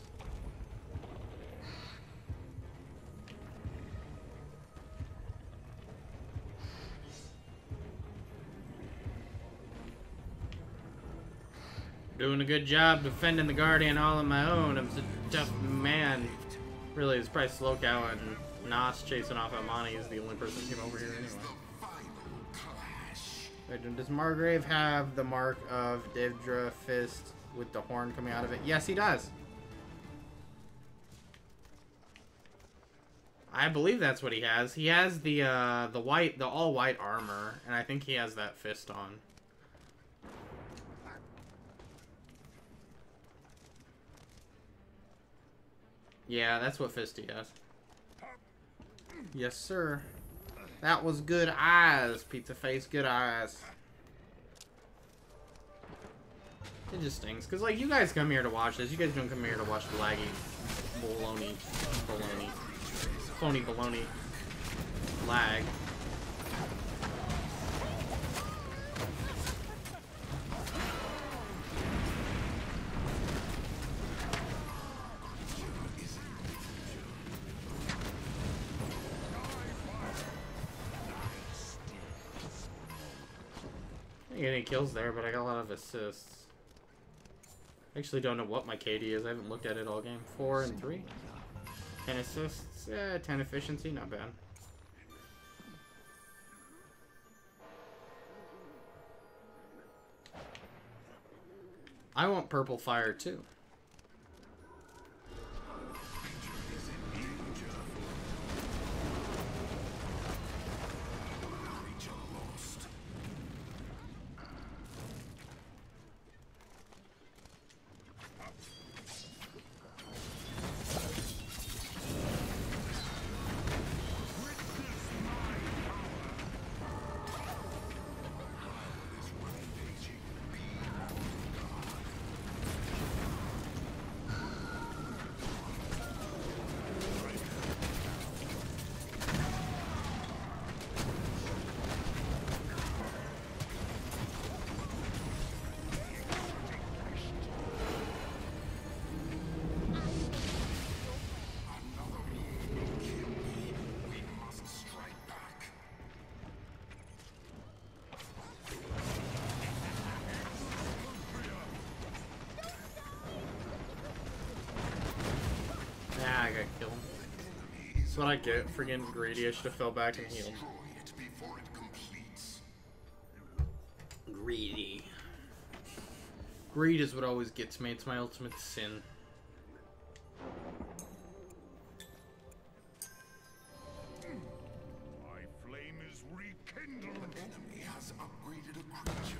Doing a good job defending the Guardian all on my own. I'm such a tough man. Really, it's probably Slowcow and Nos chasing off Amani is the only person who came over here anyway. Wait, does Margrave have the mark of Devdra Fist with the horn coming out of it? Yes, he does. I believe that's what he has. He has the all white armor, and I think he has that fist on. Yeah, that's what fist he has. Yes, sir. That was good eyes, pizza face. Good eyes. It just stings, because, like, you guys come here to watch this. You guys don't come here to watch the laggy baloney. Phony baloney. Lag. I didn't get any kills there, but I got a lot of assists. I actually don't know what my KD is. I haven't looked at it all game. 4 and 3. 10 assists. 10 efficiency. Not bad. I want purple fire too. I got killed. That's what I get for getting greedy. I should have fell back and healed. Greedy. Greed is what always gets me. It's my ultimate sin. My flame is rekindled. An enemy has upgraded a creature.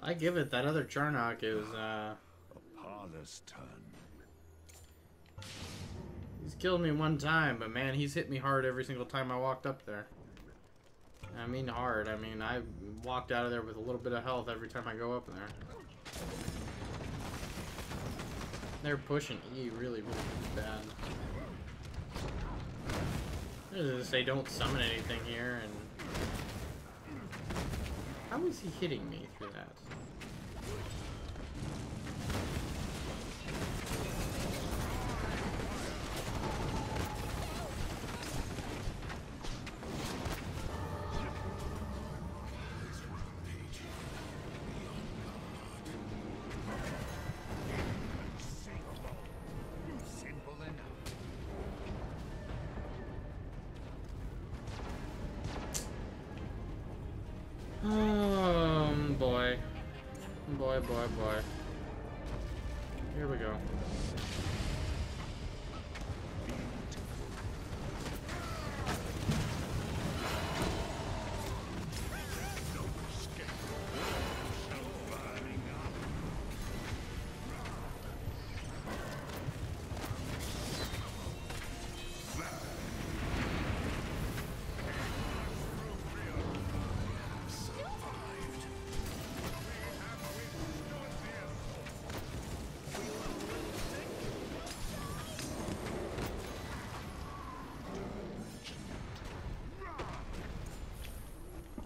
I give it. That other Charnok is, Parlor's turn. He's killed me one time, but man, he's hit me hard every single time I walked up there. I mean hard. I mean, I walked out of there with a little bit of health every time I go up there. They're pushing E really, really bad. They don't summon anything here, and how is he hitting me through that? Boy. Boy, boy, boy. Here we go.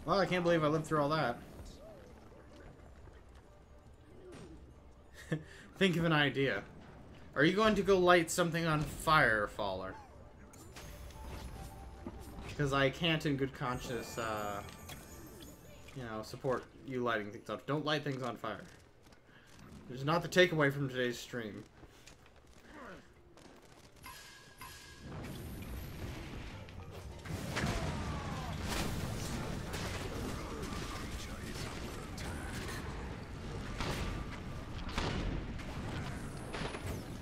Well, I can't believe I lived through all that. Think of an idea. Are you going to go light something on fire, Faller? Because I can't in good conscience, you know, support you lighting things up. Don't light things on fire. It's not the takeaway from today's stream.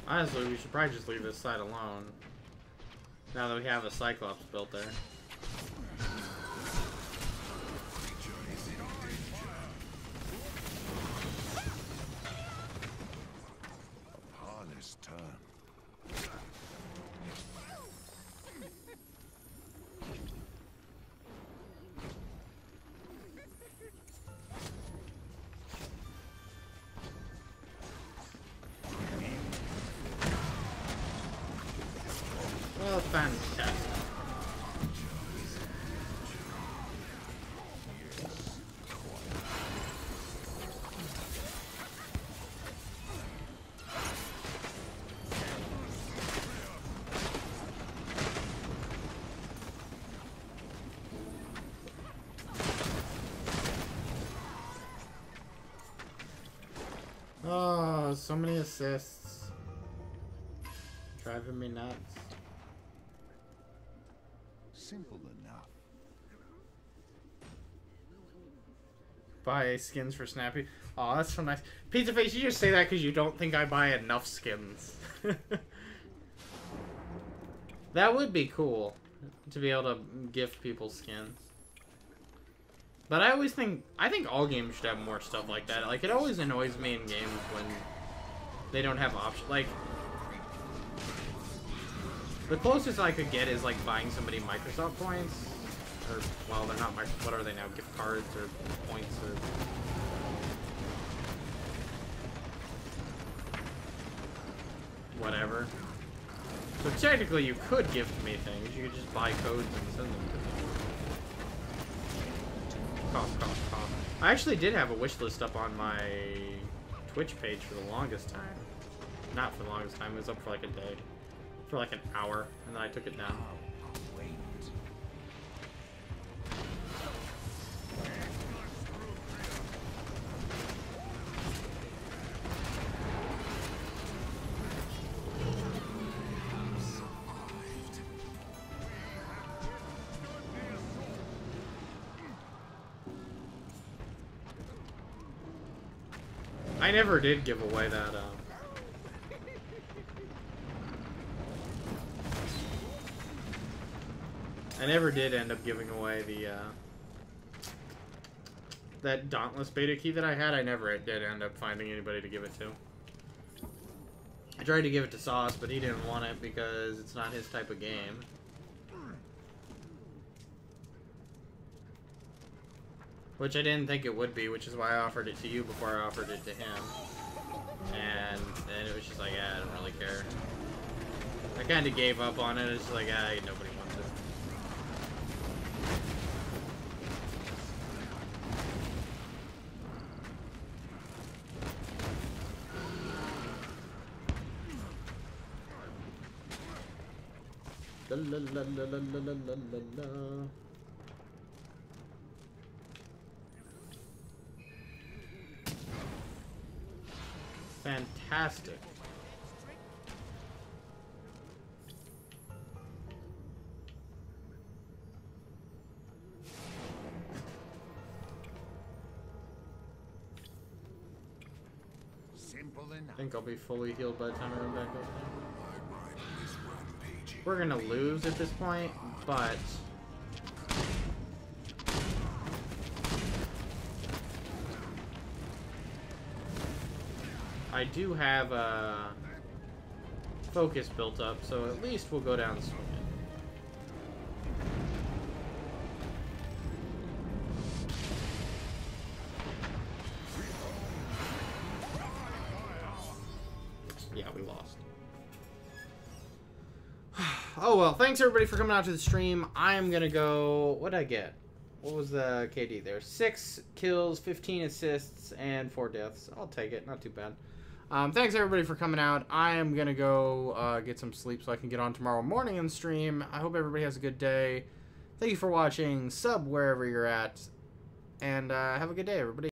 Honestly, we should probably just leave this side alone. Now that we have a Cyclops built there. Harness turn. Well, fantastic. Oh, so many assists. Driving me nuts. Simple enough. Buy skins for Snappy. Oh, that's so nice. Pizza Face, you just say that because you don't think I buy enough skins. That would be cool, to be able to gift people skins. But I think all games should have more stuff like that. Like, it always annoys me in games when they don't have options. Like, the closest I could get is, like, buying somebody Microsoft points. Or, well, they're not Microsoft. What are they now? Gift cards or points or... whatever. So technically you could gift me things. You could just buy codes and send them to me. Cough, cough, cough. I actually did have a wish list up on my Twitch page for the longest time. Not for the longest time. It was up for like a day. For like an hour. And then I took it down. I never did give away that, I never did end up giving away the, that Dauntless beta key that I had. I never did end up finding anybody to give it to. I tried to give it to Sauce, but he didn't want it because it's not his type of game. Which I didn't think it would be, which is why I offered it to you before I offered it to him. And then it was just like, yeah, I don't really care. I kind of gave up on it. It's just like, ah, nobody wants it. La la la la la la la la la. Fantastic. Simple I enough. think I'll be fully healed by the time I run back over there. I ride this rampaging. We're gonna lose at this point, but I do have a focus built up, so at least we'll go down swinging. Yeah, we lost. Oh well, thanks everybody for coming out to the stream. I am gonna go. What did I get? What was the KD there? 6 kills, 15 assists, and 4 deaths. I'll take it. Not too bad. Thanks everybody for coming out. I am gonna go get some sleep so I can get on tomorrow morning and stream. I hope everybody has a good day. Thank you for watching. Sub wherever you're at, and have a good day, everybody.